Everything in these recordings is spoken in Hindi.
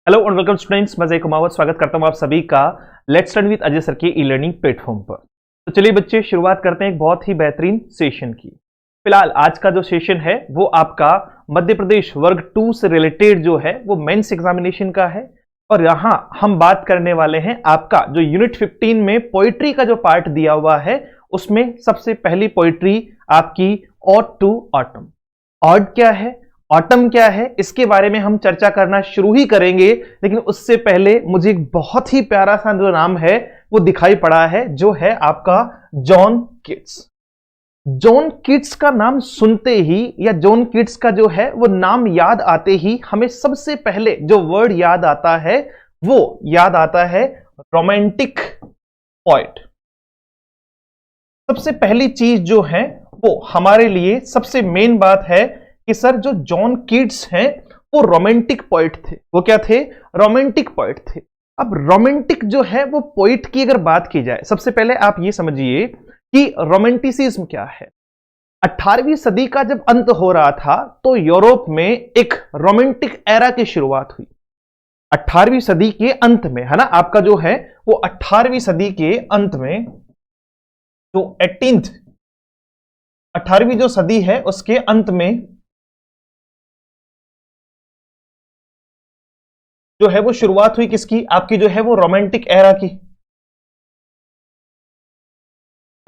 हेलो और वेलकम स्टूडेंट्स, मैं जय कुमावत स्वागत करता हूं आप सभी का let's learn with Ajay sir के ई लर्निंग प्लेटफॉर्म पर। तो चलिए बच्चे, शुरुआत करते हैं एक बहुत ही बेहतरीन सेशन की। फिलहाल आज का जो सेशन है वो आपका मध्य प्रदेश वर्ग 2 से रिलेटेड जो है वो मेंस एग्जामिनेशन का है। और यहां हम बात करने वाले हैं आपका जो यूनिट 15 में पोइट्री का जो पार्ट दिया हुआ है उसमें सबसे पहली पोइट्री आपकी ऑड टू ऑटम। ऑड क्या है, ऑटम क्या है, इसके बारे में हम चर्चा करना शुरू ही करेंगे, लेकिन उससे पहले मुझे एक बहुत ही प्यारा सा जो नाम है वो दिखाई पड़ा है, जो है आपका जॉन कीट्स। जॉन कीट्स का नाम सुनते ही या जॉन कीट्स का जो है वो नाम याद आते ही हमें सबसे पहले जो वर्ड याद आता है वो याद आता है रोमांटिक पोएट। सबसे पहली चीज जो है वो हमारे लिए सबसे मेन बात है कि सर जो जॉन कीट्स हैं वो रोमांटिक पोएट थे। वो क्या थे? रोमांटिक पोएट थे। अब रोमांटिक जो है वो पोएट की अगर बात की जाए, सबसे पहले आप ये समझिए कि रोमांटिसिज्म क्या है। 18वीं सदी का जब अंत हो रहा था तो यूरोप में एक रोमांटिक एरा की शुरुआत हुई। 18वीं सदी के अंत में, है ना, आपका जो है वो 18वीं सदी के अंत में जो 18वीं जो सदी है उसके अंत में जो है वो शुरुआत हुई किसकी? आपकी जो है वो रोमांटिक एरा की।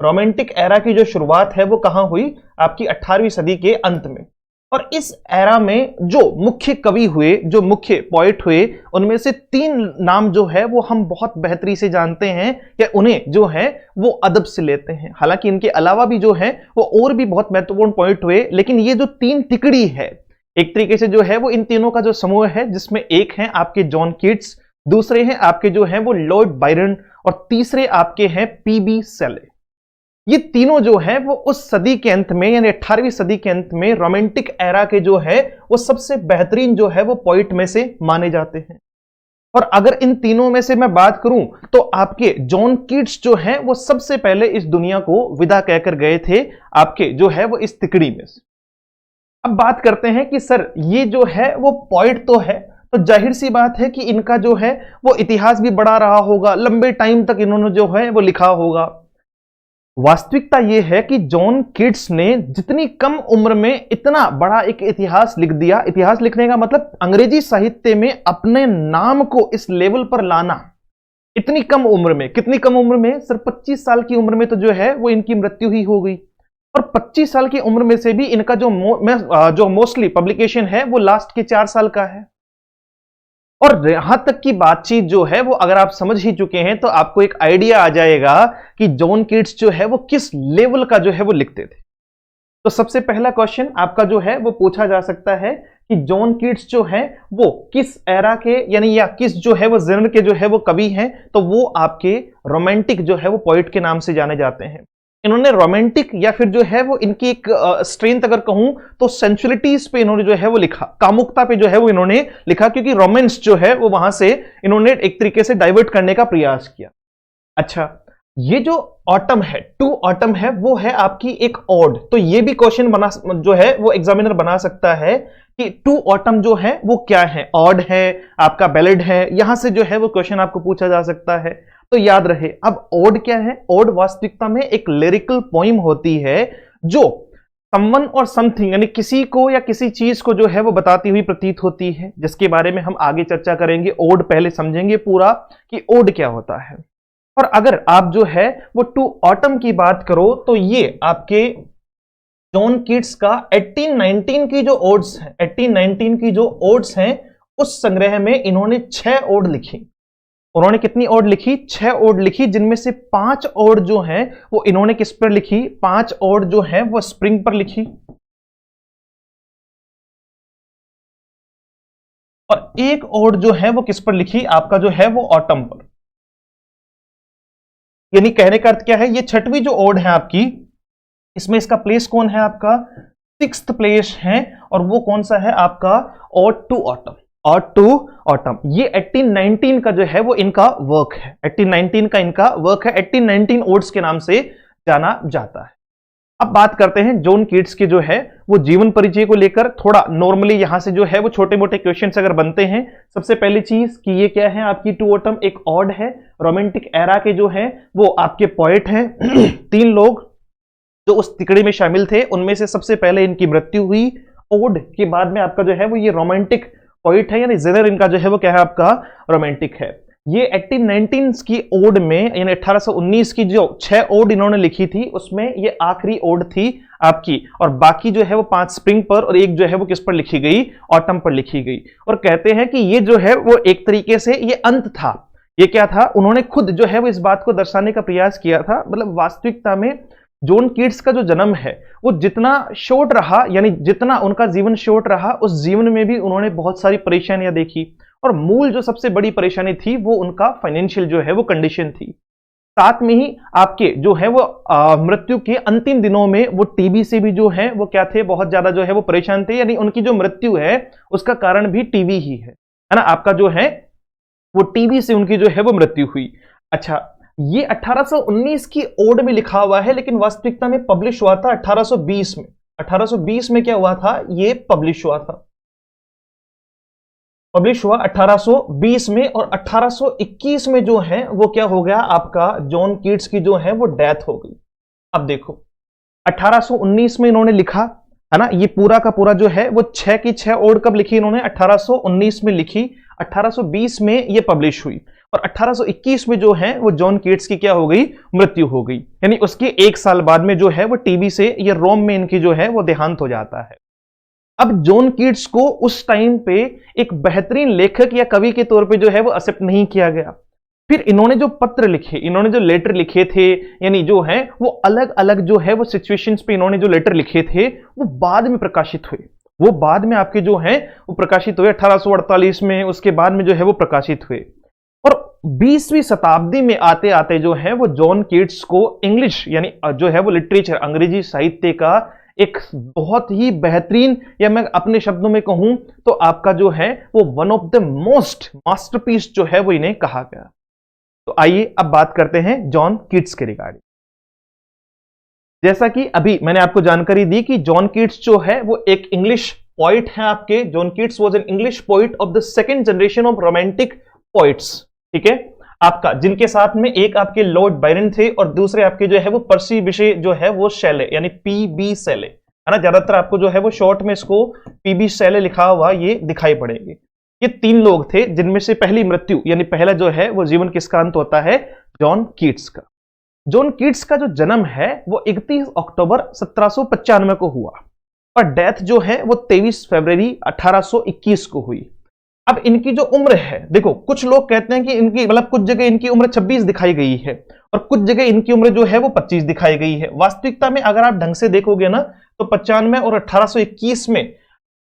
रोमांटिक एरा की जो शुरुआत है वो कहां हुई? आपकी 18वीं सदी के अंत में। और इस एरा में जो मुख्य कवि हुए, जो मुख्य पोएट हुए, उनमें से 3 नाम जो है वो हम बहुत बेहतरी से जानते हैं कि उन्हें जो है वो अदब से लेते हैं। हालांकि इनके अलावा भी जो है वो और भी बहुत महत्वपूर्ण पोएट हुए, लेकिन ये जो 3 तिकड़ी है एक तरीके से जो है वो इन तीनों का जो समूह है, जिसमें एक है आपके जॉन कीट्स, दूसरे हैं आपके जो है वो लॉर्ड बायरन, और तीसरे आपके हैं पीबी शेले। ये तीनों जो है वो उस सदी के अंत में यानी 18वीं सदी के अंत में रोमांटिक एरा के जो है वो सबसे बेहतरीन जो है वो पोइट में से माने जाते हैं। और अगर इन तीनों में से मैं बात करूं तो आपके जॉन कीट्स जो है वो सबसे पहले इस दुनिया को विदा कहकर गए थे, आपके जो है वो इस तिकड़ी में से। अब बात करते हैं कि सर ये जो है वो पोएट तो है, तो जाहिर सी बात है कि इनका जो है वो इतिहास भी बड़ा रहा होगा, लंबे टाइम तक इन्होंने जो है वो लिखा होगा। वास्तविकता ये है कि जॉन कीट्स ने जितनी कम उम्र में इतना बड़ा एक इतिहास लिख दिया। इतिहास लिखने का मतलब अंग्रेजी साहित्य में अपने नाम को इस लेवल पर लाना, इतनी कम उम्र में। कितनी कम उम्र में? सिर्फ 25 साल की उम्र में तो जो है वो इनकी मृत्यु ही हो गई। और 25 साल की उम्र में से भी इनका जो मोस्टली पब्लिकेशन है वो लास्ट के 4 साल का है। और यहां तक की बातचीत जो है वो अगर आप समझ ही चुके हैं तो आपको एक आइडिया आ जाएगा कि जॉन कीट्स जो है वो किस लेवल का जो है वो लिखते थे। तो सबसे पहला क्वेश्चन आपका जो है वो पूछा जा सकता है कि जॉन कीट्स जो है वो किस एरा के यानी या किस जो है वो जेनर के जो है वो कवि हैं? तो वो आपके रोमांटिक जो है वो पोएट के नाम से जाने जाते हैं। इन्होंने रोमांटिक या फिर जो है वो इनकी एक स्ट्रेंथ अगर कहूं तो सेंसुअलिटीज पे इन्होंने जो है वो लिखा, कामुकता पे जो है वो इन्होंने लिखा, क्योंकि रोमांस जो है वो वहां से इन्होंने एक तरीके से डाइवर्ट करने का प्रयास किया। अच्छा, ये जो ऑटम है, टू ऑटम है, वो है आपकी एक ऑड। तो ये भी क्वेश्चन बना जो है वो एग्जामिनर बना सकता है कि टू ऑटम जो है वो क्या है? ऑड है, आपका बैलेड है, यहां से जो है वो क्वेश्चन आपको पूछा जा सकता है। तो याद रहे, अब ओड क्या है? ओड वास्तविकता में एक लिरिकल पोइम होती है जो समवन और समथिंग यानी किसी को या किसी चीज को जो है वो बताती हुई प्रतीत होती है, जिसके बारे में हम आगे चर्चा करेंगे। ओड पहले समझेंगे पूरा कि ओड क्या होता है। और अगर आप जो है वो टू ऑटम की बात करो तो ये आपके जॉन कीट्स का 1819 की जो ओड्स हैं, 1819 की जो ओड्स हैं उस संग्रह में इन्होंने 6 ओड लिखी। उन्होंने कितनी ओड लिखी? 6 ओड लिखी, जिनमें से 5 ओड जो हैं वो इन्होंने किस पर लिखी? 5 ओड जो हैं वो स्प्रिंग पर लिखी, और 1 ओड जो है वो किस पर लिखी? आपका जो है वो ऑटम पर। यानी कहने का अर्थ क्या है? ये 6वीं जो ओड है आपकी, इसमें इसका प्लेस कौन है? आपका 6th प्लेस है, और वो कौन सा है? आपका ode to autumn. Ode to autumn ये 1819 का जो है वो इनका वर्क है। 1819 का इनका वर्क है, 1819 ओड्स के नाम से जाना जाता है। अब बात करते हैं जॉन कीट्स के जो है वो जीवन परिचय को लेकर। थोड़ा नॉर्मली यहां से जो है वो छोटे मोटे क्वेश्चंस अगर बनते हैं। सबसे पहली चीज कि ये क्या है आपकी टू ऑटम, एक ऑड है। रोमांटिक एरा के जो है वो आपके पोएट हैं। तीन लोग जो उस तिकड़ी में शामिल थे, उनमें से सबसे पहले इनकी मृत्यु हुई। ओड के बाद में आपका जो है वो ये रोमांटिक पोइट है, यानी जेनर इनका जो है वो क्या है आपका रोमांटिक है। ये 1819 की ओड में यानी 1819 की जो 6 ओड इन्होंने लिखी थी उसमें ये आखिरी ओड थी आपकी, और बाकी जो है वो 5 स्प्रिंग पर और एक जो है वो किस पर लिखी गई, ऑटम पर लिखी गई। और कहते हैं कि ये जो है वो एक तरीके से ये अंत था। ये क्या था, उन्होंने खुद जो है वो इस बात को दर्शाने का प्रयास किया था। मतलब वास्तविकता में जॉन कीट्स का जो जन्म है वो जितना शॉर्ट रहा, यानी जितना उनका जीवन शॉर्ट रहा, उस जीवन में भी उन्होंने बहुत सारी परेशानियां देखी। और मूल जो सबसे बड़ी परेशानी थी वो उनका फाइनेंशियल जो है वो कंडीशन थी। साथ में ही आपके जो है वो मृत्यु के अंतिम दिनों में वो टीबी से भी जो है वो क्या थे, बहुत ज्यादा जो है वो परेशान थे। यानी उनकी जो मृत्यु है उसका कारण भी टीबी ही है ना। आपका जो है वो टीबी से उनकी जो है वो मृत्यु हुई। अच्छा, ये 1819 की ओड में लिखा हुआ है, लेकिन वास्तविकता में पब्लिश हुआ था 1820 में। 1820 में क्या हुआ था, ये पब्लिश हुआ था, पब्लिश हुआ 1820 में। और 1821 में जो है वो क्या हो गया आपका, जॉन कीट्स की जो है वो डेथ हो गई। अब देखो 1819 में इन्होंने लिखा है ना, ये पूरा का पूरा जो है वो 6 की 6 ओड कब लिखी इन्होंने, 1819 में लिखी। 1820 में ये पब्लिश हुई और 1821 में जो है वो जॉन कीट्स की क्या हो गई, मृत्यु हो गई। यानी उसके 1 साल बाद में जो है वो टीबी से ये रोम में इनकी जो है वो देहांत हो जाता है। अब जॉन कीट्स को उस टाइम पे एक बेहतरीन लेखक या कवि के तौर पे जो है वो एक्सेप्ट नहीं किया गया। फिर इन्होंने जो पत्र लिखे, इन्होंने जो लेटर लिखे थे, यानी जो है वो अलग अलग जो है वो सिचुएशंस पे इन्होंने जो लेटर लिखे थे वो बाद में प्रकाशित हुए। वो बाद में आपके जो है वो प्रकाशित हुए 1848 में, उसके बाद में जो है वो प्रकाशित हुए। और 20वीं शताब्दी में आते आते जो है वो जॉन कीट्स को इंग्लिश यानी जो है वो लिटरेचर, अंग्रेजी साहित्य का एक बहुत ही बेहतरीन, या मैं अपने शब्दों में कहूं तो आपका जो है वो one of the most masterpiece जो है वो इन्हें कहा गया। तो आइए अब बात करते हैं जॉन कीट्स के रिगार्डिंग। जैसा कि अभी मैंने आपको जानकारी दी कि जॉन कीट्स जो है वो एक इंग्लिश पोइट है आपके। John Keats was an English poet of the second generation of romantic poets, ठीक है आपका, जिनके साथ में एक आपके लॉर्ड बायरन थे और दूसरे आपके जो है वो पर्सी बिशे जो है वो शैले, यानी पीबी शैले है ना। ज्यादातर आपको जो है वो शॉर्ट में इसको पीबी शैले लिखा हुआ ये दिखाई पड़ेंगे। ये 3 लोग थे जिनमें से पहली मृत्यु यानी पहला जो है वो जीवन किसका अंत होता है, जॉन कीट्स का। जॉन कीट्स का जो जन्म है वो 31 अक्टूबर 1795 को हुआ और डेथ जो है वो 23 फरवरी 1821 को हुई। अब इनकी जो उम्र है, देखो कुछ लोग कहते हैं कि इनकी मतलब कुछ जगह इनकी उम्र 26 दिखाई गई है और कुछ जगह इनकी उम्र जो है वो 25 दिखाई गई है। वास्तविकता में अगर आप ढंग से देखोगे ना तो 95 और 1821 में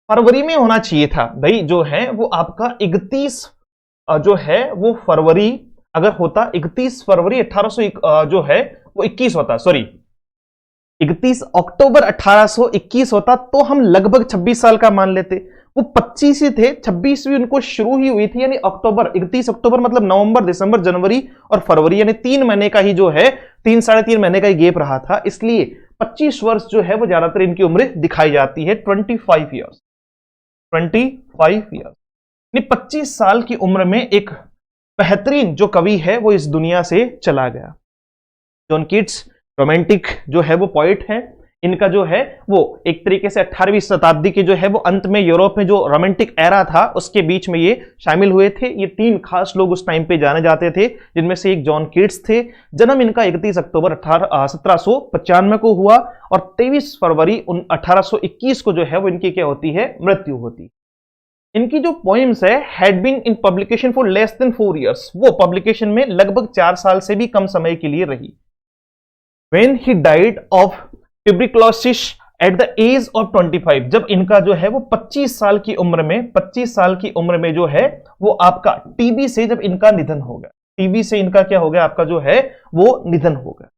फरवरी में होना चाहिए था भाई, जो है वो आपका 31 जो है वो फरवरी अगर होता, 31 फरवरी 1800 जो है वो 21 होता, सॉरी 31 अक्टूबर 1821 होता तो हम लगभग 26 साल का मान लेते। वो 25 ही थे, 26 भी उनको शुरू ही हुई थी, यानी अक्टूबर, 31 अक्टूबर मतलब नवंबर, दिसंबर, जनवरी और फरवरी, यानी 3 महीने का ही जो है 3 साढ़े 3 महीने का ही गैप रहा था। इसलिए 25 वर्ष जो है वो ज्यादातर इनकी उम्र दिखाई जाती है, 25 ईयर्स, 25 ईयर्स, यानी 25 साल की उम्र में एक बेहतरीन जो कवि है वो इस दुनिया से चला गया। जॉन कीट्स रोमांटिक जो है वो पोइट है। इनका जो है वो एक तरीके से 18वीं शताब्दी के जो है वो अंत में यूरोप में जो रोमांटिक एरा था उसके बीच में ये शामिल हुए थे। ये 3 खास लोग उस टाइम पे जाने जाते थे, जिनमें से एक जॉन कीट्स थे। जन्म इनका 31 अक्टूबर 1795 को हुआ और 23 फरवरी 1821 को जो है वो इनकी क्या होती है, मृत्यु होती। इनकी जो पोइम्स है had been in publication for less than 4 years, वो पब्लिकेशन में लगभग 4 साल से भी कम समय के लिए रही। When he died of tuberculosis at the age of 25, जब इनका जो है वो 25 साल की उम्र में, 25 साल की उम्र में जो है वो आपका टीबी से जब इनका निधन हो गया, टीबी से इनका क्या हो गया, आपका जो है वो निधन हो गया।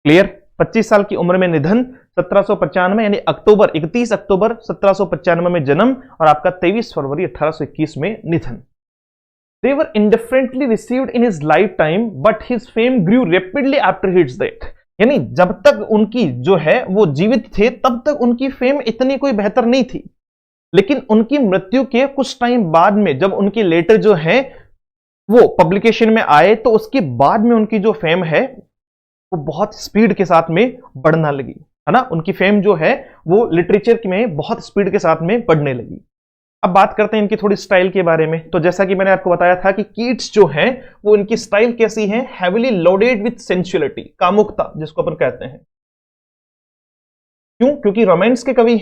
क्लियर, 25 साल की उम्र में निधन, 1795 यानी अक्टूबर, 31 अक्टूबर 1795 में जन्म और आपका 23 फरवरी 1821 में निधन। They were indifferently received in his lifetime, but his fame grew rapidly after his death. यानी जब तक उनकी जो है वो जीवित थे तब तक उनकी फेम इतनी कोई बेहतर नहीं थी, लेकिन उनकी मृत्यु के कुछ टाइम बाद में जब उनके लेटर जो है वो पब्लिकेशन में आए तो उसके बाद में उनकी जो फेम है वो बहुत स्पीड के साथ में बढ़ना लगी, है ना। उनकी फेम जो है वो लिटरेचर में बहुत स्पीड के साथ में बढ़ने लगी। अब बात करते हैं इनकी थोड़ी स्टाइल के बारे में। तो जैसा कि मैंने आपको बताया था कि कीट्स जो है वो इनकी स्टाइल कैसी है, हेविली लोडेड विथ सेंसुअलिटी, कामुकता जिसको अपन कहते हैं। क्यों? क्योंकि रोमांस के कवि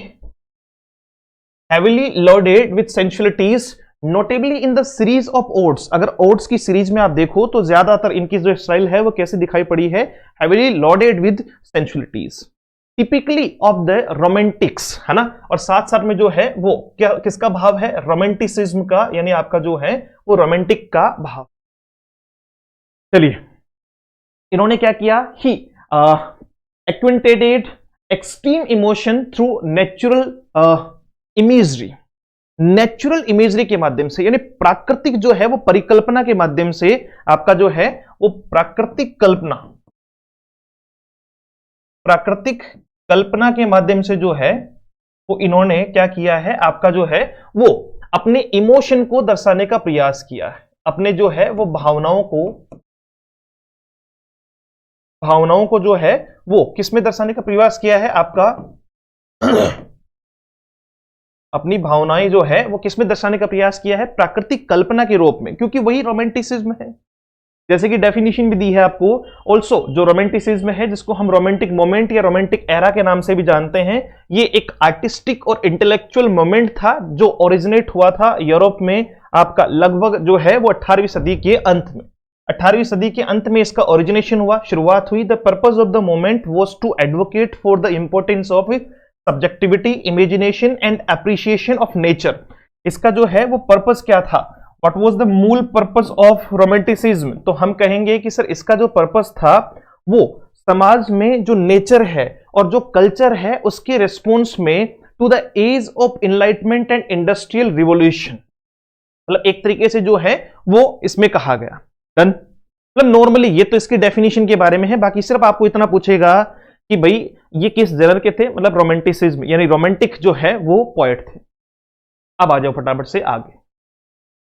heavily loaded with sensualities notably in the series of odes। अगर ओड्स की सीरीज में आप देखो तो ज्यादातर इनकी जो स्टाइल है वो कैसे दिखाई पड़ी है, heavily loaded with sensualities typically of the romantics, है ना। और साथ साथ में जो है वो क्या किसका भाव है, रोमांटिसिज्म का, यानी आपका जो है वो रोमांटिक का भाव। चलिए इन्होंने क्या किया, ही accentuated extreme emotion through natural imagery, natural imagery के माध्यम से, यानी प्राकृतिक जो है वो परिकल्पना के माध्यम से आपका जो है वो प्राकृतिक कल्पना के माध्यम से जो है वो इन्होंने क्या किया है, आपका जो है वो अपने इमोशन को दर्शाने का प्रयास किया है। अपने जो है वो भावनाओं को जो है वो किसमें दर्शाने का प्रयास किया है, आपका अपनी भावनाएं जो है वो किसमें दर्शाने का प्रयास किया है, प्राकृतिक कल्पना के रूप में, क्योंकि वही रोमांटिसिज्म है। जैसे कि डेफिनेशन भी दी है आपको, ऑल्सो जो रोमांटिसिज्म है जिसको हम रोमांटिक मोमेंट या रोमांटिक एरा के नाम से भी जानते हैं, ये एक आर्टिस्टिक और इंटेलेक्चुअल मोमेंट था जो ओरिजिनेट हुआ था यूरोप में, आपका लगभग जो है वो 18वीं सदी के अंत में। 18वीं सदी के अंत में इसका ओरिजिनेशन हुआ, शुरुआत हुई। The purpose of the movement was to advocate for the importance of subjectivity, imagination and appreciation of nature. इसका जो है वो पर्पस क्या था, व्हाट वाज द मूल पर्पस ऑफ रोमांटिसिज्म, तो हम कहेंगे कि सर इसका जो पर्पस था वो समाज में जो नेचर है और जो कल्चर है उसके रिस्पॉन्स में to the age of enlightenment and industrial revolution, मतलब एक तरीके से जो है वो इसमें कहा गया। डन, मतलब नॉर्मली ये तो इसकी डेफिनेशन के बारे में है, बाकी सिर्फ आपको इतना पूछेगा कि भाई ये किस जनर के थे, मतलब रोमांटिसिज्म यानी रोमांटिक जो है वो पोएट थे। अब आ जाओ फटाफट से आगे।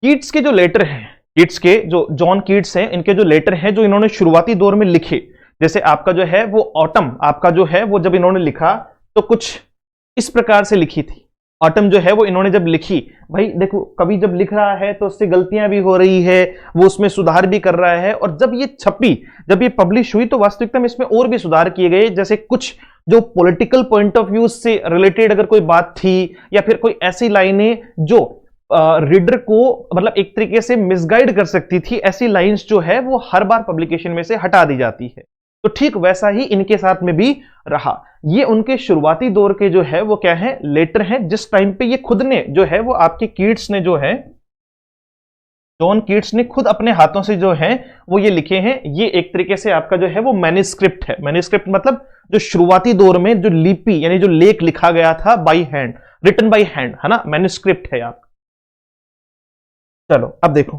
कीट्स के जो लेटर हैं, कीट्स के जो जॉन कीट्स हैं, इनके जो लेटर हैं जो इन्होंने शुरुआती दौर में लिखे, जैसे आपका जो है वो ऑटम, आपका जो है वो जब इन्होंने लिखा तो कुछ इस प्रकार से लिखी थी। ऑटम जो है वो इन्होंने जब लिखी, भाई देखो कभी जब लिख रहा है तो उससे गलतियां भी हो रही है, वो उसमें सुधार भी कर रहा है, और जब ये छपी, जब ये पब्लिश हुई तो वास्तविकता में इसमें और भी सुधार किए गए। जैसे कुछ जो पॉलिटिकल पॉइंट ऑफ व्यू से रिलेटेड अगर कोई बात थी, या फिर कोई ऐसी लाइनें जो रीडर को मतलब एक तरीके से मिसगाइड कर सकती थी, ऐसी लाइंस जो है वो हर बार पब्लिकेशन में से हटा दी जाती है। तो ठीक वैसा ही इनके साथ में भी रहा। ये उनके शुरुआती दौर के जो है वो क्या है, लेटर हैं, जिस टाइम पे ये खुद ने जो है वो आपके कीट्स ने जो है, जॉन कीट्स ने खुद अपने हाथों से जो है वो ये लिखे हैं। ये एक तरीके से आपका जो है वो मैन्युस्क्रिप्ट है। मैन्युस्क्रिप्ट मतलब जो शुरुआती दौर में जो लिपि यानी जो लेख लिखा गया था by hand, written by hand, है ना, मैन्युस्क्रिप्ट है आप। चलो अब देखो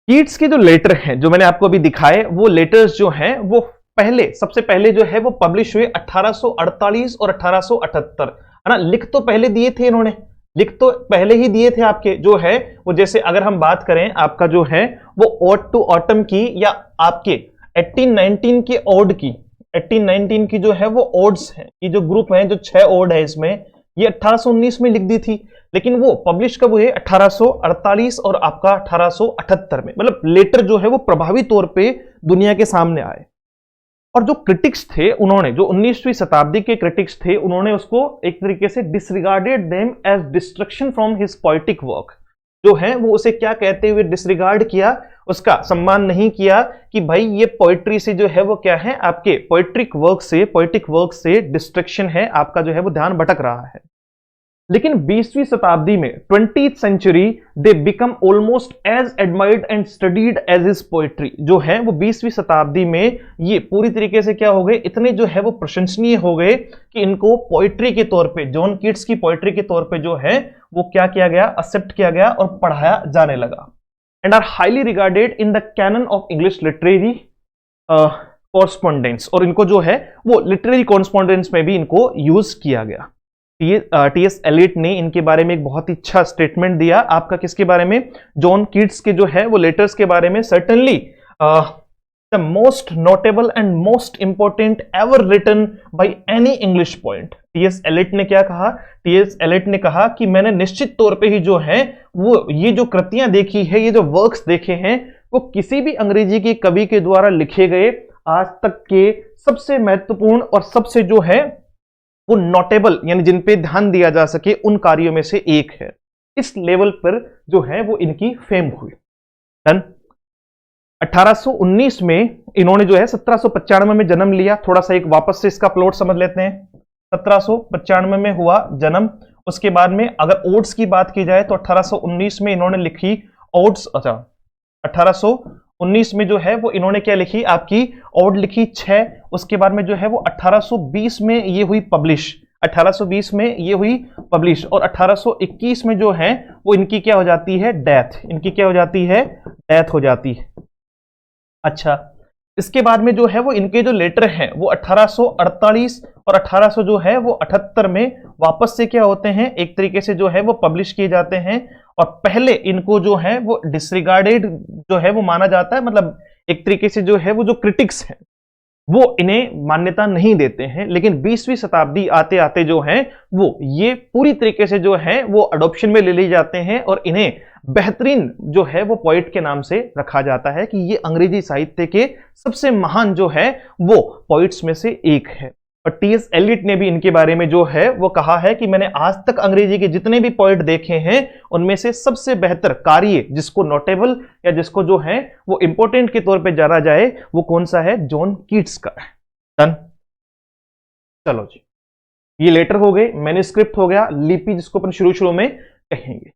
कीट्स के जो लेटर हैं जो मैंने आपको अभी दिखाए, वो लेटर्स जो हैं वो सबसे पहले जो है वो पब्लिश हुए 1848 और 1878, है ना। लिख तो पहले दिए थे इन्होंने, लिख तो पहले ही दिए थे आपके जो है वो, जैसे अगर हम बात करें आपका जो है वो ओड टू ऑटम की, या आपके 1819 के ओड की, 1819 की जो है वो ओड्स हैं, ये जो ग्रुप है जो 6 ओड है इसमें, ये 1819 में लिख दी थी, लेकिन वो पब्लिश कब हुए, 1848 और आपका 1878 में। मतलब लेटर जो है वो प्रभावी तौर पे दुनिया के सामने आए। और जो क्रिटिक्स थे उन्होंने, जो 19वीं शताब्दी के क्रिटिक्स थे, उन्होंने उसको एक तरीके से disregarded them as distraction from his poetic work, जो है वो उसे क्या कहते हुए डिसरिगार्ड किया, उसका सम्मान नहीं किया कि भाई ये पोएट्री से जो है वो क्या है, आपके पोएट्रिक वर्क से, पोएटिक वर्क से डिस्ट्रक्शन है, आपका जो है वो ध्यान भटक रहा है। लेकिन 20वीं शताब्दी में 20th century they become almost as admired and studied as his poetry, जो है वो 20वीं शताब्दी में ये पूरी तरीके से क्या हो गए, इतने जो है वो प्रशंसनीय हो गए कि इनको पोएट्री के तौर पे, जॉन कीट्स की पोएट्री के तौर पे जो है वो क्या किया गया, एक्सेप्ट किया गया और पढ़ाया जाने लगा। And are highly regarded in the canon of English literary correspondence, और इनको जो है वो लिटरेरी कॉरस्पॉन्डेंस में भी इनको यूज किया गया। टीएस एलियट ने इनके बारे में एक बहुत ही अच्छा स्टेटमेंट दिया आपका, किसके बारे में, जॉन कीट्स के जो है वो लेटर्स के बारे में। Certainly the most notable and most important ever written by any English poet. TS Eliot ने क्या कहा, टीएस एलियट ने कहा कि मैंने निश्चित तौर पे ही जो है वो ये जो कृतियां देखी है, ये जो वर्क्स देखे हैं, वो किसी भी अंग्रेजी के कवि के द्वारा लिखे गए आज तक के सबसे महत्वपूर्ण और सबसे जो है वो नोटेबल, यानी जिन पे ध्यान दिया जा सके उन कार्यों में से एक है। इस लेवल पर जो है वो इनकी फेम हुई। डन। 1819 में इन्होंने जो है 1795 में जन्म लिया। थोड़ा सा एक वापस से इसका प्लॉट समझ लेते हैं। 1795 में हुआ जन्म। उसके बाद में अगर ओड्स की बात की जाए तो 1819 में इन्होंने लिखी ओड्स। अच्छा, 1819 में जो है वो इन्होंने क्या लिखी, आपकी ओड लिखी 6। उसके बाद में जो है वो 1820 में ये हुई पब्लिश, 1820 में ये हुई पब्लिश, और 1821 में जो है वो इनकी क्या हो जाती है, डेथ। इनकी क्या हो जाती है, डेथ हो जाती है। अच्छा, इसके बाद में जो है वो इनके जो लेटर हैं वो 1848 और 1800 जो है वो 78 में वापस से क्या होते हैं, एक तरीके से जो है वो पब्लिश किए जाते हैं। और पहले इनको जो है वो डिसरिगार्डेड जो है वो माना जाता है, मतलब एक तरीके से जो है वो जो क्रिटिक्स हैं वो इन्हें मान्यता नहीं देते हैं। लेकिन 20वीं शताब्दी आते आते जो है वो ये पूरी तरीके से जो है वो अडॉप्शन में ले ली जाते हैं और इन्हें बेहतरीन जो है वो पोएट के नाम से रखा जाता है कि ये अंग्रेजी साहित्य के सबसे महान जो है वो पोएट्स में से एक है। और टीएस एलियट ने भी इनके बारे में जो है वो कहा है कि मैंने आज तक अंग्रेजी के जितने भी पोएट देखे हैं उनमें से सबसे बेहतर कार्य जिसको नोटेबल या जिसको जो है वो इंपॉर्टेंट के तौर पे जाना जाए वो कौन सा है, जॉन कीट्स का है। डन। चलो जी, ये लेटर हो गए, मैन्युस्क्रिप्ट हो गया, लिपि जिसको अपन शुरू शुरू में कहेंगे।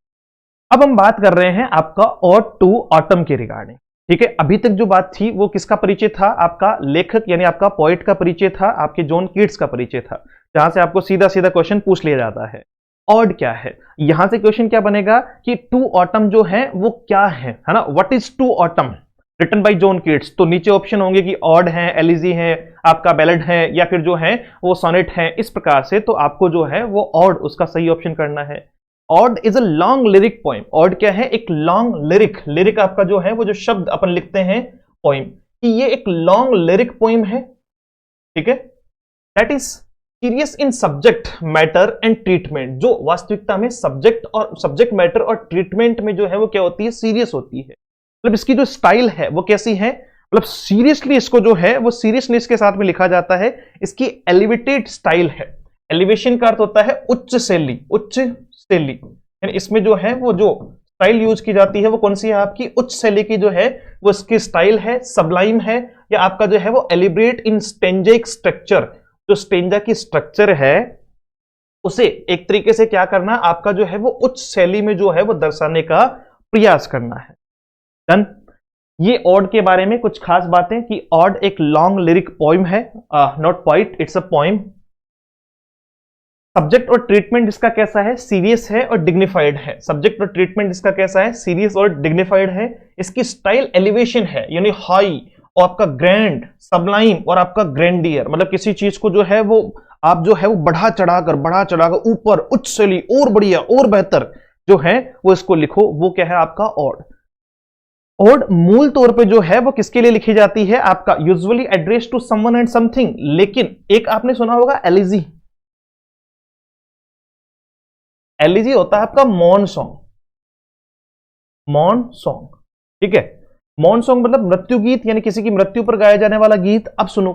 अब हम बात कर रहे हैं आपका ऑड टू ऑटम के रिगार्डिंग। ठीक है, अभी तक जो बात थी वो किसका परिचय था, आपका लेखक यानी आपका पोएट का परिचय था, आपके जॉन कीट्स का परिचय था, जहां से आपको सीधा सीधा क्वेश्चन पूछ लिया जाता है ऑड क्या है। यहां से क्वेश्चन क्या बनेगा कि टू ऑटम जो है वो क्या है ना, what is to autumn written by John Keats. तो नीचे ऑप्शन होंगे कि ऑड है, एलिजी है, आपका बैलेड है, या फिर जो है वो सोनेट है, इस प्रकार से। तो आपको जो है वो ऑड उसका सही ऑप्शन करना है। Odd is a long lyric poem. Odd क्या है, एक लॉन्ग लिरिक। लिरिक आपका जो है वो जो शब्द अपन लिखते हैं पोइम, कि ये एक लॉन्ग लिरिक पोइम है। ठीक है, that is serious in subject matter and treatment. जो वास्तविकता में सब्जेक्ट मैटर और ट्रीटमेंट में जो है वो क्या होती है, सीरियस होती है। मतलब इसकी जो स्टाइल है वो कैसी है, मतलब सीरियसली इसको जो है वो सीरियसनेस के साथ में लिखा जाता है। इसकी एलिवेटेड स्टाइल है। एलिवेशन का अर्थ होता है उच्च शैली, उच्च शैली। यानी इसमें जो है वो जो स्टाइल यूज की जाती है वो कौन सी है, आपकी उच्च शैली की जो है वो इसकी स्टाइल है, सबलाइम है, या आपका जो है वो एलिब्रेट इन स्टेंजिक स्ट्रक्चर। जो स्टेंजा की स्ट्रक्चर है उसे एक तरीके से क्या करना, आपका जो है वो उच्च शैली में जो है वो दर्शाने का प्रयास करना है। डन। ये ऑड के बारे में कुछ खास बातें कि ऑड एक लॉन्ग लिरिक पोइम है, not poet, it's a poem. Subject और ट्रीटमेंट इसका कैसा है, सीरियस है और डिग्निफाइड है। सब्जेक्ट और ट्रीटमेंट इसका कैसा है, सीरियस और डिग्निफाइड है। इसकी स्टाइल एलिवेशन है, यानी हाई, और आपका ग्रैंड, सबलाइम और आपका ग्रैंडियर। मतलब किसी चीज को जो है वो आप जो है वो बढ़ा चढ़ाकर ऊपर, उच्च शैली, और बढ़िया और बेहतर जो है वो इसको लिखो, वो क्या है आपका ऑड। ऑड मूल तौर पे जो है वो किसके लिए लिखी जाती है, आपका usually address to someone and something. लेकिन एक आपने सुना होगा एलिजी। एलिजी होता है आपका मौन सॉन्ग, मौन सॉन्ग। ठीक है, मौन सॉन्ग मतलब मृत्यु गीत, यानी किसी की मृत्यु पर गाया जाने वाला गीत। अब सुनो,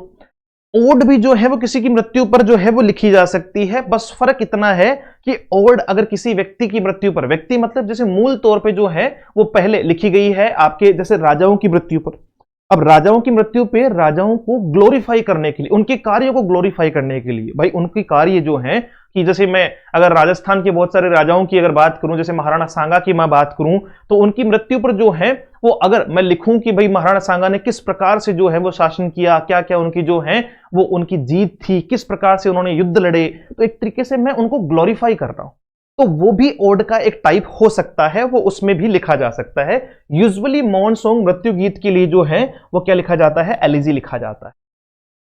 ओड भी जो है वो किसी की मृत्यु पर जो है वो लिखी जा सकती है। बस फर्क इतना है कि ओड अगर किसी व्यक्ति की मृत्यु पर, व्यक्ति मतलब जैसे मूल तौर पे जो है वो पहले लिखी गई है आपके जैसे राजाओं की मृत्यु पर। अब राजाओं की मृत्यु पे राजाओं को ग्लोरीफाई करने के लिए, उनके कार्यों को ग्लोरीफाई करने के लिए, भाई उनके कार्य जो हैं कि जैसे मैं अगर राजस्थान के बहुत सारे राजाओं की अगर बात करूं, जैसे महाराणा सांगा की मैं बात करूं, तो उनकी मृत्यु पर जो है वो अगर मैं लिखूं कि भाई महाराणा सांगा ने किस प्रकार से जो है वो शासन किया, क्या क्या उनकी जो है वो उनकी जीत थी, किस प्रकार से उन्होंने युद्ध लड़े, तो एक तरीके से मैं उनको ग्लोरीफाई कर रहा हूं। तो वो भी ओड का एक टाइप हो सकता है, वो उसमें भी लिखा जा सकता है। यूजुअली मौन सॉन्ग, मृत्यु गीत के लिए जो है वो क्या लिखा जाता है, एलिजी लिखा जाता है।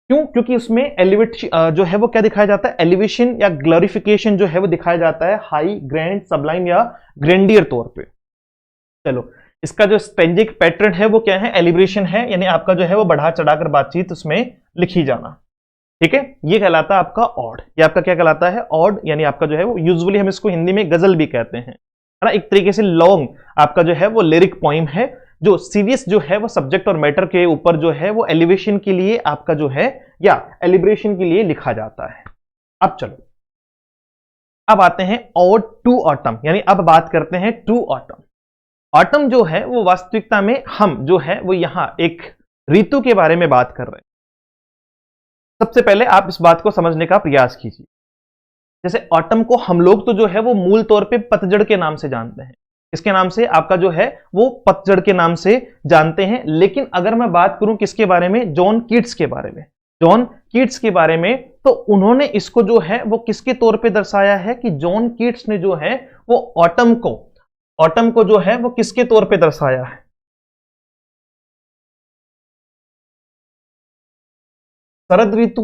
क्यों? क्योंकि उसमें एलिवेट जो है वो क्या दिखाया जाता है, एलिवेशन या ग्लोरिफिकेशन जो है वो दिखाया जाता है हाई, ग्रैंड, सबलाइम या ग्रैंडियर तौर पे। चलो, इसका जो स्टेंजिक पैटर्न है वो क्या है, एलिब्रेशन है, यानी आपका जो है वो बढ़ा चढ़ाकर बातचीत उसमें लिखी जाना। ठीक है, ये कहलाता है आपका ऑड। ये आपका क्या कहलाता है, ऑड, यानी आपका जो है वो यूजुअली हम इसको हिंदी में गजल भी कहते हैं, है ना। एक तरीके से लॉन्ग आपका जो है वो लिरिक पोइम है, जो सीरियस जो है वो सब्जेक्ट और मैटर के ऊपर जो है वो एलिवेशन के लिए आपका जो है या एलिब्रेशन के लिए लिखा जाता है। अब चलो, अब आते हैं ऑड टू ऑटम, यानी अब बात करते हैं टू ऑटम। ऑटम जो है वो वास्तविकता में हम जो है वो यहां एक ऋतु के बारे में बात कर रहे हैं। सबसे पहले आप इस बात को समझने का प्रयास कीजिए। जैसे ऑटम को हम लोग तो जो है वो मूल तौर पे पतझड़ के नाम से जानते हैं, इसके नाम से आपका जो है वो पतझड़ के नाम से जानते हैं। लेकिन अगर मैं बात करूं किसके बारे में, जॉन कीट्स के बारे में, जॉन कीट्स के बारे में, तो उन्होंने इसको जो है वो किसके तौर पे दर्शाया है कि जॉन कीट्स ने जो है वो ऑटम को जो है वो किसके तौर पे दर्शाया है, शरद ऋतु।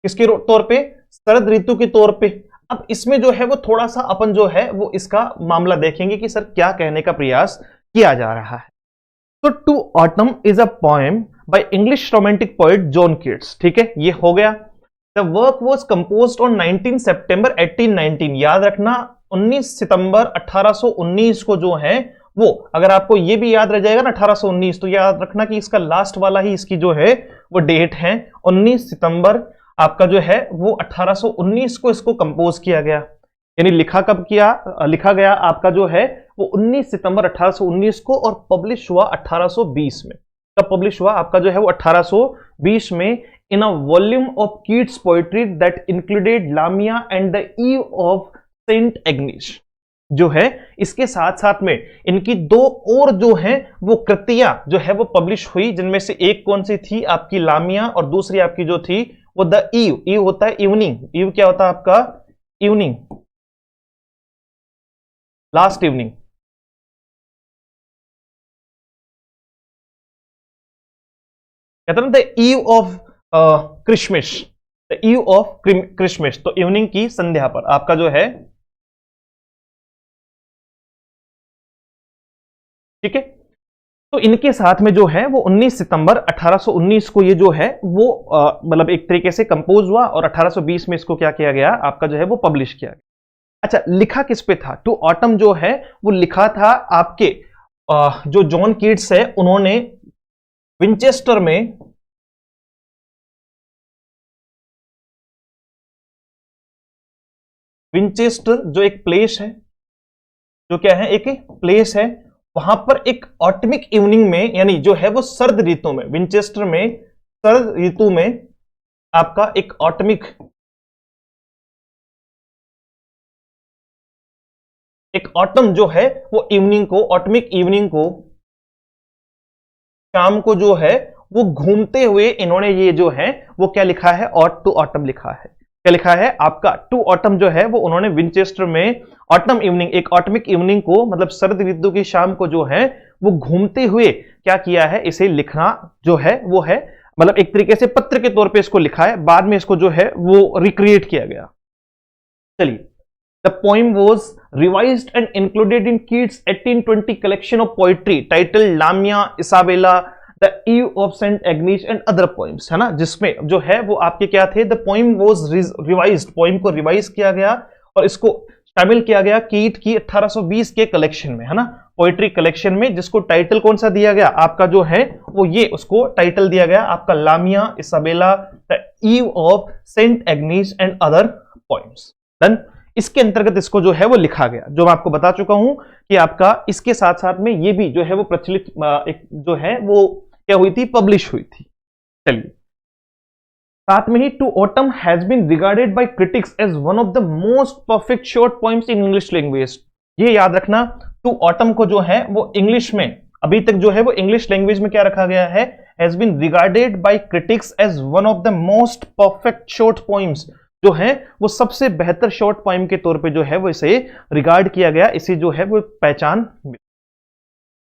किसके तौर पे, शरद ऋतु के तौर पे। अब इसमें जो है वो थोड़ा सा अपन जो है वो इसका मामला देखेंगे कि सर क्या कहने का प्रयास किया जा रहा है। तो to autumn is a poem by English romantic poet John Keats. ठीक है, ये हो गया। The work was composed on 19 September 1819। याद रखना 19 सितंबर 1819 को जो है वो, अगर आपको ये भी याद रह जाएगा ना 1819, तो याद रखना कि इसका लास्ट वाला ही इसकी जो है वो डेट है 19 सितंबर आपका जो है वो 1819 को इसको कंपोज किया गया। यानी लिखा कब किया, लिखा गया आपका जो है वो 19 सितंबर 1819 को, और पब्लिश हुआ 1820 में। कब पब्लिश हुआ आपका जो है वो 1820 में, in a volume of Keats poetry that included Lamia and the ewe of Saint Agnes. जो है इसके साथ साथ में इनकी दो और जो है वो कृतियां जो है वो पब्लिश हुई, जिनमें से एक कौन सी थी आपकी लामिया, और दूसरी आपकी जो थी वो द ईव। ईव होता है इवनिंग, ईव क्या होता है आपका, इवनिंग, लास्ट इवनिंग। कहते हैं the eve of Christmas, the eve of Christmas, तो इवनिंग की संध्या पर आपका जो है। ठीक है, तो इनके साथ में जो है वो 19 सितंबर 1819 को ये जो है वो मतलब एक तरीके से कंपोज हुआ, और 1820 में इसको क्या किया गया आपका जो है वो पब्लिश किया गया। अच्छा, लिखा किस पे था, टू ऑटम जो है वो लिखा था आपके जो जॉन कीट्स है उन्होंने विंचेस्टर में, विंचेस्टर जो एक प्लेस है, जो क्या है एक प्लेस है, वहां पर एक ऑटमिक इवनिंग में, यानी जो है वो सर्द ऋतु में, विंचेस्टर में सर्द ऋतु में आपका एक ऑटमिक, एक ऑटम जो है वो इवनिंग को, ऑटमिक इवनिंग को, शाम को जो है वो घूमते हुए इन्होंने ये जो है वो क्या लिखा है, ऑट टू ऑटम लिखा है। क्या लिखा है आपका, टू ऑटम जो है वो उन्होंने विंचेस्टर में ऑटम इवनिंग, एक ऑटमिक इवनिंग को, मतलब शरद ऋतु की शाम को जो है वो घूमते हुए क्या किया है, इसे लिखना जो है वो है, मतलब एक तरीके से पत्र के तौर पे इसको लिखा है, बाद में इसको जो है वो रिक्रिएट किया गया। चलिए, the poem was revised and included in Keats 1820 collection of poetry title Lamia, Isabella, the ewe of Saint Agnes and other poems, है ना, जिसमें जो है वो आपके क्या थे, the poem was revised, poem को रिवाइज किया गया और इसको शामिल किया गया कीट की 1820 के कलेक्शन में, है ना, पोइट्री कलेक्शन में, जिसको टाइटल कौन सा दिया गया आपका जो है वो ये, उसको टाइटल दिया गया आपका Lamia, Isabella, the ewe of Saint Agnes and other poems. Done. इसके अंतर्गत इसको जो है वो लिखा गया, जो मैं आपको बता चुका हूं कि आपका इसके साथ साथ में ये भी जो है वो प्रचलित एक जो है वो क्या हुई थी, पब्लिश हुई थी। चलिए, साथ में ही to autumn has been regarded by critics as one of the most perfect short poems in English language. ये याद रखना, टू ऑटम को जो है वो इंग्लिश में, अभी तक जो है वो इंग्लिश लैंग्वेज में क्या रखा गया है, has been regarded by critics as one of the most perfect short poems, जो है वो सबसे बेहतर शॉर्ट पोएम के तौर पे जो है वो इसे रिगार्ड किया गया, इसे जो है वो पहचान मिली।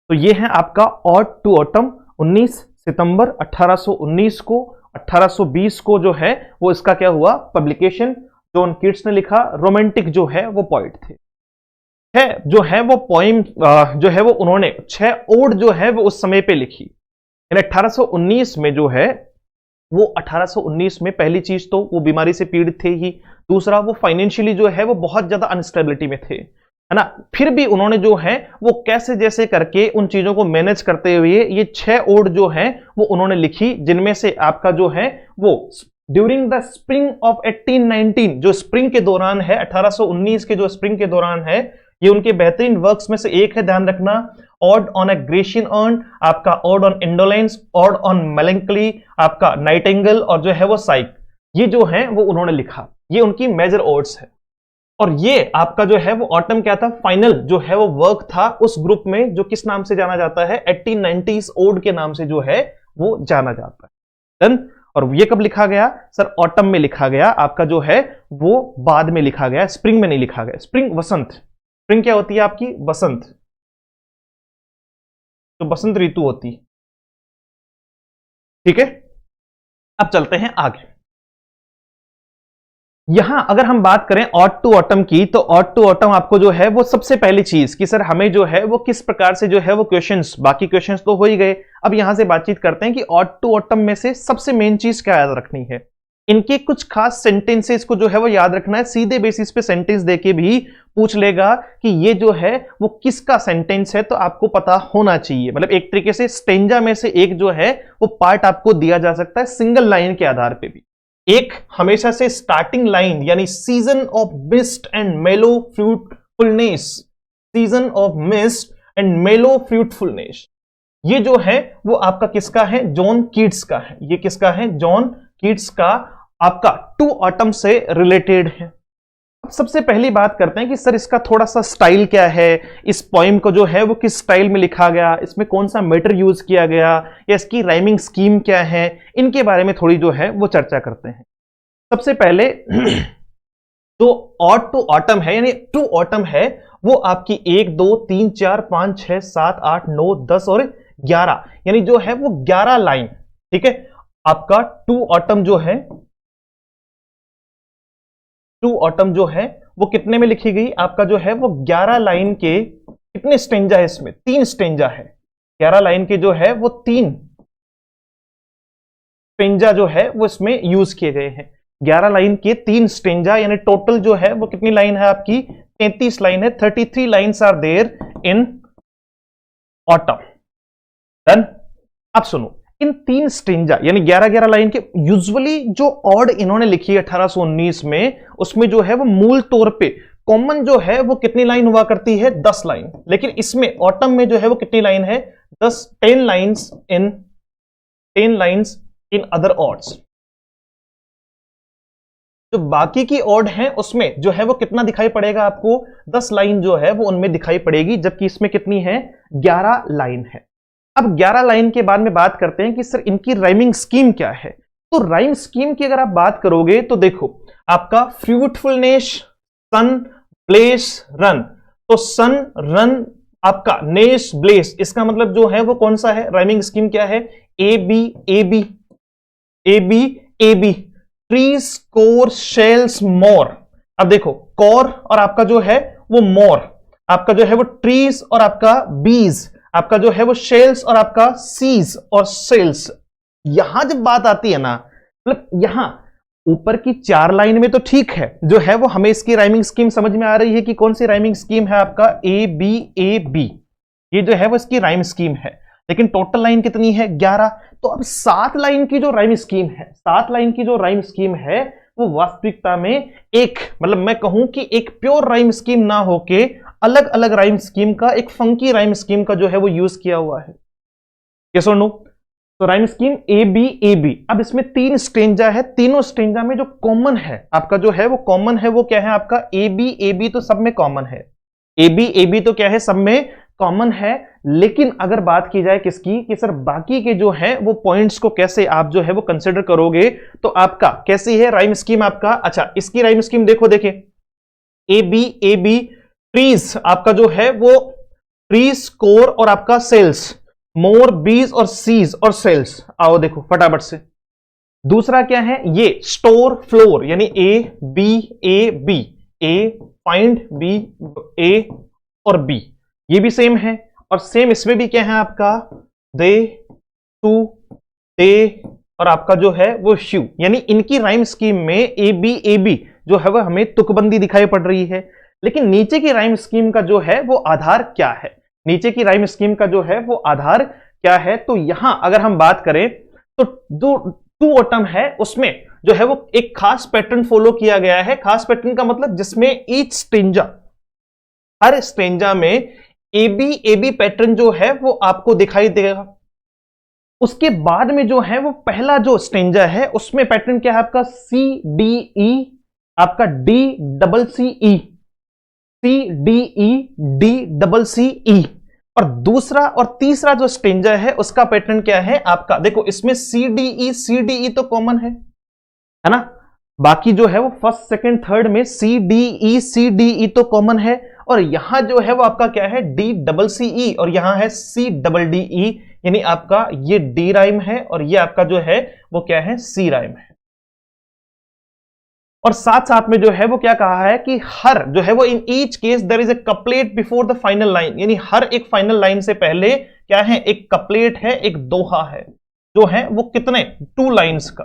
तो ये है आपका ऑड टू ऑटम 19 सितंबर 1819 को, 1820 को जो है वो इसका क्या हुआ, पब्लिकेशन। जॉन कीट्स ने लिखा, रोमांटिक जो है वो पोइट थे। जो है वो पोइम जो है वो उन्होंने 6 ओड जो है वो उस समय पे लिखी। यानी 1819 में जो है वो 1819 में पहली चीज तो वो बीमारी से पीड़ित थे ही, दूसरा वो फाइनेंशियली जो है वो बहुत ज्यादा अनस्टेबिलिटी में थे, है ना। फिर भी उन्होंने जो है वो कैसे जैसे करके उन चीजों को मैनेज करते हुए ये 6 ओड जो है वो उन्होंने लिखी, जिनमें से आपका जो है वो ड्यूरिंग द स्प्रिंग ऑफ 1819, जो स्प्रिंग के दौरान है, 1819 के जो स्प्रिंग के दौरान है, ये उनके बेहतरीन वर्क्स में से एक है, ध्यान रखना। Ode on a Grecian urn, आपका ode on indolence, ode on melancholy, आपका नाइटिंगेल और जो है वो साइक, ये जो है वो उन्होंने लिखा। ये उनकी मेजर ऑड्स है। और ये आपका जो है वो ऑटम क्या था, फाइनल जो है वो वर्क था उस ग्रुप में जो किस नाम से जाना जाता है, 1890s ओड के नाम से जो है वो जाना जाता है। डन। और ये कब लिखा गया सर, ऑटम में लिखा गया, आपका जो है वो बाद में लिखा गया, स्प्रिंग में नहीं लिखा गया। स्प्रिंग वसंत, स्प्रिंग क्या होती है आपकी, बसंत, तो बसंत ऋतु होती। ठीक है, अब चलते हैं आगे। यहां अगर हम बात करें ऑट टू ऑटम की, तो ऑट टू ऑटम आपको जो है वो सबसे पहली चीज कि सर हमें जो है वो किस प्रकार से जो है वो क्वेश्चंस, बाकी क्वेश्चंस तो हो ही गए, अब यहां से बातचीत करते हैं कि ऑट टू ऑटम में से सबसे मेन चीज क्या याद रखनी है। इनके कुछ खास सेंटेंसेस को जो है वो याद रखना है। सीधे बेसिस पे सेंटेंस देके भी पूछ लेगा कि ये जो है वो किसका सेंटेंस है, तो आपको पता होना चाहिए। मतलब एक तरीके से स्टेंजा में से एक जो है वो पार्ट आपको दिया जा सकता है सिंगल लाइन के आधार पे भी। एक हमेशा से स्टार्टिंग लाइन यानी season of mist and mellow fruitfulness, season of mist and mellow fruitfulness, ये जो है वो आपका किसका है, जॉन कीट्स का है। ये किसका है, जॉन कीट्स का, आपका टू ऑटम से रिलेटेड है। अब सबसे पहली बात करते हैं कि सर इसका थोड़ा सा स्टाइल क्या है, इस पोइम को जो है वो किस स्टाइल में लिखा गया, इसमें कौन सा मैटर यूज किया गया, या इसकी राइमिंग स्कीम क्या है, इनके बारे में थोड़ी जो है वो चर्चा करते हैं। सबसे पहले जो ऑट टू ऑटम है यानी टू ऑटम है, वो आपकी 1 2 3 4 5 6 7 8 9 10 और 11, यानी जो है वो 11 लाइन। ठीक है, आपका टू ऑटम जो है, टू ऑटम जो है वो कितने में लिखी गई, आपका जो है वो 11 लाइन के, कितने स्टेंजा है इसमें, 3 स्टेंजा है। 11 लाइन के जो है वो 3 स्टेंजा जो है वो इसमें यूज किए गए हैं। 11 लाइन के 3 स्टेंजा, यानी टोटल जो है वो कितनी लाइन है आपकी, 33 लाइन है। 33 lines are there in autumn. Done. अब सुनो, इन 3 स्टेंजा यानी 11-11 लाइन के, यूजुअली जो ऑड इन्होंने लिखी है 1819 में, उसमें जो है वो मूल तौर पे कॉमन जो है वो कितनी लाइन हुआ करती है, 10 लाइन। लेकिन इसमें ऑटम में जो है वो कितनी लाइन है, 10 लाइन्स इन अदर ऑड्स। जो बाकी की ऑड हैं उसमें जो है वो कितना दिखाई पड़ेगा आपको, 10 लाइन जो है वो उनमें दिखाई पड़ेगी, जबकि इसमें कितनी है, 11 लाइन है। अब 11 लाइन के बाद में बात करते हैं कि सर इनकी राइमिंग स्कीम क्या है। तो राइम स्कीम की अगर आप बात करोगे तो देखो, आपका फ्रूटफुलनेस, सन, ब्लेस, रन, तो सन, रन, आपका नेस, ब्लेस, इसका मतलब जो है वो कौन सा है, राइमिंग स्कीम क्या है, A B A B A B A B, trees, core, shells, more. अब देखो, कोर और आपका जो है वो मोर, आपका जो है वो ट्रीज और आपका बीज, आपका जो है वो शेल्स और आपका सीज और सेल्स। यहां जब बात आती है ना, मतलब यहां ऊपर की 4 लाइन में तो ठीक है, जो है वो हमें इसकी राइमिंग स्कीम समझ में आ रही है कि कौन सी राइमिंग स्कीम है, आपका ए बी, ये जो है वो इसकी राइम स्कीम है। लेकिन टोटल लाइन कितनी है, 11। तो अब 7 लाइन की जो राइम स्कीम है, 7 लाइन की जो राइम स्कीम है वो वास्तविकता में एक, मतलब मैं कहूं कि एक प्योर राइम स्कीम ना होके अलग अलग राइम स्कीम का, एक फंकी राइम स्कीम का जो है वो यूज किया हुआ है। यस और नो? तो राइम स्कीम ए बी। अब इसमें 3 स्टेंजा है, तीनों स्टेंजा में जो कॉमन है आपका जो है वो कॉमन है, वो क्या है आपका, ए बी तो सब में कॉमन है। ए बी तो क्या है, सब में कॉमन है। लेकिन अगर बात की जाए किसकी, कि सर बाकी के जो है वो पॉइंट्स को कैसे आप जो है वो कंसिडर करोगे, तो आपका कैसी है राइम स्कीम आपका। अच्छा, इसकी राइम स्कीम देखो, देखे ए बी, ट्रीज आपका जो है वो ट्रीज, कोर और आपका सेल्स, मोर, बीज और सीज और सेल्स। आओ देखो फटाफट से, दूसरा क्या है, ये स्टोर फ्लोर, यानी A B, A find B, A और बी, ये भी सेम है। और सेम इसमें भी क्या है आपका, दे, टू, दे और आपका जो है वो शिव, यानी इनकी राइम स्कीम में ए बी जो है वो हमें तुकबंदी दिखाई पड़ रही है। लेकिन नीचे की राइम स्कीम का जो है वो आधार क्या है, नीचे की राइम स्कीम का जो है वो आधार क्या है, तो यहां अगर हम बात करें तो जो टू ऑटम है उसमें जो है वो एक खास पैटर्न फॉलो किया गया है। खास पैटर्न का मतलब जिसमें ईच स्टेंजा, हर स्टेंजा में ए बी पैटर्न जो है वो आपको दिखाई देगा। उसके बाद में जो है वो पहला जो स्टेंजा है उसमें पैटर्न क्या है आपका, सी डी ई, आपका D double C E, C D E, D double C E. और दूसरा और तीसरा जो स्टेंजा है उसका पैटर्न क्या है आपका, देखो इसमें सी डी ई तो कॉमन है ना, बाकी जो है वो फर्स्ट सेकंड थर्ड में सी डी ई तो कॉमन है। और यहां जो है वो आपका क्या है, डी डबल सी ई, और यहां है सी डबल डी ई, यानी आपका ये डी राइम है और ये आपका जो है वो क्या है, सी राइम है। और साथ साथ में जो है वो क्या कहा है कि हर जो है वो in each case there is a couplet before the final line, यानी हर एक फाइनल लाइन से पहले क्या है, एक कपलेट है, एक दोहा है, जो है वो कितने, 2 लाइन्स का।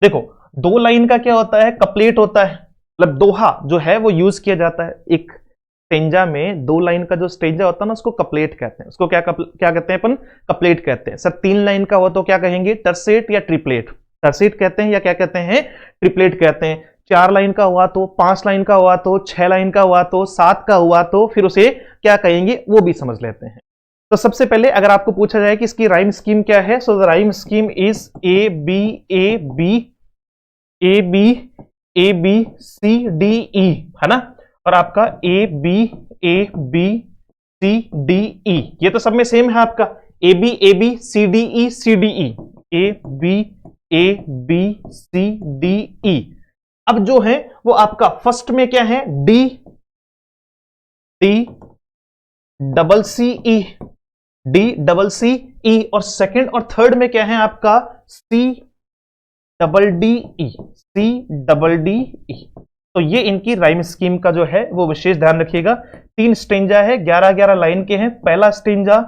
देखो 2 लाइन का क्या होता है, कपलेट होता है, मतलब दोहा जो है वो यूज किया जाता है। एक स्टेंजा में 2 लाइन का जो स्टेंजा होता है ना उसको कपलेट कहते हैं, उसको क्या कहते हैं अपन, कपलेट कहते हैं। सर 3 लाइन का हो तो क्या कहेंगे, टर्सेट या ट्रिपलेट, टर्सेट कहते हैं या क्या कहते हैं, ट्रिपलेट कहते हैं। 4 लाइन का हुआ तो, 5 लाइन का हुआ तो, 6 लाइन का हुआ तो, 7 का हुआ तो फिर उसे क्या कहेंगे वो भी समझ लेते हैं। तो सबसे पहले अगर आपको पूछा जाए कि इसकी राइम स्कीम क्या है, so the rhyme scheme is A B C D E, है ना, और आपका ए बी सी डी ई, ये तो सब में सेम है आपका, A B C D E, A B C D E. अब जो है वो आपका फर्स्ट में क्या है, D double C E, D double C E, और सेकंड और थर्ड में क्या है आपका, C double D E, C double D E. तो ये इनकी राइम स्कीम का जो है वो विशेष ध्यान रखिएगा। 3 स्टेंजा है, 11-11 लाइन के हैं, पहला स्टेंजा,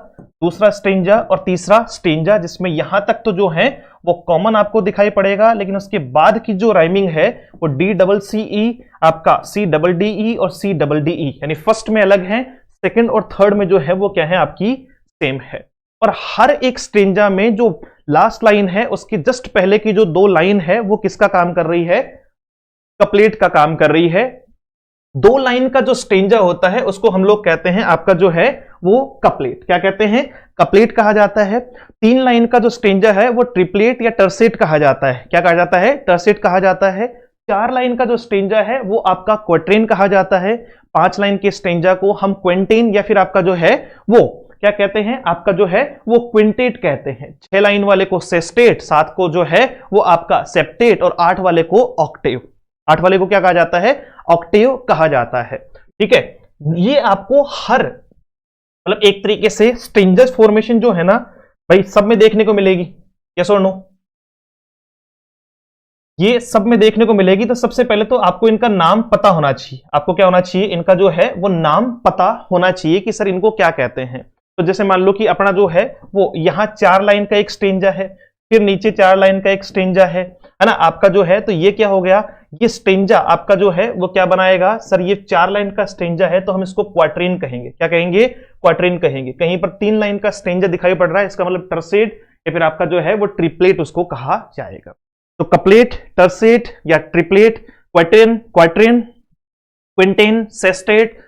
दूसरा स्टेंजा और तीसरा स्टेंजा, जिसमें यहां तक तो जो है वो कॉमन आपको दिखाई पड़ेगा, लेकिन उसके बाद की जो राइमिंग है वो डी डबल सी ई, आपका सी डबल डी ई और सी डबल डी ई, यानी फर्स्ट में अलग है, सेकंड और थर्ड में जो है वो क्या है आपकी सेम है। और हर एक स्टेंजा में जो लास्ट लाइन है उसके जस्ट पहले की जो 2 लाइन है वो किसका काम कर रही है, कपलेट का काम कर रही है। 2 लाइन का जो स्टेंजा होता है उसको हम लोग कहते हैं आपका जो है वो कपलेट, क्या कहते हैं, कपलेट कहा जाता है। 3 लाइन का जो स्टेंजा है वो ट्रिपलेट या टर्सेट कहा जाता है, क्या कहा जाता है, टर्सेट कहा जाता है। 4 लाइन का जो स्टेंजा है वो आपका क्वार्टेन कहा जाता है। 5 लाइन के स्टेंजा को हम क्विंटेन या फिर आपका जो है वो क्या कहते हैं, आपका जो है वो क्विंटेट कहते हैं। 6 लाइन वाले को सेस्टेट, 7 को जो है वो आपका सेप्टेट और 8 वाले को ऑक्टेव, 8 वाले को क्या कहा जाता है, ऑक्टेव कहा जाता है। ठीक है, ये आपको हर मतलब एक तरीके से स्ट्रेंजर्स फॉर्मेशन जो है ना भाई सब में देखने को मिलेगी, यस और नो, ये सब में देखने को मिलेगी। तो सबसे पहले तो आपको इनका नाम पता होना चाहिए, आपको क्या होना चाहिए, इनका जो है वो नाम पता होना चाहिए कि सर इनको क्या कहते हैं। तो जैसे मान लो कि अपना जो है वो यहां 4 लाइन का एक स्टेंजा है, फिर नीचे 4 लाइन का एक स्टेंजा है ना आपका जो है, तो ये क्या हो गया, ये स्टेंजा आपका जो है वो क्या बनाएगा, सर ये 4 लाइन का स्टेंजा है तो हम इसको क्वार्टरीन कहेंगे, क्या कहेंगे, क्वार्टरीन कहेंगे। कहीं पर 3 लाइन का स्टेंजा दिखाई पड़ रहा है, इसका मतलब टर्सेट या फिर आपका जो है वो ट्रिपलेट उसको कहा जाएगा। तो कपलेट, टर्सेट या ट्रिपलेट, क्वार्टरीन, क्विंटेन, सेस्टेट,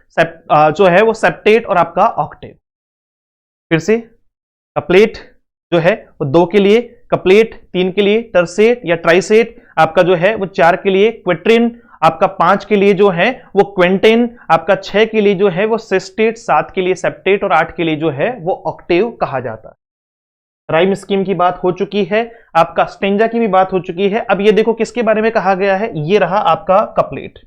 जो है वो सेप्टेट और आपका ऑक्टेव। फिर से कपलेट जो है वो 2 के लिए, कपलेट 3 के लिए, टर्सेट या ट्राइसेट आपका जो है वो 4 के लिए, क्विट्रिन आपका 5 के लिए जो है वो क्विंटेन, आपका 6 के लिए जो है वो सेस्टेट, 7 के लिए सेप्टेट और 8 के लिए जो है वो ऑक्टेव कहा जाता है। राइम स्कीम की बात हो चुकी है, आपका स्टेंजा की भी बात हो चुकी है। अब ये देखो किसके बारे में कहा गया है, ये रहा आपका कपलेट,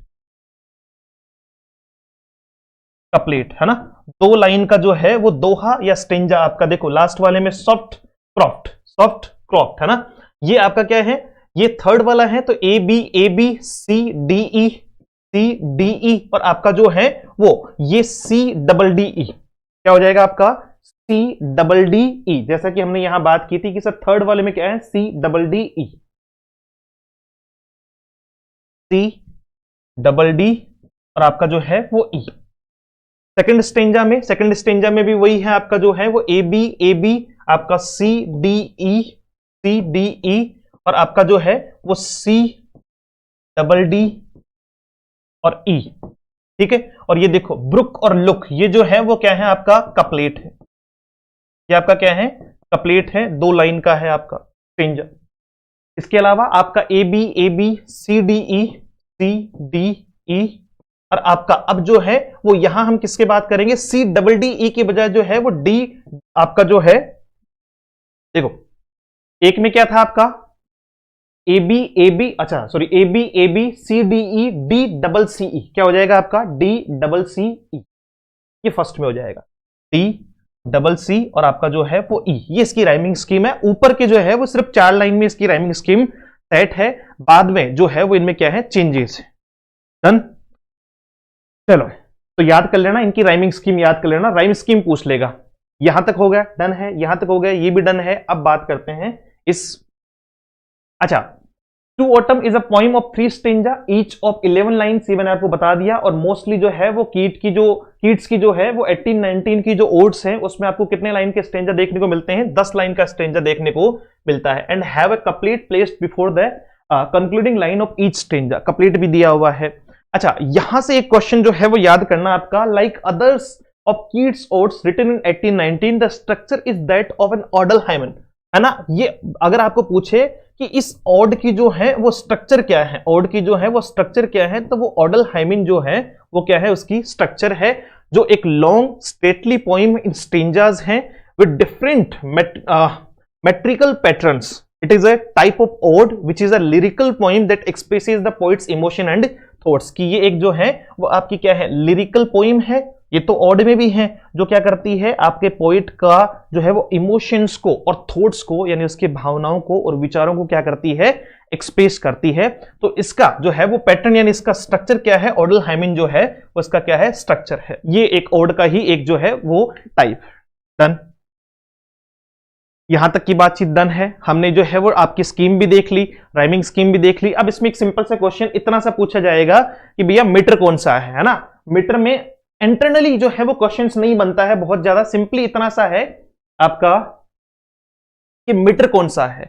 कपलेट है ना, 2 लाइन का जो है वो दोहा या स्टेंजा आपका, देखो लास्ट वाले में सॉफ्ट क्रॉफ्ट है ना, ये आपका क्या है, ये थर्ड वाला है, तो ए बी सी डी ई और आपका जो है वो ये सी डबल डी ई, क्या हो जाएगा आपका सी डबल डी ई, जैसा कि हमने यहां बात की थी कि सर थर्ड वाले में क्या है, C double D E, C double D और आपका जो है वो ई। सेकंड स्टेंजा में भी वही है, आपका जो है वो ए बी आपका सी डी ई और आपका जो है वो सी डबल डी और ई, ठीक है। और ये देखो ब्रुक और लुक, ये जो है वो क्या है, आपका कपलेट है, ये आपका क्या है, कपलेट है, 2 लाइन का है आपका स्टेंजा। इसके अलावा आपका ए बी सी डी ई और आपका अब जो है वो यहां हम किसके बात करेंगे, सी डबल डी ई के बजाय जो है वो डी आपका जो है, देखो एक में क्या था आपका ए बी अच्छा sorry A B C D E D double C E, क्या हो जाएगा आपका डी डबल सी ई, ये फर्स्ट में हो जाएगा डी डबल सी और आपका जो है वो ई, ये इसकी राइमिंग स्कीम है। ऊपर के जो है वो सिर्फ 4 लाइन में इसकी राइमिंग स्कीम सेट है, बाद में जो है वो इनमें क्या है, चेंजेस है। डन, चलो तो याद कर लेना, इनकी राइमिंग स्कीम याद कर लेना, राइम स्कीम पूछ लेगा। यहां तक हो गया, डन है, यहां तक हो गया, ये भी डन है। अब बात करते हैं इस, अच्छा, to autumn is a poem of 3 stanza each of 11 lines, ये मैंने आपको बता दिया। और मोस्टली जो है वो कीट्स की जो है वो 18-19 की जो ओड्स हैं उसमें आपको कितने लाइन के स्टेंजा देखने को मिलते हैं, 10 लाइन का स्टेंजा देखने को मिलता है। And have a complete placed before the concluding line of each stanza, complete भी दिया हुआ है। अच्छा, यहां से एक क्वेश्चन जो है वो याद करना आपका, like others of Keats odes written in 18-19 the structure is that of an odal hymn, है ना। ये अगर आपको पूछे कि इस ऑड की जो है वो स्ट्रक्चर क्या है, ऑड की जो है वो स्ट्रक्चर क्या है, तो वो ऑडल हाइमिन जो है वो क्या है, उसकी स्ट्रक्चर है, जो एक long stately poem in stanzas है with different metrical patterns. It is a type of ode which is a lyrical poem that expresses the poet's emotion and thoughts, की ये एक जो है वो आपकी क्या है, लिरिकल पोइम है। ये तो ऑड में भी है, जो क्या करती है, आपके पोइट का जो है वो इमोशंस को और थॉट्स को, यानी उसके भावनाओं को और विचारों को क्या करती है, एक्सप्रेस करती है। तो इसका जो है वो पैटर्न यानी इसका स्ट्रक्चर क्या है, ऑडल हाइमिन जो है उसका क्या है, स्ट्रक्चर है। ये एक ऑड का ही एक जो है वो टाइप। डन, यहां तक की बातचीत डन है। हमने जो है वो आपकी स्कीम भी देख ली, राइमिंग स्कीम भी देख ली। अब इसमें एक सिंपल सा क्वेश्चन इतना सा पूछा जाएगा कि भैया मीटर कौन सा है ना। मीटर में इंटरनली जो है वो क्वेश्चंस नहीं बनता है बहुत ज्यादा, सिंपली इतना सा है आपका कि मीटर कौन सा है।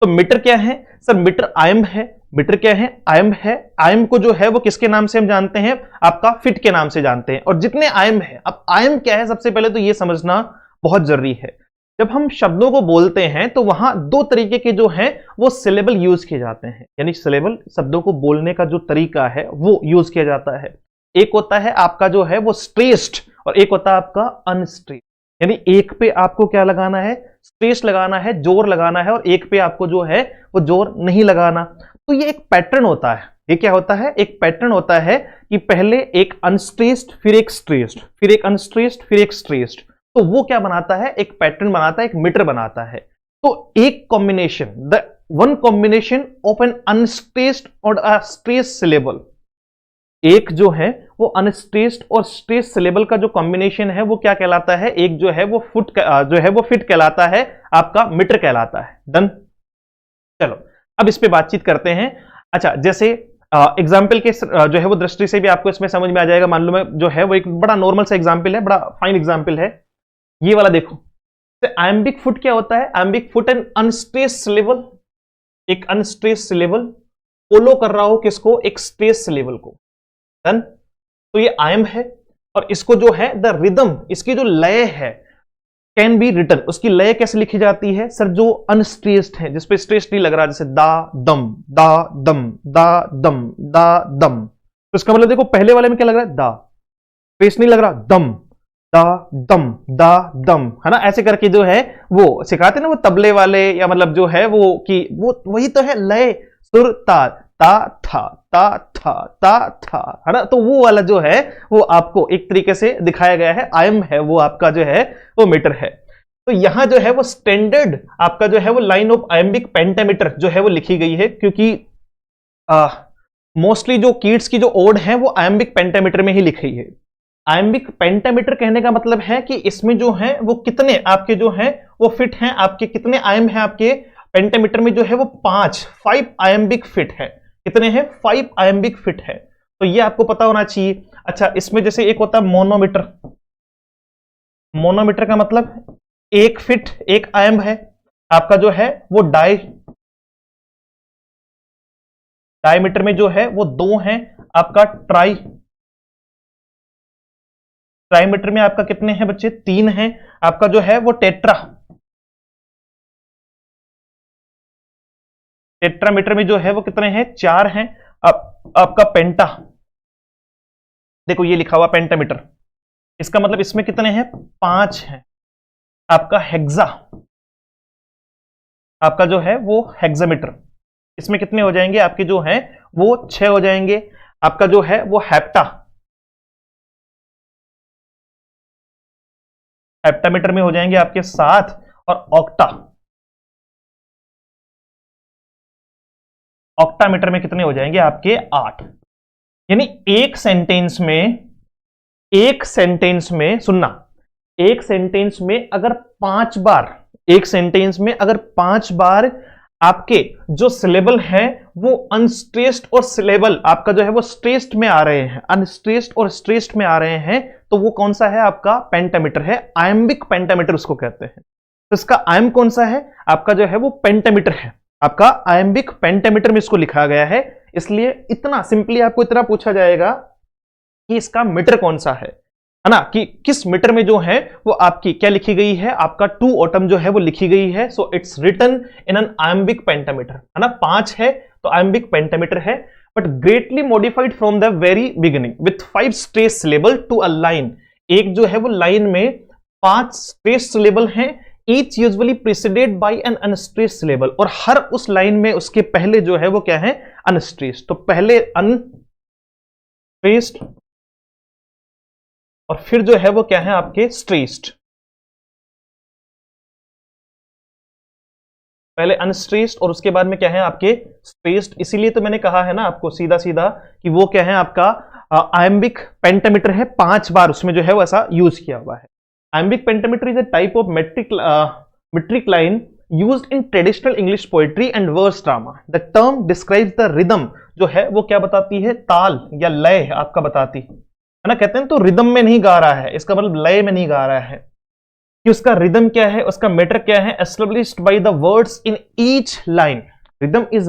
तो मीटर क्या है सर, मीटर आयम है। मीटर क्या है, आयम है। आयम को जो है वो किसके नाम से हम जानते हैं, आपका फिट के नाम से जानते हैं। और जितने आयम है, अब आयम क्या है सबसे पहले तो ये समझना बहुत जरूरी है। जब हम शब्दों को बोलते हैं तो वहां 2 तरीके के जो हैं वो सिलेबल यूज किए जाते हैं, यानी सिलेबल शब्दों को बोलने का जो तरीका है वो यूज किया जाता है। एक होता है आपका जो है वो स्ट्रेस्ड और एक होता है आपका अनस्ट्रेस्ड, यानी एक पे आपको क्या लगाना है, स्ट्रेस लगाना है, जोर लगाना है, और एक पे आपको जो है वो जोर नहीं लगाना। तो ये एक पैटर्न होता है। ये क्या होता है, एक पैटर्न होता है कि पहले एक अनस्ट्रेस्ड, फिर एक स्ट्रेस्ड, फिर एक अनस्ट्रेस्ड, फिर एक स्ट्रेस्ड। तो वो क्या बनाता है, एक पैटर्न बनाता है, एक मीटर बनाता है। तो एक combination, the one combination of an unstressed और अ स्ट्रेस्ड सिलेबल, एक जो है वो अनस्ट्रेस्ड और स्ट्रेस्ड सिलेबल का जो कॉम्बिनेशन है वो क्या कहलाता है, एक जो है वो फुट जो है वो फिट कहलाता है, आपका मीटर कहलाता है। डन, चलो अब इस पे बातचीत करते हैं। अच्छा, जैसे एग्जाम्पल के जो है वो दृष्टि से भी आपको इसमें समझ में आ जाएगा। मान लो मैं जो है वो एक बड़ा नॉर्मल सा एग्जाम्पल है, बड़ा फाइन एग्जाम्पल है, ये वाला देखो। आयम्बिक फुट क्या होता है, iambic foot and unstressed syllable, एक अनस्ट्रेस्ड सिलेबल फॉलो कर रहा हो किसको, एक स्ट्रेस्ड सिलेबल को। डन, तो ये आयम है और इसको जो है द रिदम, इसकी जो लय है, कैन बी रिटन, उसकी लय कैसे लिखी जाती है सर, जो अनस्ट्रेस्ड है, जिसपे स्ट्रेस नहीं लग रहा, जैसे दा दम दा दम दा दम दा दम। तो इसका मतलब देखो पहले वाले में क्या लग रहा है, दा, स्ट्रेस नहीं लग रहा, दम दा दम दा दम, है ना। ऐसे करके जो है वो सिखाते ना वो तबले वाले, या मतलब जो है वो कि वो वही तो है लय, सुर ताल, ता था ता था ता था, है ना। तो वो वाला जो है वो आपको एक तरीके से दिखाया गया है, आयम है वो आपका जो है वो मीटर है। तो तो यहां जो है वो स्टैंडर्ड आपका जो है वो लाइन ऑफ आयम्बिक पेंटामीटर जो है वो लिखी गई है, क्योंकि मोस्टली जो कीट्स की जो ओड है वो आयम्बिक पेंटामीटर में ही लिखी है। आयम्बिक पेंटामीटर कहने का मतलब है कि इसमें जो है वो कितने आपके जो है वो फिट हैं, आपके कितने आयम है आपके पेंटामीटर में जो है वो 5 आयम्बिक फिट है। कितने हैं? 5 आयम्बिक फिट है। तो ये आपको पता होना चाहिए। अच्छा, इसमें जैसे एक होता है मोनोमीटर। मोनोमीटर का मतलब 1 फिट 1 आयम है। आपका जो है वो डायमीटर में जो है वो 2 है। आपका ट्राईमीटर में आपका कितने हैं बच्चे? 3 हैं। आपका जो है वो टेट्रामीटर में जो है वो कितने हैं? 4 हैं। आपका पेंटा, देखो ये लिखा हुआ पेंटामीटर, इसका मतलब इसमें कितने हैं? 5 हैं। आपका हेक्सा, आपका जो है वो हेक्सामीटर, इसमें कितने हो जाएंगे? आपके जो है वो 6 हो जाएंगे। आपका जो है वो हेप्टामीटर में हो जाएंगे आपके 7, और ऑक्टामीटर में कितने हो जाएंगे? आपके 8। यानी एक सेंटेंस में सुनना, एक सेंटेंस में अगर 5 बार, एक सेंटेंस में अगर 5 बार आपके जो सिलेबल हैं वो अनस्ट्रेस्ड और सिलेबल आपका जो है वो स्ट्रेस्ड में आ रहे हैं, अनस्ट्रेस्ड और स्ट्रेस्ड में आ रहे हैं, तो वो कौन सा है? आपका पेंटामीटर है। आयम्बिक पेंटामीटर उसको कहते हैं। तो इसका आयम कौन सा है? आपका जो है वो पेंटामीटर है। आपका आयम्बिक पेंटामीटर में इसको लिखा गया है। इसलिए इतना सिंपली आपको इतना पूछा जाएगा कि इसका मीटर कौन सा है ना, कि किस मीटर में जो है वो आपकी क्या लिखी गई है? आपका 2 ऑटम जो है वो लिखी गई है। So it's written in an iambic pentameter, है ना। 5 है तो आयम्बिक पेंटामीटर है, but greatly modified from the very beginning with 5 stress syllable to a line. एक जो है वो लाइन में 5 स्ट्रेस सिलेबल हैं, each usually preceded by an unstressed syllable, और हर उस लाइन में उसके पहले जो है वो क्या है? अनस्ट्रेस्ड। तो पहले अनस्ट्रेस्ड और फिर जो है वो क्या है? आपके स्ट्रेस्ड। पहले अनस्ट्रेस्ड और उसके बाद में क्या है? आपके स्ट्रेस्ड। इसीलिए तो मैंने कहा है ना आपको सीधा सीधा कि वो क्या है? आपका आयम्बिक पेंटामीटर है। 5 बार उसमें जो है वो ऐसा यूज किया हुआ है। Iambic pentameter is a type of metric line used in traditional English poetry and verse drama. The term describes the rhythm, जो है वो क्या बताती है? ताल या लय आपका बताती है ना। कहते हैं तो रिदम में नहीं गा रहा है, इसका मतलब लय में नहीं गा रहा है, कि उसका रिदम क्या है, उसका मेटर क्या है? Established by the words in each line. Rhythm is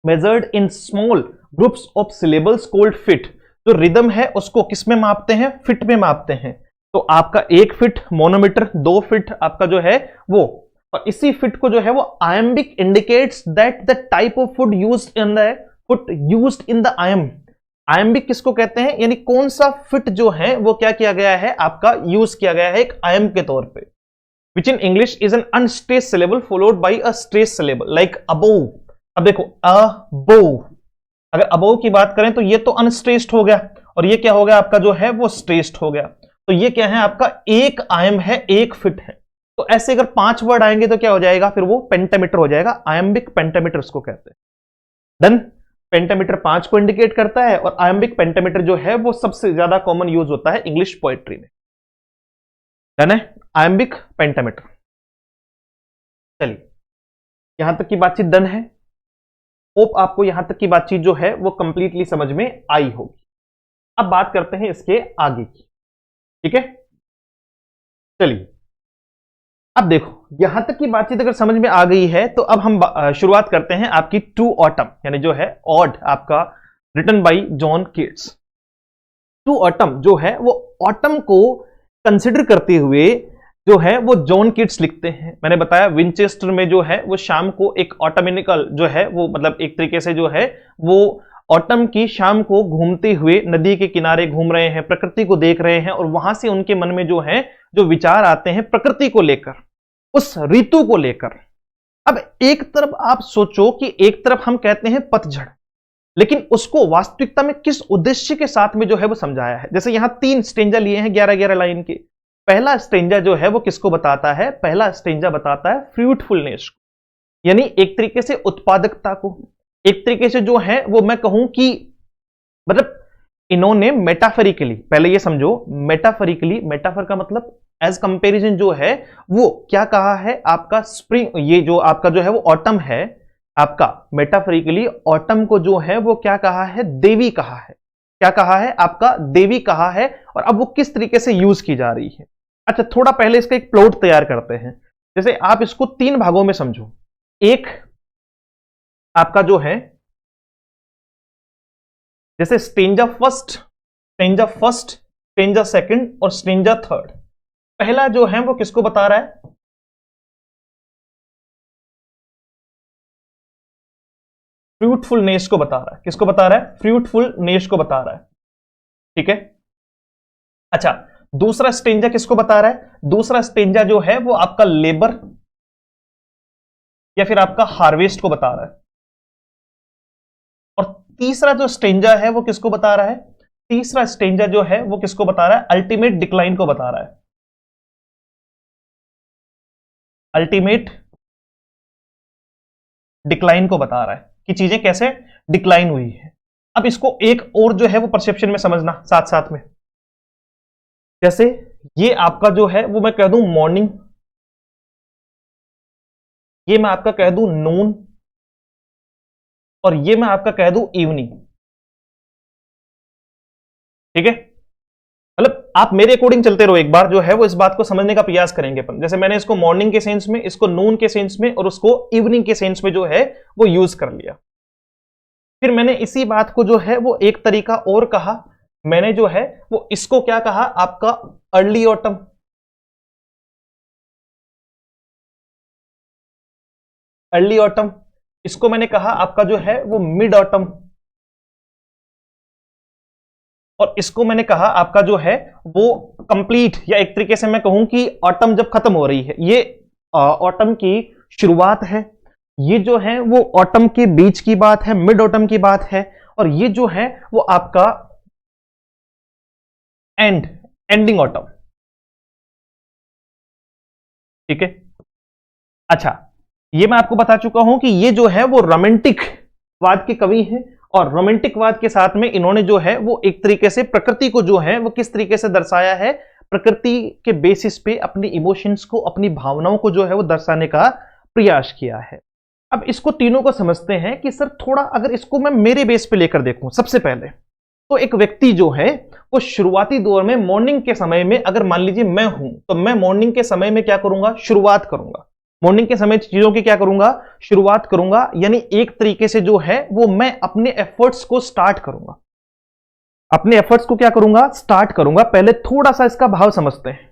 measured in small groups of syllables called fit. जो रिदम है उसको किस में मापते हैं? फिट में मापते हैं। तो आपका 1 फिट मोनोमीटर, 2 फिट आपका जो है वो, और इसी फिट को जो है वो iambic indicates that the type of food used in the आयम। आयम्बिक किसको कहते हैं? यानी कौन सा फिट जो है वो क्या किया गया है? आपका यूज किया गया है एक आयम के तौर पे। Which in English is an unstressed syllable followed by a stressed syllable like above. अब देखो अबोव, अगर अबोव की बात करें तो ये तो अनस्ट्रेस्ड हो गया, और ये क्या हो गया? आपका जो है वो स्ट्रेस्ड हो गया। तो ये क्या है? आपका 1 आयम है, 1 फिट है। तो ऐसे अगर 5 वर्ड आएंगे तो क्या हो जाएगा? फिर वो पेंटामीटर हो जाएगा। आयम्बिक पेंटामीटर उसको कहते हैं। डन। पेंटामीटर 5 को इंडिकेट करता है, और आयम्बिक पेंटामीटर जो है वो सबसे ज्यादा कॉमन यूज होता है इंग्लिश पोएट्री में। डन है आयम्बिक पेंटामीटर। चलिए, यहां तक की बातचीत डन है। होप आपको यहां तक की बातचीत जो है वो कंप्लीटली समझ में आई होगी। अब बात करते हैं इसके आगे की, ठीक है। चलिए, अब देखो यहां तक की बातचीत अगर समझ में आ गई है तो अब हम शुरुआत करते हैं आपकी 2 ऑटम, यानी जो है ऑड आपका written by John Keats. 2 autumn जो है वो ऑटम को कंसिडर करते हुए जो है वो जॉन कीट्स लिखते हैं। मैंने बताया विंचेस्टर में जो है वो शाम को एक ऑटोमिनिकल जो है वो मतलब एक तरीके से जो है वो ऑटम की शाम को घूमते हुए नदी के किनारे घूम रहे हैं, प्रकृति को देख रहे हैं, और वहां से उनके मन में जो है जो विचार आते हैं प्रकृति को लेकर, उस ऋतु को लेकर। अब एक तरफ आप सोचो कि एक तरफ हम कहते हैं पतझड़, लेकिन उसको वास्तविकता में किस उद्देश्य के साथ में जो है वो समझाया है। जैसे यहां 3 स्टेंजा लिए हैं 11-11 लाइन के, पहला स्टेंजा जो है वो किसको बताता है? पहला स्टेंजा बताता है फ्रूटफुलनेस को, यानी एक तरीके से उत्पादकता को। एक तरीके से जो है वो मैं कहूं कि मतलब इन्होंने मेटाफरिकली, पहले ये समझो, मेटाफरिकली, मेटाफर का मतलब एज कंपैरिजन जो है वो क्या कहा है आपका स्प्रिंग, ये जो आपका जो है वो ऑटम है आपका, मेटाफरिकली ऑटम को जो है वो क्या कहा है? देवी कहा है। क्या कहा है आपका? देवी कहा है। और अब वो किस तरीके से यूज की जा रही है? अच्छा, थोड़ा पहले इसका एक प्लॉट तैयार करते हैं। जैसे आप इसको 3 भागों में समझो। एक आपका जो है जैसे stanza first, stanza first, stanza second और स्टेंजा थर्ड। पहला जो है वो किसको बता रहा है? फ्रूटफुलनेस को बता रहा है। किसको बता रहा है? फ्रूटफुलनेस को बता रहा है। ठीक है। अच्छा, दूसरा स्टेंजा किसको बता रहा है? दूसरा स्टेंजा जो है वो आपका लेबर या फिर आपका हार्वेस्ट को बता रहा है। और तीसरा जो स्टेंजा है वो किसको बता रहा है? तीसरा स्टेंजा जो है वो किसको बता रहा है? अल्टीमेट डिक्लाइन को बता रहा है। अल्टीमेट डिक्लाइन को बता रहा है कि चीजें कैसे डिक्लाइन हुई है। अब इसको एक और जो है वो परसेप्शन में समझना साथ साथ में। जैसे ये आपका जो है वो मैं कह दूं मॉर्निंग, ये मैं आपका कह दूं नून, और ये मैं आपका कह दूं इवनिंग। ठीक है, मतलब आप मेरे अकॉर्डिंग चलते रहो, एक बार जो है वो इस बात को समझने का प्रयास करेंगे अपन। जैसे मैंने इसको मॉर्निंग के सेंस में, इसको नून के सेंस में और उसको इवनिंग के सेंस में जो है वो यूज कर लिया। फिर मैंने इसी बात को जो है वो एक तरीका और कहा, मैंने जो है वो इसको क्या कहा आपका? Early autumn. Early autumn. इसको मैंने कहा आपका जो है वो मिड ऑटम। और इसको मैंने कहा आपका जो है वो कंप्लीट, या एक तरीके से मैं कहूं कि ऑटम जब खत्म हो रही है, ये ऑटम की शुरुआत है। ये जो है वो ऑटम के बीच की बात है, मिड ऑटम की बात है। और ये जो है वो आपका एंडिंग ऑटम। ठीक है। अच्छा, ये मैं आपको बता चुका हूं कि ये जो है वो रोमांटिक वाद के कवि हैं। और रोमांटिक वाद के साथ में इन्होंने जो है वो एक तरीके से प्रकृति को जो है वो किस तरीके से दर्शाया है? प्रकृति के बेसिस पे अपनी इमोशंस को, अपनी भावनाओं को जो है वो दर्शाने का प्रयास किया है। अब इसको तीनों को समझते हैं कि सर थोड़ा अगर इसको मैं मेरे बेस पे लेकर देखूं, सबसे पहले तो एक व्यक्ति जो है वो शुरुआती दौर में मॉर्निंग के समय में, अगर मान लीजिए मैं हूं, तो मैं मॉर्निंग के समय में क्या करूंगा? शुरुआत करूंगा। मॉर्निंग के समय चीजों की क्या करूंगा? शुरुआत करूंगा। यानी एक तरीके से जो है वो मैं अपने एफर्ट्स को स्टार्ट करूंगा। अपने एफर्ट्स को क्या करूंगा? स्टार्ट करूंगा। पहले थोड़ा सा इसका भाव समझते हैं।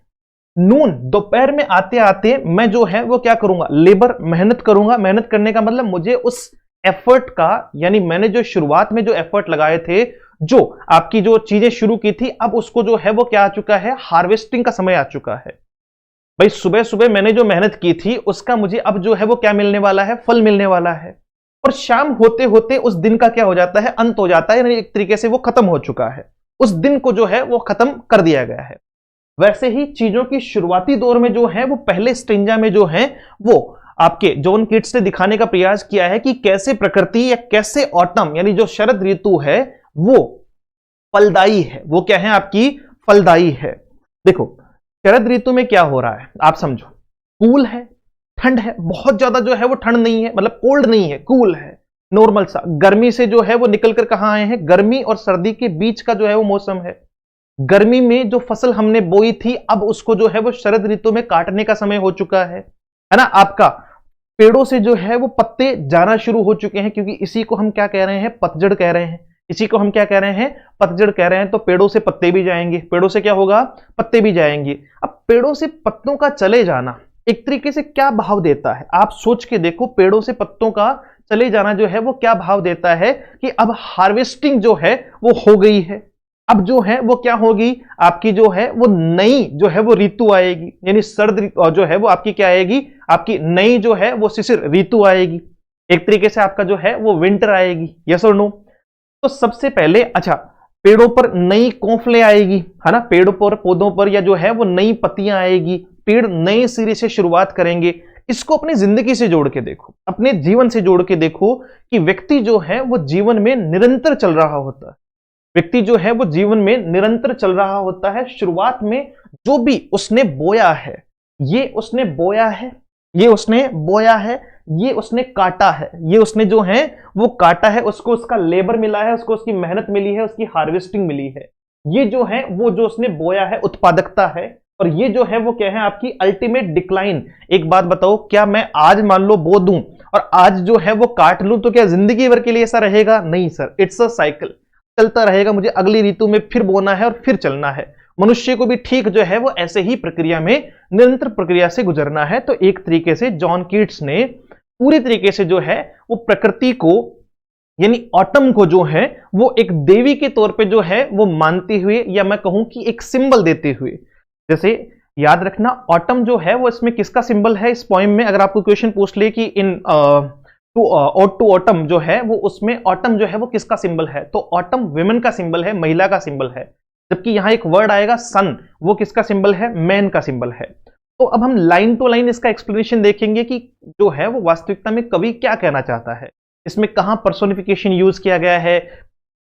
नून, दोपहर में आते आते मैं जो है वो क्या करूंगा? लेबर, मेहनत करूंगा। मेहनत करने का मतलब मुझे उस एफर्ट का, यानी मैंने जो शुरुआत में जो एफर्ट लगाए थे, जो आपकी जो चीजें शुरू की थी, अब उसको जो है वो क्या आ चुका है? हार्वेस्टिंग का समय आ चुका है। भाई सुबह सुबह मैंने जो मेहनत की थी उसका मुझे अब जो है वो क्या मिलने वाला है? फल मिलने वाला है। और शाम होते होते उस दिन का क्या हो जाता है? अंत हो जाता है, यानी एक तरीके से वो खत्म हो चुका है। उस दिन को जो है वो खत्म कर दिया गया है। वैसे ही चीजों की शुरुआती दौर में जो है वो पहले स्टेंजा में जो है वो आपके जॉन कीट्स ने दिखाने का प्रयास किया है कि कैसे प्रकृति या कैसे ऑटम, यानी जो शरद ऋतु है वो फलदायी है। वो क्या है? आपकी फलदायी है। देखो शरद ऋतु में क्या हो रहा है आप समझो। कूल है, ठंड है, बहुत ज्यादा जो है वो ठंड नहीं है, मतलब कोल्ड नहीं है, कूल है, नॉर्मल सा। गर्मी से जो है वो निकलकर कहां आए हैं? गर्मी और सर्दी के बीच का जो है वो मौसम है। गर्मी में जो फसल हमने बोई थी, अब उसको जो है वो शरद ऋतु में काटने का समय हो चुका है ना। आपका पेड़ों से जो है वो पत्ते जाना शुरू हो चुके हैं, क्योंकि इसी को हम क्या कह रहे हैं? पतझड़ कह रहे हैं। इसी को हम क्या कह रहे हैं? पतझड़ कह रहे हैं। तो पेड़ों से पत्ते भी जाएंगे, पेड़ों से क्या होगा? पत्ते भी जाएंगे। अब पेड़ों से पत्तों का चले जाना एक तरीके से क्या भाव देता है? आप सोच के देखो, पेड़ों से पत्तों का चले जाना जो है वो क्या भाव देता है कि अब हार्वेस्टिंग जो है वो हो गई है। अब जो है वो क्या होगी? आपकी जो है वो नई जो है वो ऋतु आएगी, यानी सर्द जो है वो आपकी क्या आएगी? आपकी नई जो है वो शिशिर ऋतु आएगी। एक तरीके से आपका जो है वो विंटर आएगी। यस और नो? तो सबसे पहले, अच्छा पेड़ों पर नई कोंफले आएगी, है ना, पेड़ों पर पौधों पर या जो है वो नई पत्तियां आएगी, पेड़ नए सिरे से शुरुआत करेंगे। इसको अपनी जिंदगी से जोड़ के देखो, अपने जीवन से जोड़ के देखो कि व्यक्ति जो है वो जीवन में निरंतर चल रहा होता है, व्यक्ति जो है वो जीवन में निरंतर चल रहा होता है। शुरुआत में जो भी उसने बोया है, ये उसने बोया है, ये उसने बोया है, ये उसने काटा है, ये उसने जो है वो काटा है, उसको उसका लेबर मिला है, उसको उसकी मेहनत मिली है, उसकी हार्वेस्टिंग मिली है। ये जो है वो जो उसने बोया है उत्पादकता है, और ये जो है वो क्या है आपकी अल्टीमेट डिक्लाइन। एक बात बताओ, क्या मैं आज मान लो बो दूं और आज जो है वो काट लूं तो क्या जिंदगी भर के लिए ऐसा रहेगा? नहीं सर, इट्स अ साइकिल, चलता रहेगा। मुझे अगली ऋतु में फिर बोना है और फिर चलना है। मनुष्य को भी ठीक जो है वो ऐसे ही प्रक्रिया में, निरंतर प्रक्रिया से गुजरना है। तो एक तरीके से जॉन कीट्स ने पूरी तरीके से जो है वो प्रकृति को, यानी ऑटम को जो है वो एक देवी के तौर पे जो है वो मानते हुए, या मैं कहूं कि एक सिंबल देते हुए, जैसे याद रखना ऑटम जो है वो इसमें किसका सिंबल है? इस पोएम में अगर आपको क्वेश्चन पूछ ले कि इन टू ऑटम जो है वो, उसमें ऑटम जो है वो किसका सिंबल है? तो ऑटम विमेन का सिंबल है, महिला का सिंबल है। जबकि यहां एक वर्ड आएगा सन, वो किसका सिंबल है? मैन का सिंबल है। तो अब हम लाइन टू लाइन इसका एक्सप्लेनेशन देखेंगे कि जो है वो वास्तविकता में कवि क्या कहना चाहता है। इसमें कहां पर्सोनिफिकेशन यूज किया गया है,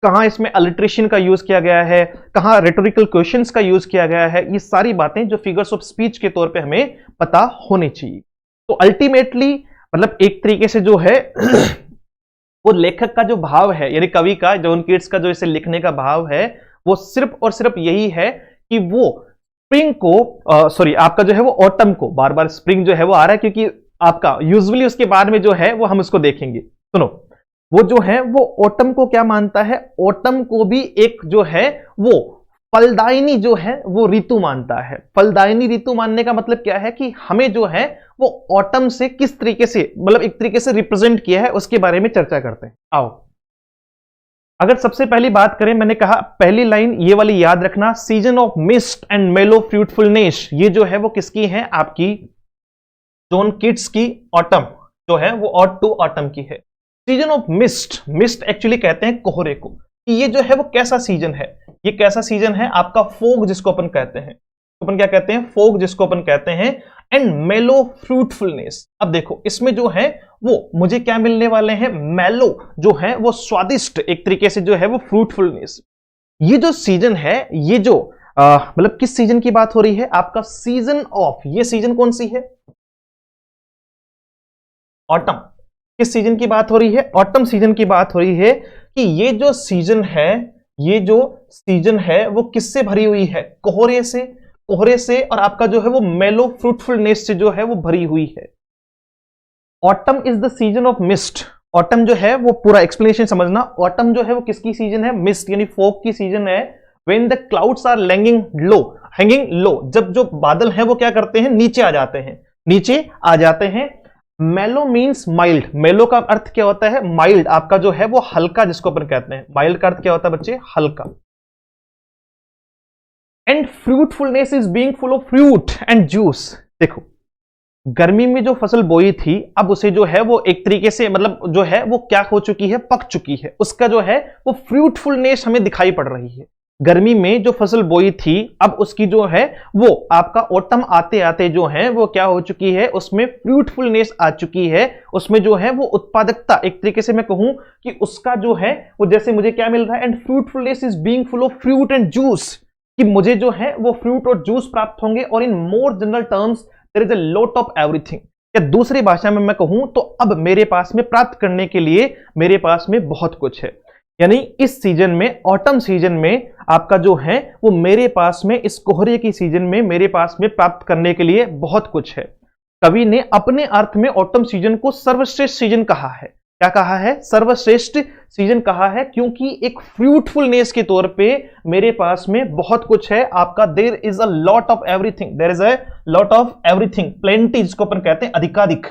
कहां इसमें अलिट्रेशन का यूज किया गया है, कहां रेटोरिकल क्वेश्चंस का यूज किया गया है, ये सारी बातें जो फिगर्स ऑफ स्पीच के तौर पे हमें पता होनी चाहिए। तो अल्टीमेटली मतलब एक तरीके से जो है वो लेखक का जो भाव है, यानी कवि का, जॉन कीट्स का जो इसे लिखने का भाव है, वो सिर्फ और सिर्फ यही है कि वो स्प्रिंग को, सॉरी आपका जो है वो ऑटम को, बार बार स्प्रिंग जो है वो आ रहा है क्योंकि आपका यूजुअली उसके बाद में जो है वो हम उसको देखेंगे। सुनो, वो जो है वो ऑटम को क्या मानता है? ऑटम को भी एक जो है वो फलदायिनी जो है वो ऋतु मानता है। फलदायिनी ऋतु मानने का मतलब क्या है कि हमें जो है वो ऑटम से किस तरीके से, मतलब एक तरीके से रिप्रेजेंट किया है, उसके बारे में चर्चा करते हैं। आओ, अगर सबसे पहली बात करें, मैंने कहा पहली लाइन ये वाली याद रखना, season of mist and mellow fruitfulness, ये जो है वो किसकी है? आपकी जॉन कीट्स की ऑटम जो है वो ऑट टू ऑटम की है। Season of mist, mist actually कहते हैं कोहरे को, कि ये जो है वो कैसा सीजन है? ये कैसा सीजन है? आपका फोग जिसको अपन कहते हैं, अपन क्या कहते हैं? फोग जिसको अपन कहते हैं। एंड मेलो फ्रूटफुलनेस, अब देखो इसमें जो है वो मुझे क्या मिलने वाले हैं? मेलो जो है वो स्वादिष्ट, एक तरीके से जो है वो फ्रूटफुलनेस। ये जो सीजन है, ये जो मतलब किस सीजन की बात हो रही है? आपका सीजन ऑफ, ये सीजन कौन सी है? ऑटम। किस सीजन की बात हो रही है? ऑटम सीजन की बात हो रही है कि ये जो सीजन है, ये जो सीजन है वो किससे भरी हुई है? कोहरे से, कोहरे से, और आपका जो है वो मेलो फ्रूटफुलनेस से जो है वो भरी हुई है। Autumn is the season of mist. Autumn जो है वो पूरा एक्सप्लेनेशन समझना, ऑटम जो है वो किसकी सीजन है? मिस्ट यानी फॉग की सीजन है। When the clouds are hanging low, hanging low, जब जो बादल हैं वो क्या करते हैं? नीचे आ जाते हैं, नीचे आ जाते हैं। मेलो मीन्स माइल्ड, मेलो का अर्थ क्या होता है? माइल्ड, आपका जो है वो हल्का, जिसको अपन कहते हैं। माइल्ड का अर्थ क्या होता है बच्चे? हल्का। And fruitfulness is being full of fruit and juice. देखो गर्मी में जो फसल बोई थी, अब उसे जो है वो एक तरीके से, मतलब जो है वो क्या हो चुकी है? पक चुकी है। उसका जो है वो फ्रूटफुलनेस हमें दिखाई पड़ रही है। गर्मी में जो फसल बोई थी, अब उसकी जो है वो आपका ऑटम आते आते जो है वो क्या हो चुकी है? उसमें फ्रूटफुलनेस आ चुकी है, उसमें जो है वो उत्पादकता, एक तरीके से मैं कहूं कि उसका जो है वो, जैसे मुझे क्या मिल रहा है? And fruitfulness is being full of fruit and juice, कि मुझे जो है वो फ्रूट और जूस प्राप्त होंगे। और in more general terms there is a lot of everything, या दूसरी भाषा में मैं कहूं तो अब मेरे पास में प्राप्त करने के लिए मेरे पास में बहुत कुछ है। यानी इस सीजन में, ऑटम सीजन में आपका जो है वो मेरे पास में, इस कोहरे की सीजन में मेरे पास में प्राप्त करने के लिए बहुत कुछ है। कवि ने अपने अर्थ में ऑटम सीजन को सर्वश्रेष्ठ सीजन कहा है। क्या कहा है? सर्वश्रेष्ठ सीजन कहा है, क्योंकि एक फ्रूटफुलनेस के तौर पे मेरे पास में बहुत कुछ है। आपका there is a lot of everything, there is a lot of everything, plenty जिसको अपन कहते हैं, अधिकाधिक।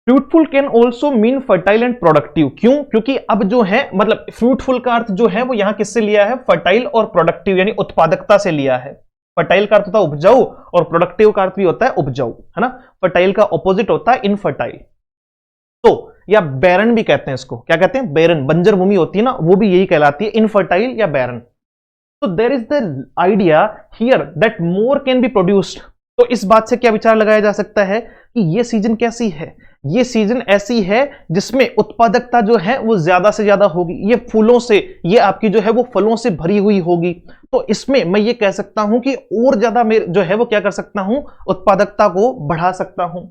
Fruitful can also mean fertile and productive. क्यों? क्योंकि अब जो है, मतलब फ्रूटफुल का अर्थ जो है वो यहां किससे लिया है? फर्टाइल और प्रोडक्टिव, यानी उत्पादकता से लिया है। फर्टाइल का अर्थ होता है उपजाऊ, और प्रोडक्टिव का अर्थ भी होता है उपजाऊ, है ना। फर्टाइल का ऑपोजिट होता है इनफर्टाइल। तो या बैरन भी कहते हैं इसको। क्या कहते हैं? बैरन, बंजर भूमि होती है ना, वो भी यही कहलाती है, इनफर्टाइल या बैरन। तो there is the idea here that more can be produced. तो इस बात से क्या विचार लगाया जा सकता है कि ये सीजन कैसी है? ये सीजन ऐसी है जिसमें उत्पादकता जो है वो ज्यादा से ज्यादा होगी। ये फूलों से, ये आपकी जो है वो फलों से भरी हुई होगी। तो इसमें मैं ये कह सकता हूं कि और ज्यादा जो है वो क्या कर सकता हूं, उत्पादकता को बढ़ा सकता हूं।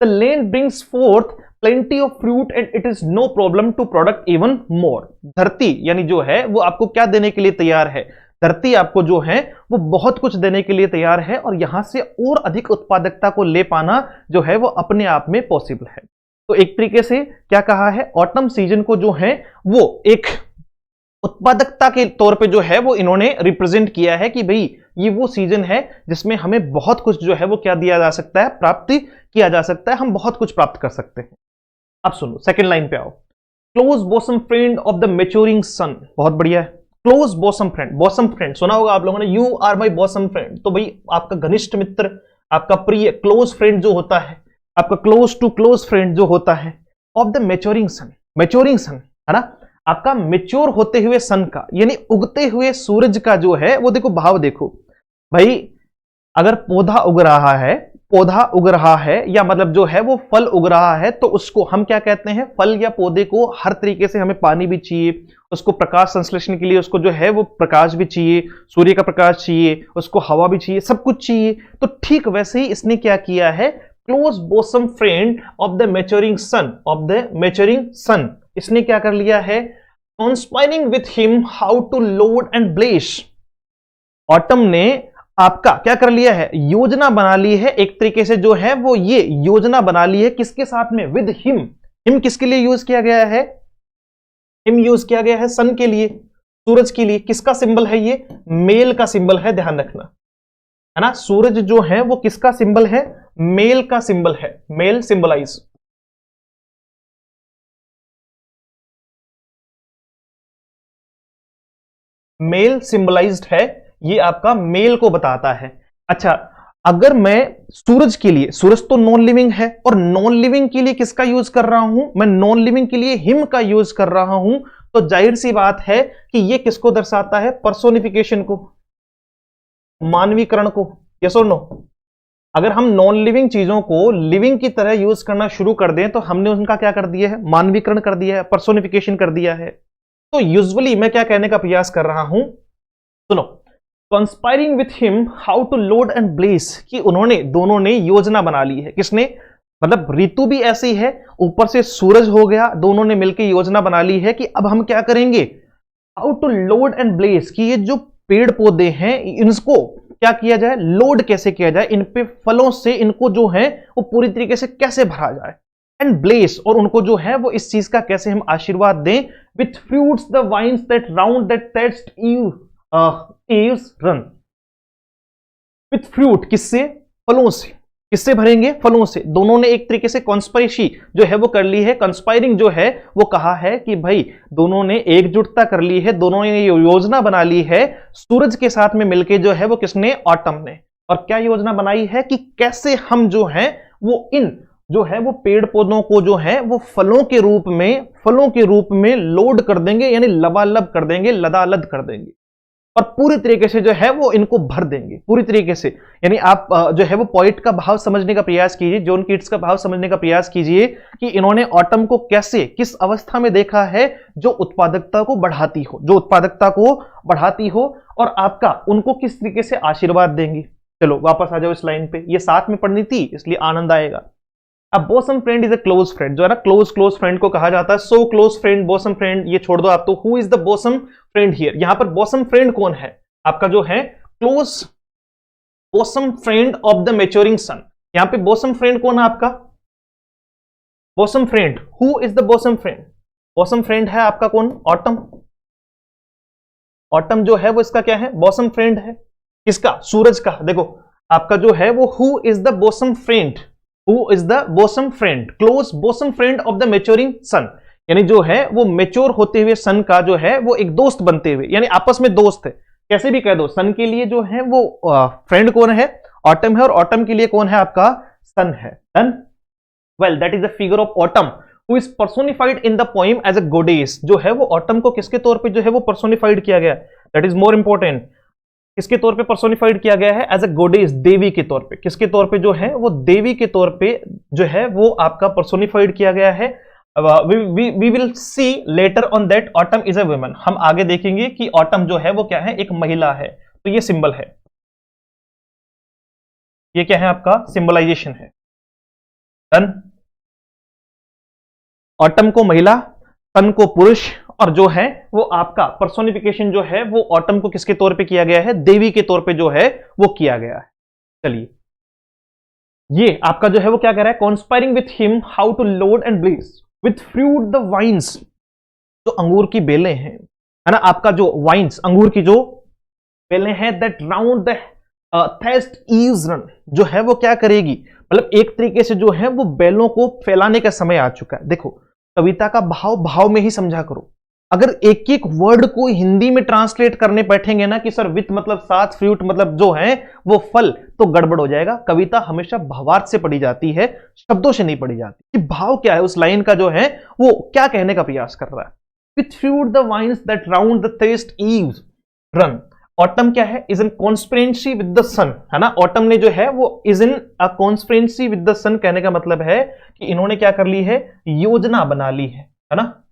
The land brings fourth plenty of fruit and it is no problem to product even more। धरती यानी जो है वो आपको क्या देने के लिए तैयार है? धरती आपको जो है वो बहुत कुछ देने के लिए तैयार है, और यहां से और अधिक उत्पादकता को ले पाना जो है वो अपने आप में पॉसिबल है। तो एक तरीके से क्या कहा है, ऑटम सीजन को जो है वो एक उत्पादकता के तौर पे जो है वो इन्होंने रिप्रेजेंट किया है कि भाई ये वो सीजन है जिसमें हमें बहुत कुछ जो है वो क्या दिया जा सकता है, प्राप्ति किया जा सकता है, हम बहुत कुछ प्राप्त कर सकते हैं। अब सुनो, सेकंड लाइन पे आओ। Close bosom friend of the maturing sun. बहुत बढ़िया है। Close bosom friend, bosom friend सुना होगा आप लोगों ने, you are my bosom friend. तो भाई आपका घनिष्ठ मित्र, आपका प्रिय, क्लोज फ्रेंड जो होता है, आपका क्लोज टू क्लोज फ्रेंड जो होता है, of the maturing sun. Maturing sun है ना, आपका मैच्योर होते हुए सन का, यानी उगते हुए सूरज का जो है वो देखो भाव देखो भाई। अगर पौधा उग रहा है, पौधा उग रहा है या मतलब जो है वो फल उग रहा है, तो उसको हम क्या कहते हैं, फल या पौधे को हर तरीके से हमें पानी भी चाहिए, उसको प्रकाश संश्लेषण के लिए उसको जो है वो प्रकाश भी चाहिए, सूर्य का प्रकाश चाहिए, उसको हवा भी चाहिए, सब कुछ चाहिए। तो ठीक वैसे ही इसने क्या किया है, close bosom friend of the maturing sun, of the maturing sun, इसने क्या कर लिया है, conspiring with him how to load and bless. Autumn ने आपका क्या कर लिया है, योजना बना ली है, एक तरीके से जो है वो ये योजना बना ली है, किसके साथ में, विद हिम। हिम किसके लिए यूज किया गया है, हिम यूज किया गया है सन के लिए, सूरज के लिए। किसका सिंबल है ये, मेल का सिंबल है, ध्यान रखना है ना। सूरज जो है वो किसका सिंबल है, मेल का सिंबल है, मेल सिंबलाइज। मेल सिंबलाइज्ड है, ये आपका मेल को बताता है। अच्छा, अगर मैं सूरज के लिए, सूरज तो नॉन लिविंग है, और नॉन लिविंग के लिए किसका यूज कर रहा हूं, मैं नॉन लिविंग के लिए हिम का यूज कर रहा हूं, तो जाहिर सी बात है कि ये किसको दर्शाता है, पर्सोनिफिकेशन को, मानवीकरण को। यस और नो? अगर हम नॉन लिविंग चीजों को लिविंग की तरह यूज करना शुरू कर दें तो हमने उनका क्या कर दिया है, मानवीकरण कर दिया है, पर्सोनिफिकेशन कर दिया है। तो यूजुअली मैं क्या कहने का प्रयास कर रहा हूं, सुनो, conspiring with him how to load and bless, कि उन्होंने, दोनों ने योजना बना ली है। किसने, मतलब ऋतु भी ऐसी है, ऊपर से सूरज हो गया, दोनों ने मिलकर योजना बना ली है कि अब हम क्या करेंगे, how to load and bless, कि ये जो पेड़ पौधे हैं इनको क्या किया जाए, लोड कैसे किया जाए, इन पे फलों से इनको जो है वो पूरी तरीके से कैसे भरा जाए, एंड ब्लेस, और उनको जो है वो इस चीज का कैसे हम आशीर्वाद दें, with fruits the vines that round that taste eves run. With fruit, किससे, फलों से। किससे भरेंगे, फलों से। दोनों ने एक तरीके से कॉन्स्पिरेसी जो है वो कर ली है, कंस्पायरिंग जो है वो कहा है कि भाई दोनों ने एकजुटता कर ली है, दोनों ने योजना बना ली है सूरज के साथ में मिलके, जो है वो किसने, ऑटम ने। और क्या योजना बनाई है कि कैसे हम जो है वो इन जो है वो पेड़ पौधों को जो है वो फलों के रूप में लोड कर देंगे, यानी लबालब कर देंगे, लदालद कर देंगे, और पूरी तरीके से जो है वो इनको भर देंगे, पूरी तरीके से। यानी आप जो है वो पॉइंट का भाव समझने का प्रयास कीजिए, जॉन कीट्स का भाव समझने का प्रयास कीजिए कि इन्होंने ऑटम को कैसे, किस अवस्था में देखा है, जो उत्पादकता को बढ़ाती हो, जो उत्पादकता को बढ़ाती हो, और आपका उनको किस तरीके से आशीर्वाद देंगे। चलो वापस आ जाओ इस लाइन पे, ये साथ में पढ़नी थी इसलिए आनंद आएगा। अब bosom friend is a close friend, जो है ना क्लोज फ्रेंड को कहा जाता है, so close friend, bosom friend ये छोड़ दो आप, तो who is the bosom friend here, यहां पर बॉसम फ्रेंड कौन है, आपका जो है close bosom friend of the maturing sun. यहां पे बॉसम फ्रेंड कौन है आपका, bosom friend, who is the bosom friend, bosom friend है आपका कौन, ऑटम। ऑटम जो है वो इसका क्या है, बॉसम फ्रेंड है, किसका, सूरज का। देखो आपका जो है वो who is the bosom friend, Who is the bosom friend? Close bosom friend of the maturing sun, यानी जो है वो मेच्योर होते हुए सन का जो है वो एक दोस्त बनते हुए, यानी आपस में दोस्त है, कैसे भी कह दो। सन के लिए जो है वो फ्रेंड कौन है, ऑटम है, और ऑटम के लिए कौन है आपका, सन है। Done, well that is the figure of autumn who is personified in the poem as a goddess. जो है वो ऑटम को किसके तौर पे जो है वो पर्सोनिफाइड किया गया, दैट इज मोर इंपॉर्टेंट। किसके तौर पे पर्सोनिफाइड किया गया है, एज अ गोडेस, देवी के तौर पे। किसके तौर पे जो है वो देवी के तौर पे जो है वो आपका पर्सोनिफाइड किया गया है। We will see later on that autumn is a woman. हम आगे देखेंगे कि ऑटम जो है वो क्या है, एक महिला है। तो ये सिंबल है, ये क्या है आपका सिंबलाइजेशन है। डन। ऑटम को महिला, सन को पुरुष, और जो है वो आपका पर्सोनिफिकेशन जो है वो ऑटम को किसके तौर पे किया गया है, देवी के तौर पे जो है वो किया गया है। चलिए, ये आपका जो है वो क्या कह रहा है, conspiring with him how to load and bless with fruit the vines. जो अंगूर की बेलें हैं, है ना, आपका जो वाइन्स, अंगूर की जो बेलें हैं, that round the thatch eaves run. जो है वो क्या करेगी, मतलब एक तरीके से जो है वो बेलों को फैलाने का समय आ चुका है। देखो, कविता का भाव भाव में ही समझा करो। अगर एक एक वर्ड को हिंदी में ट्रांसलेट करने बैठेंगे ना कि सर विथ मतलब साथ, फ्रूट मतलब जो है वो फल, तो गड़बड़ हो जाएगा। कविता हमेशा भावार्थ से पढ़ी जाती है, शब्दों से नहीं पढ़ी जाती कि भाव क्या है उस लाइन का, जो है वो क्या कहने का प्रयास कर रहा है। With fruit the vines that round the thatch eaves run. Autumn क्या है, is in conspiracy with the sun, है ना। ऑटम ने जो है वो is in a conspiracy with the sun, कहने का मतलब है कि इन्होंने क्या कर ली है, योजना बना ली है ना।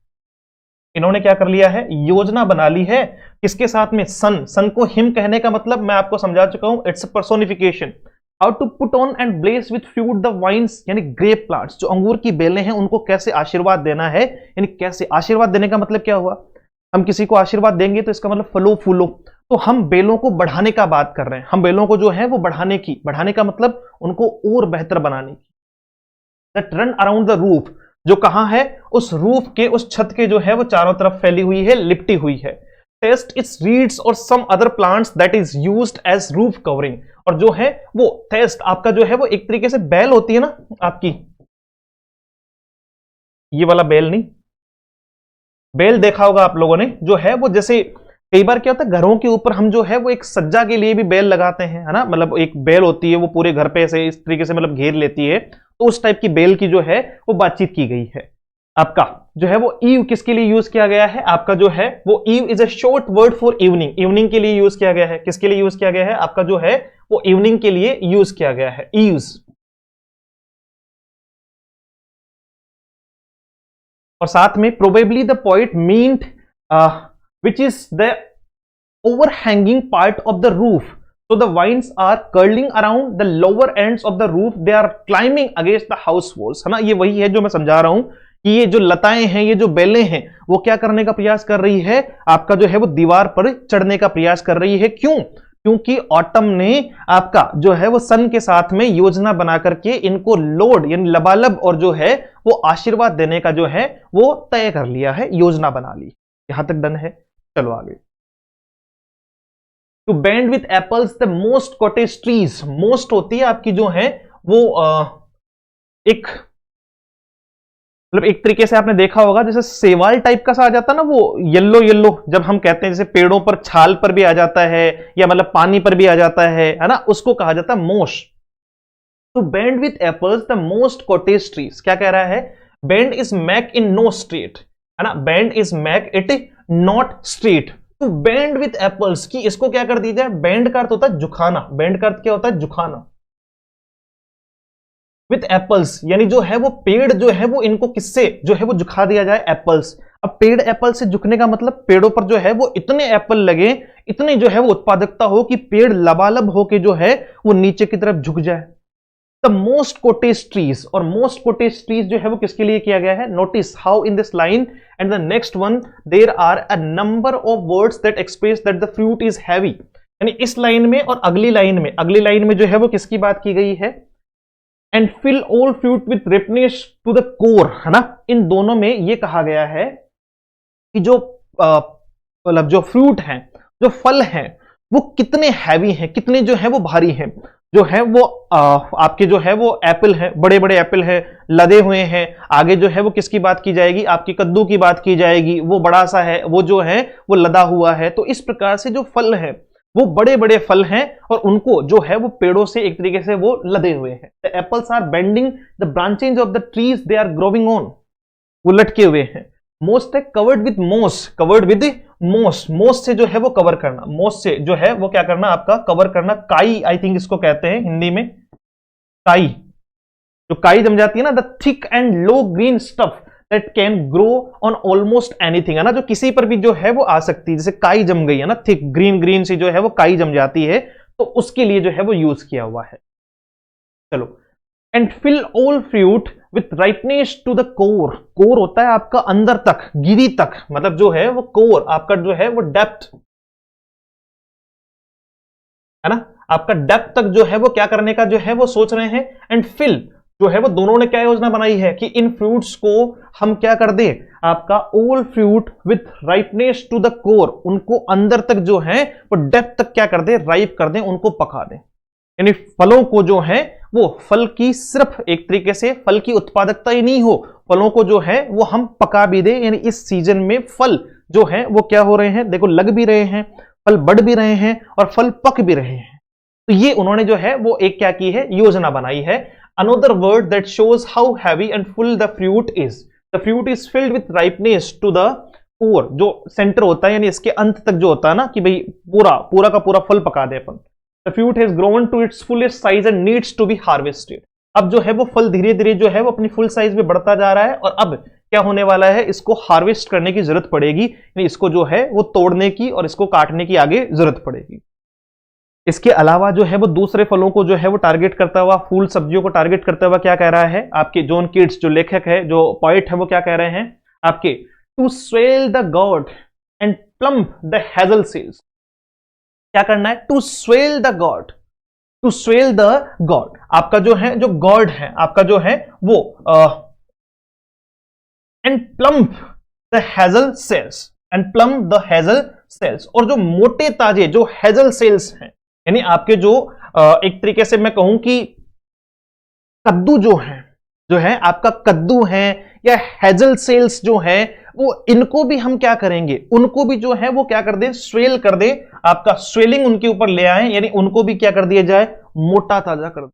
इन्होंने क्या कर लिया है, योजना बना ली है। किसके साथ में, सन। सन को हिम कहने का मतलब मैं आपको समझा चुका हूं, it's a personification. How to put on and bless with fruit the vines, यानी ग्रेप प्लांट्स, जो अंगूर की बेलें हैं उनको कैसे आशीर्वाद देना है। यानी कैसे आशीर्वाद देने का मतलब क्या हुआ, हम किसी को आशीर्वाद देंगे तो इसका मतलब फलो फूलो। तो हम बेलों को बढ़ाने का बात कर रहे हैं, हम बेलों को जो है वो बढ़ाने का मतलब उनको और बेहतर बनाने की। That run around the roof, जो कहां है, उस रूफ के, उस छत के जो है वो चारों तरफ फैली हुई है, लिपटी हुई है। टेस्ट इट्स रीड्स और some other plants that is used as roof covering. और जो है वो टेस्ट आपका जो है वो एक तरीके से बेल होती है ना आपकी, ये वाला बेल नहीं, बेल देखा होगा आप लोगों ने, जो है वो जैसे कई बार क्या होता है घरों के ऊपर हम जो है वो एक सज्जा के लिए भी बेल लगाते हैं, है ना। मतलब एक बेल होती है वो पूरे घर पे से इस तरीके से मतलब घेर लेती है, तो उस टाइप की बेल की जो है वो बातचीत की गई है। आपका जो है वो ईव किसके लिए यूज किया गया है, आपका जो है वो eve is a short word for evening. Evening के लिए यूज किया गया है, किसके लिए यूज किया गया है, आपका जो है वो इवनिंग के लिए यूज किया गया है, ईव्स। और साथ में probably the point meant which is the overhanging part of the roof, so the vines are curling around the lower ends of the roof, they are climbing against the house walls, है ना। ये वही है जो मैं समझा रहा हूं कि ये जो लताएं हैं, ये जो बेलें हैं, वो क्या करने का प्रयास कर रही है, आपका जो है वो दीवार पर चढ़ने का प्रयास कर रही है। क्यों, क्योंकि ऑटम ने आपका जो है वो सन के साथ में योजना बना करके इनको लोड यानी लबालब और जो है वो आशीर्वाद देने का जो है वो तय कर लिया है, योजना बना ली। यहां तक डन है, चलो आगे। To bend with apples the most cottage trees. Most होती है आपकी जो है वो एक मतलब एक तरीके से आपने देखा होगा जैसे सेवाल टाइप का सा आ जाता है ना, वो येलो येलो, जब हम कहते हैं जैसे पेड़ों पर छाल पर भी आ जाता है या मतलब पानी पर भी आ जाता है ना, उसको कहा जाता है moss. To bend with apples the most cottage trees, क्या कह रहा है, bend is make in no straight, है ना, bend is make it not straight. तो बैंड विथ एप्पल्स की इसको क्या कर दीजिए, बैंड का अर्थ होता है झुकाना, बैंड का अर्थ क्या होता है, झुकाना। विथ एप्पल्स यानी जो है वो पेड़ जो है वो इनको किससे जो है वो झुका दिया जाए, एप्पल्स। अब पेड़ एप्पल से झुकने का मतलब पेड़ों पर जो है वो इतने एप्पल लगे, इतने जो है वो उत्पादकता हो कि पेड़ लबालब होके जो है वो नीचे की तरफ झुक जाए। द मोस्ट कोटेज ट्रीज, और मोस्ट कोटेज ट्रीज जो है वो किसके लिए किया गया है, notice how in this line and the next one there are a number of words that express that the fruit is heavy. यानी इस लाइन में और अगली लाइन में जो है वो किसकी बात की गई है, and fill all fruit with ripeness to the core, है ना। इन दोनों में ये कहा गया है कि जो मतलब जो फ्रूट हैं, जो फल हैं, वो कितने हैवी हैं, कितने जो है वो भारी हैं। जो है वो आपके जो है वो एप्पल है, बड़े बड़े एप्पल है, लदे हुए हैं। आगे जो है वो किसकी बात की जाएगी, आपकी कद्दू की बात की जाएगी, वो बड़ा सा है, वो जो है वो लदा हुआ है। तो इस प्रकार से जो फल है वो बड़े बड़े फल हैं और उनको जो है वो पेड़ों से एक तरीके से वो लदे हुए हैं। The apples are bending the branches of the trees they are growing on. वो लटके हुए हैं। मोस्ट है covered with moss, covered with moss, moss से जो है वो कवर करना, मोस से जो है वो क्या करना आपका कवर करना। काई आई थिंक इसको कहते हैं हिंदी में, काई, जो काई जम जाती है ना, the thick and low green stuff that can grow on almost anything, है ना, जो किसी पर भी जो है वो आ सकती है। जैसे काई जम गई है ना, थिक ग्रीन ग्रीन से जो है वो काई जम जाती है, तो उसके लिए जो है वो यूज किया हुआ है। चलो, and fill all fruit with ripeness to the core, core होता है आपका अंदर तक, गिरी तक, मतलब जो है वो कोर आपका जो है वो डेप्थ, है ना, आपका डेप्थ तक जो है वो क्या करने का जो है वो सोच रहे हैं। एंड फिल जो है वो दोनों ने क्या योजना बनाई है कि इन फ्रूट्स को हम क्या कर दें, आपका all fruit with ripeness to the core, उनको अंदर तक जो है वो डेप्थ तक क्या कर दें, राइप कर दें, उनको पका दें। यानी फलों को जो है वो फल की सिर्फ एक तरीके से फल की उत्पादकता ही नहीं हो, फलों को जो है वो हम पका भी दें। यानी इस सीजन में फल जो है वो क्या हो रहे हैं, देखो लग भी रहे हैं, फल बढ़ भी रहे हैं और फल पक भी रहे हैं। तो ये उन्होंने जो है वो एक क्या की है, योजना बनाई है। Another word that shows how heavy and full the fruit is, the fruit is filled with ripeness to the core, जो सेंटर होता है यानी इसके अंत तक जो होता है ना, कि भाई पूरा पूरा का पूरा फल पका दे अपन। The fruit has grown to its fullest size and needs to be harvested. अब जो है वो फल धीरे धीरे जो है वो अपनी फुल साइज में बढ़ता जा रहा है और अब क्या होने वाला है, इसको हार्वेस्ट करने की जरूरत पड़ेगी, यानी इसको जो है वो तोड़ने की और इसको काटने की आगे जरूरत पड़ेगी। इसके अलावा जो है वो दूसरे फलों को जो है वो टारगेट करता हुआ, फूल सब्जियों को टारगेट करता हुआ क्या कह रहा है, आपके जॉन कीट्स जो लेखक है, जो पोएट है, वो क्या कह रहे हैं आपके, to swell the gourd and plump the hazel seeds. क्या करना है, to swell the gourd, to swell the gourd, आपका जो है जो गॉड है आपका जो है वो and plump the hazel shells, and plump the hazel shells, और जो मोटे ताजे जो हेजल सेल्स हैं, यानी आपके जो एक तरीके से मैं कहूं कि कद्दू जो है आपका कद्दू है या हेजल सेल्स जो है वो, इनको भी हम क्या करेंगे, उनको भी जो है वो क्या कर दें, स्वेल कर दें, आपका स्वेलिंग उनके ऊपर ले आए, यानी उनको भी क्या कर दिया जाए, मोटा ताजा कर दे।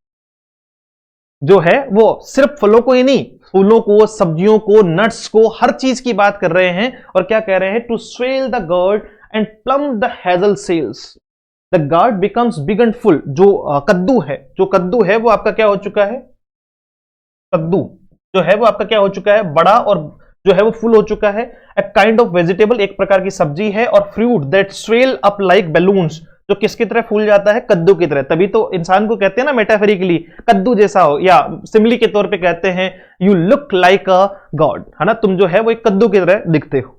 जो है वो सिर्फ फलों को ही नहीं, फूलों को, सब्जियों को, नट्स को, हर चीज की बात कर रहे हैं और क्या कह रहे हैं, to swell the gourd and plump the hazel shells, the gourd becomes big and full. जो कद्दू है वो आपका क्या हो चुका है, कद्दू जो है वो आपका क्या हो चुका है, बड़ा और जो है वो फुल हो चुका है। ए काइंड ऑफ वेजिटेबल, एक प्रकार की सब्जी है, और fruit that swell up like balloons, जो किसकी तरह फूल जाता है, कद्दू की तरह। तभी तो इंसान को कहते हैं ना मेटाफोरिकली, कद्दू जैसा हो, या सिमिली के तौर पे कहते हैं you look like a God, है ना, तुम जो है वो एक कद्दू की तरह दिखते हो।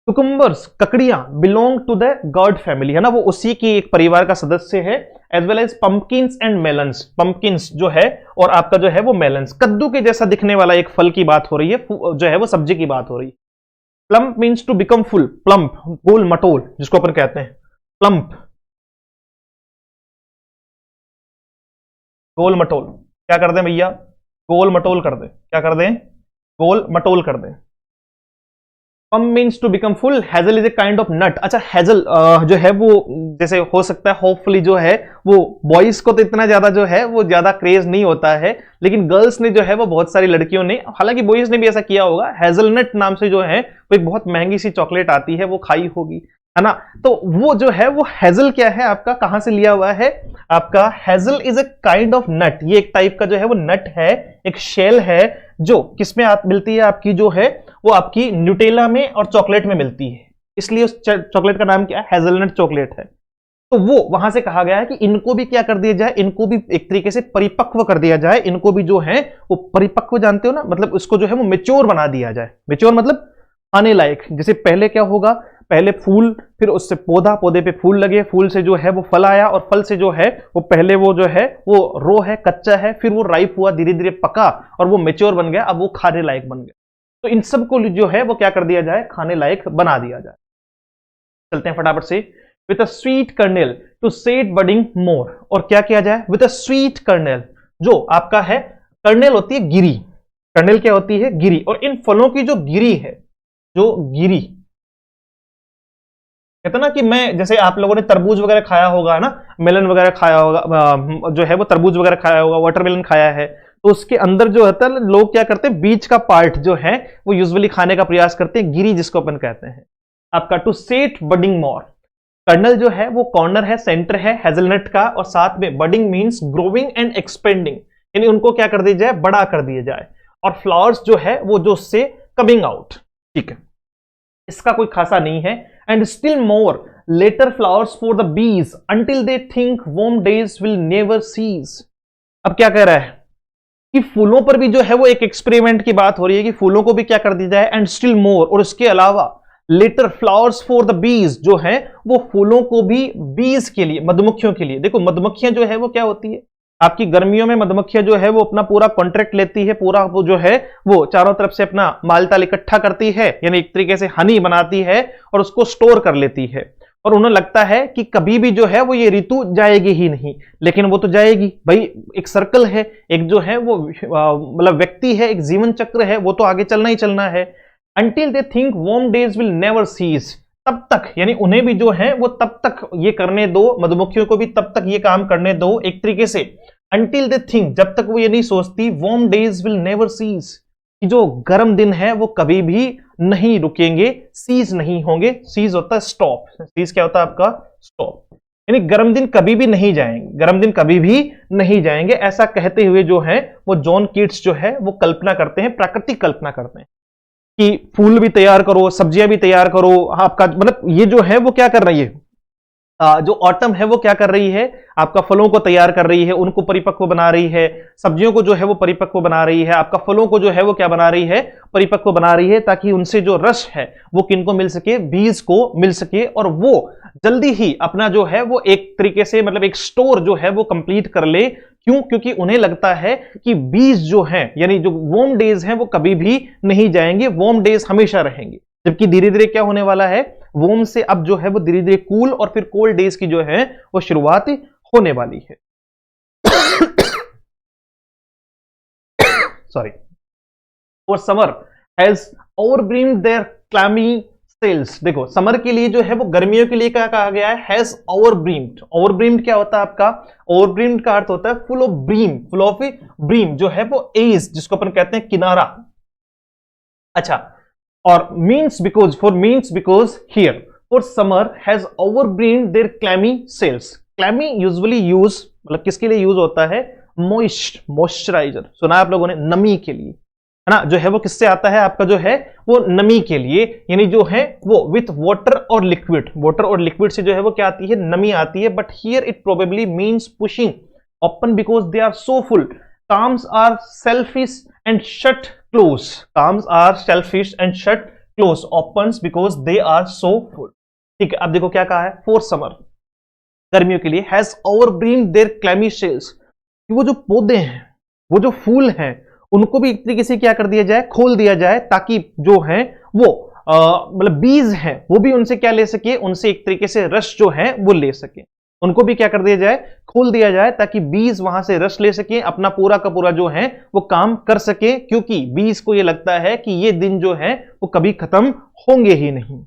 कुकुम्बर्स, ककड़ियां, belong to the gourd family, है ना, वो उसी की एक परिवार का सदस्य है। As well as pumpkins and melons, pumpkins जो है और आपका जो है वो मेलन्स, कद्दू के जैसा दिखने वाला एक फल की बात हो रही है, जो है वो सब्जी की बात हो रही है। Plump means to become full, plump गोल मटोल जिसको अपन कहते हैं, प्लम्प गोल मटोल, क्या कर दें भैया, गोल मटोल कर दें, क्या कर दें, गोल मटोल कर दें। Plump means to become full, hazel is a kind of nut. अच्छा, हेजल जो है वो जैसे हो सकता है होपफुली जो है वो बॉयज को तो इतना ज्यादा जो है वो ज्यादा क्रेज नहीं होता है, लेकिन गर्ल्स ने जो है वो बहुत सारी लड़कियों ने, हालांकि बॉयज ने भी ऐसा किया होगा, हेजलनट नाम से जो है वो एक बहुत महंगी सी चॉकलेट आती है, वो खाई होगी, है ना। तो वो जो है वो हेजल क्या है आपका, कहां से लिया हुआ है आपका, hazel is a kind of nut, ये एक टाइप का जो है वो नट है, एक शेल है, जो किसमें मिलती है आपकी, जो है वो आपकी न्यूटेला में और चॉकलेट में मिलती है, इसलिए उस चॉकलेट का नाम क्या है, हेजलनट चॉकलेट है। तो वो वहां से कहा गया है कि इनको भी क्या कर दिया जाए, इनको भी एक तरीके से परिपक्व कर दिया जाए, इनको भी जो है वो परिपक्व, जानते हो ना, मतलब उसको जो है वो मेच्योर बना दिया जाए। मेच्योर मतलब आने लायक। जैसे पहले क्या होगा, पहले फूल, फिर उससे पौधा, पौधे पे फूल लगे, फूल से जो है वो फल आया, और फल से जो है वो पहले वो जो है वो रो है, कच्चा है, फिर वो राइप हुआ, धीरे धीरे पका और वो मेच्योर बन गया, अब वो खाने लायक बन गया। तो इन सब को जो है वो क्या कर दिया जाए, खाने लायक बना दिया जाए। चलते हैं फटाफट से। With a sweet kernel to set budding more, और क्या किया जाए, विद अ स्वीट कर्नेल, जो आपका है कर्नेल होती है गिरी, कर्नेल क्या होती है, गिरी, और इन फलों की जो गिरी है, जो गिरी कहते ना कि मैं, जैसे आप लोगों ने तरबूज वगैरह खाया होगा ना, मेलन वगैरह खाया होगा, जो है वो तरबूज वगैरह खाया होगा, वाटरमेलन खाया है, तो उसके अंदर जो होता है लोग क्या करते हैं, बीच का पार्ट जो है वो यूजुअली खाने का प्रयास करते हैं, गिरी जिसको अपन कहते हैं। आपका to set budding more, kernel जो है वो कॉर्नर है, सेंटर है हेजलनट का, और साथ में budding means growing and expanding, यानी उनको क्या कर दिया जाए, बड़ा कर दिया जाए। और फ्लावर्स जो है वो जो उससे कमिंग आउट, ठीक है, इसका कोई खासा नहीं है। And still more later flowers for the bees until they think warm days will never cease. अब क्या कह रहा है कि फूलों पर भी जो है वो एक एक्सपेरिमेंट की बात हो रही है कि फूलों को भी क्या कर दिया जाए, एंड स्टिल मोर, और इसके अलावा लेटर फ्लावर्स फॉर द बीज जो है वो फूलों को भी बीज के लिए, मधुमक्खियों के लिए। देखो मधुमक्खियां जो है वो क्या होती है, आपकी गर्मियों में मधुमक्खियां जो है वो अपना पूरा कॉन्ट्रैक्ट लेती है, पूरा वो जो है वो चारों तरफ से अपना मालताल इकट्ठा करती है, यानी एक तरीके से हनी बनाती है और उसको स्टोर कर लेती है। और उन्हें लगता है कि कभी भी जो है वो ये ऋतु जाएगी ही नहीं, लेकिन वो तो जाएगी भाई, एक सर्कल है, एक जो है वो मतलब व्यक्ति है, एक जीवन चक्र है, वो तो आगे चलना ही चलना है। Until they think warm days will never cease, तब तक, यानी उन्हें भी जो है वो तब तक ये करने दो, मधुमक्खियों को भी तब तक ये काम करने दो, एक तरीके से अंटिल दे थिंक, जब तक वो ये नहीं सोचती warm days will never cease, कि जो गर्म दिन है वो कभी भी नहीं रुकेंगे, सीज नहीं होंगे। सीज होता है स्टॉप, सीज क्या होता है आपका, स्टॉप, यानी गर्म दिन कभी भी नहीं जाएंगे, गर्म दिन कभी भी नहीं जाएंगे। ऐसा कहते हुए जो है वो जॉन कीट्स जो है वो कल्पना करते हैं, प्राकृतिक कल्पना करते हैं कि फूल भी तैयार करो, सब्जियां भी तैयार करो, आपका मतलब ये जो है वो क्या कर रही है, जो ऑटम है वो क्या कर रही है, आपका फलों को तैयार कर रही है, उनको परिपक्व बना रही है, सब्जियों को जो है वो परिपक्व बना रही है, आपका फलों को जो है वो क्या बना रही है, परिपक्व बना रही है, ताकि उनसे जो रस है वो किनको मिल सके, बीज को मिल सके, और वो जल्दी ही अपना जो है वो एक तरीके से मतलब एक स्टोर जो है वो कंप्लीट कर ले। क्यों? क्योंकि उन्हें लगता है कि बीज जो है, यानी जो वार्म डेज हैं वो कभी भी नहीं जाएंगे, वार्म डेज हमेशा रहेंगे। जबकि धीरे धीरे क्या होने वाला है, वार्म से अब जो है वो धीरे धीरे कूल और फिर कोल्ड डेज की जो है वो शुरुआत होने वाली है। सॉरी। और summer has overbrimmed their clammy cells. देखो समर के लिए जो है वो गर्मियों के लिए क्या कहा गया है, हैज ओवरब्रीम्ड। ओवरब्रीम्ड क्या होता है आपका, ओवरब्रीम्ड का अर्थ होता है full of brim, full of brim जो है वो एज, जिसको अपन कहते हैं किनारा। अच्छा, और means because, for means because here for summer has overbrimmed their clammy cells. Clammy usually use मतलब किसके लिए यूज होता है, मॉइस्ट, मॉइस्चराइजर, सुना है आप लोगों ने, नमी के लिए, है ना, जो है वो किससे आता है आपका जो है वो नमी के लिए, यानी जो है वो विथ वाटर और लिक्विड, वाटर और लिक्विड से जो है वो क्या आती है, नमी आती है। But here it probably means pushing open because they are so full, combs are selfish and shut close, combs are selfish and shut close, opens because they are so full. ठीक है, अब देखो क्या कहा है, फॉर समर, गर्मियों के लिए, has overbrimmed their clammy sales, वो जो पौधे हैं, वो जो फूल हैं, उनको भी एक तरीके से क्या कर दिया जाए, खोल दिया जाए, ताकि जो है वो मतलब बीज हैं वो भी उनसे क्या ले सके, उनसे एक तरीके से रस जो है वो ले सके, उनको भी क्या कर दिया जाए, खोल दिया जाए, ताकि बीज वहां से रस ले सके, अपना पूरा का पूरा जो है वो काम कर सके, क्योंकि बीज को ये लगता है कि ये दिन जो है वो कभी खत्म होंगे ही नहीं।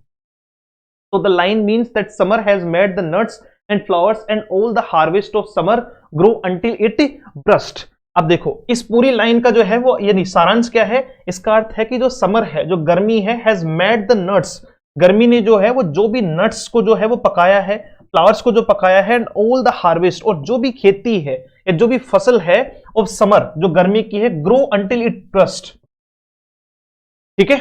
So the line means that summer has made the nuts and flowers and all the harvest of summer grow until it burst। अब देखो इस पूरी लाइन का जो है वो यानी सारांश क्या है, इसका अर्थ है कि जो समर है, जो गर्मी है, हैज मेड द नट्स, गर्मी ने जो है वो जो भी नट्स को जो है वो पकाया है, फ्लावर्स को जो पकाया है, एंड ऑल द हार्वेस्ट, और जो भी खेती है या जो भी फसल है ऑफ समर जो गर्मी की है, ग्रो अंटिल इट बर्स्ट। ठीक है,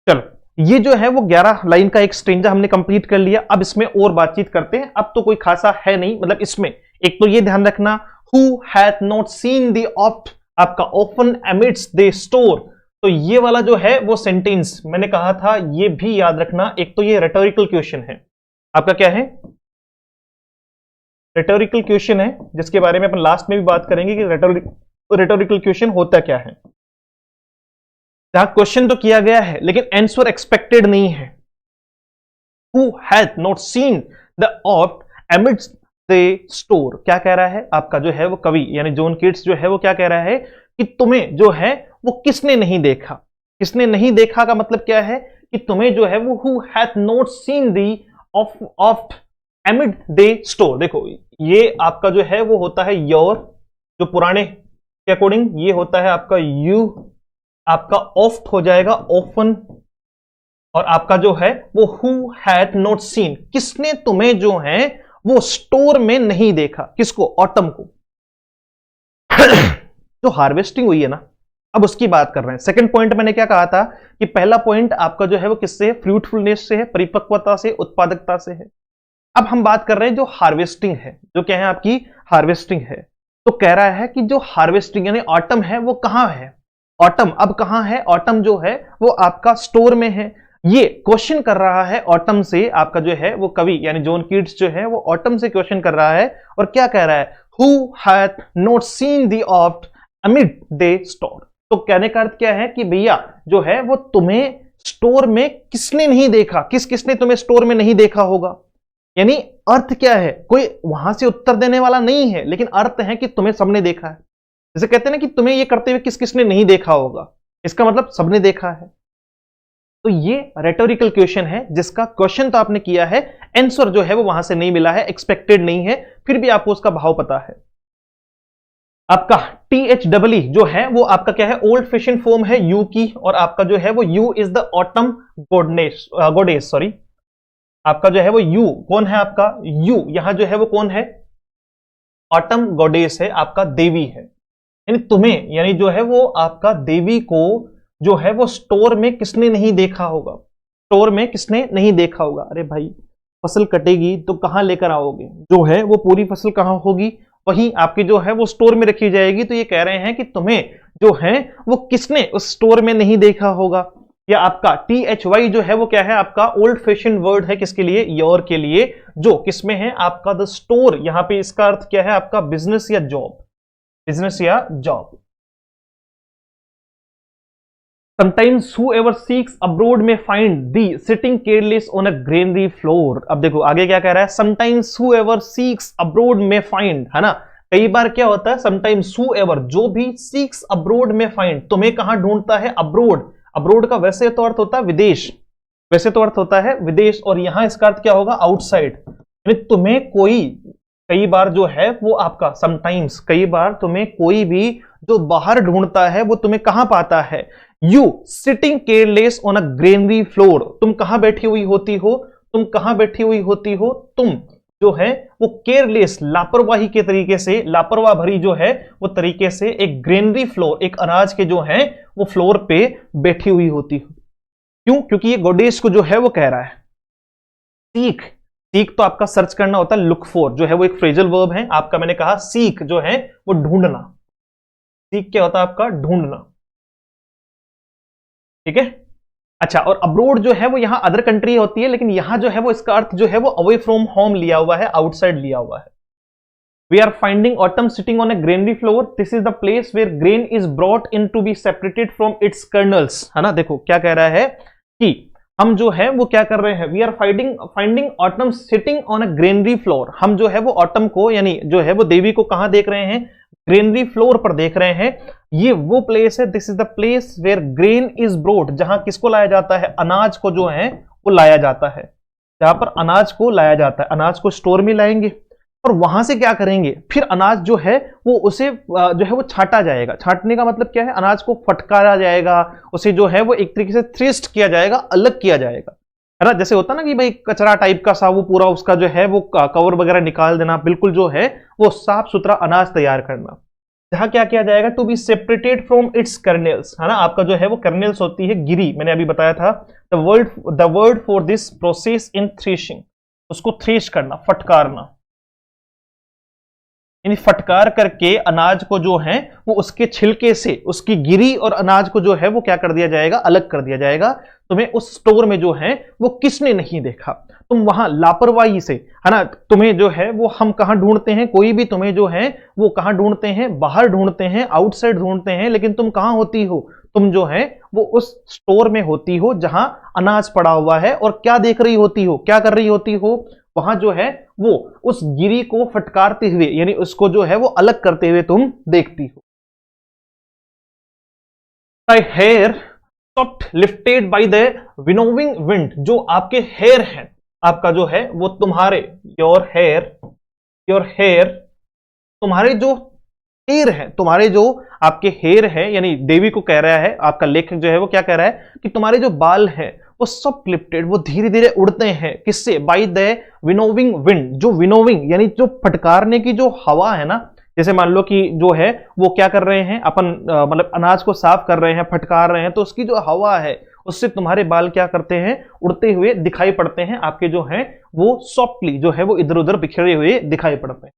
चलो ये जो है वो 11 लाइन का एक स्ट्रेंजा हमने कंप्लीट कर लिया। अब इसमें और बातचीत करते हैं, अब तो कोई खासा है नहीं, मतलब इसमें एक तो ये ध्यान रखना, who hath not seen the oft, आपका often amidst the store, तो ये वाला जो है वो सेंटेंस मैंने कहा था, ये भी याद रखना। एक तो ये रेटोरिकल क्वेश्चन है आपका, क्या है, रेटोरिकल क्वेश्चन है, जिसके बारे में अपन लास्ट में भी बात करेंगे कि रेटोरिकल क्वेश्चन होता क्या है। जहां क्वेश्चन तो किया गया है लेकिन आंसर एक्सपेक्टेड नहीं है। Who hath not seen the oft amidst the store, क्या कह रहा है आपका जो है वो कवि यानी जॉन कीट्स जो है वो क्या कह रहा है कि तुम्हें जो है वो किसने नहीं देखा। किसने नहीं देखा का मतलब क्या है कि तुम्हें जो है वो who hath not seen the oft amid the store। देखो ये आपका जो है वो होता है योर, जो पुराने के अकॉर्डिंग ये होता है आपका यू, आपका ऑफ्ट हो जाएगा ऑफन, और आपका जो है वो हु हैड नॉट सीन, किसने तुम्हें जो है वो स्टोर में नहीं देखा, किसको, ऑटम को। जो हार्वेस्टिंग हुई है ना, अब उसकी बात कर रहे हैं। सेकंड पॉइंट मैंने क्या कहा था कि पहला पॉइंट आपका जो है वो किससे है, फ्रूटफुलनेस से है, परिपक्वता से, उत्पादकता से है। अब हम बात कर रहे हैं जो हार्वेस्टिंग है, जो क्या है आपकी हार्वेस्टिंग है। तो कह रहा है कि जो हार्वेस्टिंग यानी ऑटम है वो कहां है, ऑटम अब कहां है, ऑटम जो है वो आपका स्टोर में है। ये क्वेश्चन कर रहा है ऑटम से, आपका जो है वो कवि यानी जॉन कीट्स जो है वो ऑटम से क्वेश्चन कर रहा है, और क्या कह रहा है, who hath not seen the oft amid they store. तो कहने का अर्थ क्या है कि भैया जो है वो तुम्हें स्टोर में किसने नहीं देखा, किसने तुम्हें स्टोर में नहीं देखा होगा। यानी अर्थ क्या है, कोई वहां से उत्तर देने वाला नहीं है, लेकिन अर्थ है कि तुम्हें सबने देखा है। जैसे कहते हैं ना कि तुम्हें ये करते हुए किसने नहीं देखा होगा, इसका मतलब सबने देखा है। तो ये रेटोरिकल क्वेश्चन है, जिसका क्वेश्चन तो आपने किया है, आंसर जो है वो वहां से नहीं मिला है, एक्सपेक्टेड नहीं है, फिर भी आपको उसका भाव पता है। आपका THEE जो है वो आपका क्या है, ओल्ड फैशन फॉर्म है यू की, और आपका जो है वो you is the autumn गोडेस, sorry, आपका जो है वो यू कौन है, आपका यू यहां जो है वो कौन है, ऑटम गॉडेस है, आपका देवी है। यानी तुम्हें, यानी जो है वो आपका देवी को जो है वो स्टोर में किसने नहीं देखा होगा, स्टोर में किसने नहीं देखा होगा। अरे भाई फसल कटेगी तो कहां लेकर आओगे, जो है वो पूरी फसल कहां होगी, वहीं आपकी जो है वो स्टोर में रखी जाएगी। तो ये कह रहे हैं कि तुम्हें जो है वो किसने उस स्टोर में नहीं देखा होगा। या आपका THY जो है वो क्या है, आपका ओल्ड फैशन वर्ड है, किसके लिए, योर के लिए, जो किसमें है आपका द स्टोर। यहां पे इसका अर्थ क्या है आपका, बिजनेस या जॉब, बिजनेस या job. Sometimes whoever seeks abroad may find thee sitting careless on a granary floor। अब देखो आगे क्या कह रहा है, Sometimes whoever seeks abroad may find, है ना, कई बार क्या होता है, Sometimes whoever जो भी seeks abroad may find, तुम्हें कहां ढूंढता है, abroad। अब्रोड का वैसे तो अर्थ होता है विदेश, वैसे तो अर्थ होता है विदेश, और यहां इसका अर्थ क्या होगा, आउटसाइड। यानी तुम्हें कोई, कई बार जो है वो आपका समटाइम्स, कई बार तुम्हें कोई भी जो बाहर ढूंढता है वो तुम्हें कहां पाता है, you sitting careless on a granary floor, तुम कहां बैठी हुई होती हो, तुम कहां बैठी हुई होती हो, तुम जो है वो केयरलेस, लापरवाही के तरीके से, लापरवाह भरी जो है वो तरीके से एक ग्रेनरी फ्लोर, एक अनाज के जो है वो फ्लोर पे बैठी हुई होती हो। क्यों, क्योंकि ये गॉडेस को जो है वो कह रहा है। सीख, सीख तो आपका सर्च करना होता है, लुक फॉर जो है वो एक फ्रेजल वर्ब है आपका, मैंने कहा सीख जो है वो ढूंढना, सीख क्या होता है आपका, ढूंढना, ठीक है। अच्छा, और अब्रोड जो है वो यहां अदर कंट्री होती है, लेकिन यहां जो है वो इसका अर्थ जो है वो अवे फ्रॉम होम लिया हुआ है, आउटसाइड लिया हुआ है। We are finding autumn sitting on a granary floor, this is the place where grain is brought in to be separated from its kernels, है ना। देखो क्या कह रहा है कि हम जो है वो क्या कर रहे हैं, we are finding autumn sitting on a granary floor, हम जो है वो ऑटम को यानी जो है वो देवी को कहां देख रहे हैं, ग्रेनरी फ्लोर पर देख रहे हैं। ये वो प्लेस है, this is the place where grain is brought, जहां किसको लाया जाता है, अनाज को जो है वो लाया जाता है, जहां पर अनाज को लाया जाता है, अनाज को स्टोर में लाएंगे और वहां से क्या करेंगे, फिर अनाज जो है वो उसे जो है वो छाटा जाएगा। छाटने का मतलब क्या है, अनाज को फटकारा जाएगा, उसे जो है वो एक तरीके से थ्रेस्ट किया जाएगा, अलग किया जाएगा, है ना। जैसे होता ना कि भाई कचरा टाइप का सा वो पूरा उसका जो है वो कवर वगैरह निकाल देना, बिल्कुल जो है वो साफ सुथरा अनाज तैयार करना। जहां क्या किया जाएगा, to be separated from its kernels, है ना, आपका जो है वो कर्नेल्स होती है गिरी, मैंने अभी बताया था। The word for this process in threshing, उसको थ्रेश करना, फटकारना, यानी फटकार करके अनाज को जो है वो उसके छिलके से, उसकी गिरी और अनाज को जो है वो क्या कर दिया जाएगा, अलग कर दिया जाएगा। तुम्हें उस स्टोर में जो है वो किसने नहीं देखा, तुम वहां लापरवाही से, है ना, तुम्हें जो है वो हम कहां ढूंढते हैं, कोई भी तुम्हें जो है वो कहां ढूंढते हैं, बाहर ढूंढते हैं, आउटसाइड ढूंढते हैं, लेकिन तुम कहां होती हो, तुम जो है वो उस स्टोर में होती हो जहां अनाज पड़ा हुआ है, और क्या देख रही होती हो, क्या कर रही होती हो, वहां जो है वो उस गिरी को फटकारते हुए, यानी उसको जो है वो अलग करते हुए तुम देखती हो। Hair soft lifted by the winnowing wind, जो आपके हेयर हैं, आपका जो है वो तुम्हारे, योर हेयर तुम्हारे जो हेयर है, तुम्हारे जो आपके हेयर है, यानी देवी को कह रहा है, आपका लेखक जो है वो क्या कह रहा है कि तुम्हारे जो बाल है वो सब लिफ्टेड, वो धीरे धीरे उड़ते हैं, किससे? Bye the winnowing wind. जो विनोविंग यानी जो फटकारने की जो हवा है ना, जैसे मान लो कि जो है वो क्या कर रहे हैं, अपन मतलब अनाज को साफ कर रहे हैं, फटकार रहे हैं, तो उसकी जो हवा है उससे तुम्हारे बाल क्या करते हैं, उड़ते हुए दिखाई पड़ते हैं, आपके जो है वो सॉफ्टली जो है वो इधर उधर बिखरे हुए दिखाई पड़ते हैं।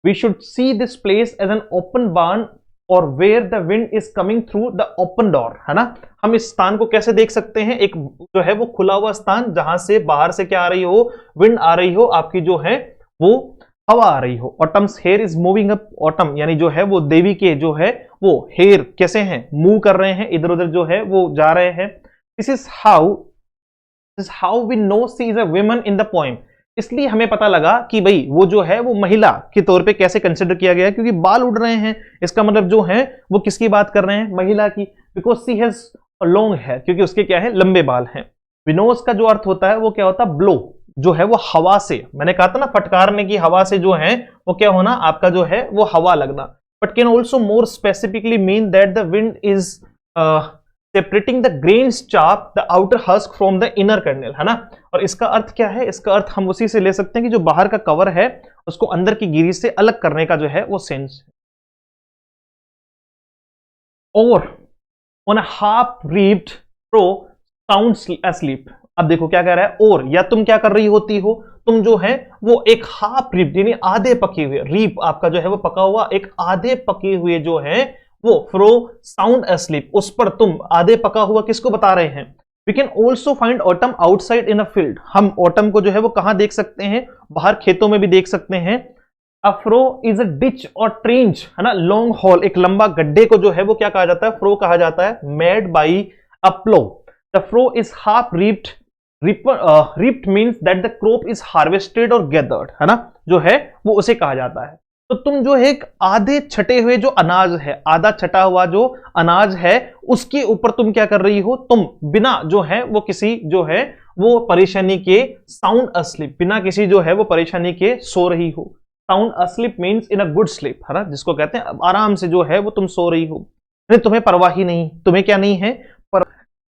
We should see this place as an open barn or where the wind is coming through the open door, है ना। हम इस स्थान को कैसे देख सकते हैं, एक जो है वो खुला हुआ स्थान, जहां से बाहर से क्या आ रही हो, विंड आ रही हो, आपकी जो है वो हवा आ रही हो। Autumns here is moving up, autumn यानी जो है वो देवी के जो है वो हेयर कैसे हैं, मूव कर रहे हैं, इधर उधर जो है वो जा रहे हैं। This is how we know she is a woman in the poem. इसलिए हमें पता लगा कि भाई वो जो है वो महिला के तौर पे कैसे कंसिडर किया गया, क्योंकि बाल उड़ रहे हैं, इसका मतलब जो है वो किसकी बात कर रहे हैं, महिला की, because she has long hair, क्योंकि उसके क्या है, लंबे बाल हैं। विनोज का जो अर्थ होता है वो क्या होता है, ब्लो, जो है वो हवा से, मैंने कहा था ना फटकारने की हवा से जो है वो क्या होना, आपका जो है वो हवा लगना। But can also more specifically mean that the wind is separating the grain chaff the outer husk from the inner kernel, है ना। और इसका अर्थ क्या है, इसका अर्थ हम उसी से ले सकते हैं कि जो बाहर का कवर है उसको अंदर की गिरी से अलग करने का जो है वो सेंस है। और on a half reaped furrow sound asleep। अब देखो क्या कह रहा है, और या तुम क्या कर रही होती हो, तुम जो है वो एक हाफ रीप्ड यानी आधे पके हुए, रीप आपका जो है वो पका हुआ, एक आधे पके हुए जो है वो फ्रो साउंड asleep, उस पर तुम आधे पका हुआ किसको बता रहे हैं। We can also find autumn outside in a field. हम ऑटम को जो है वो कहां देख सकते हैं, बाहर खेतों में भी देख सकते हैं। अ फ्रो इज अ डिच और ट्रेंच, है ना, लॉन्ग हॉल, एक लंबा गड्ढे को जो है वो क्या कहा जाता है, फ्रो कहा जाता है, made by a plough. The furrow is half reaped, reaped means that the crop is harvested और गैदर्ड, है ना, जो है वो उसे कहा जाता है। तो तुम जो है एक आधे छटे हुए जो अनाज है, आधा छटा हुआ जो अनाज है, उसके ऊपर तुम क्या कर रही हो, तुम बिना जो है वो किसी जो है वो परेशानी के, साउंड अस्लीप, बिना किसी जो है वो परेशानी के सो रही हो। Sound asleep means in a good sleep, है ना, जिसको कहते हैं आराम से जो है वो तुम सो रही हो, तुम्हें परवाह ही नहीं, तुम्हें क्या नहीं है,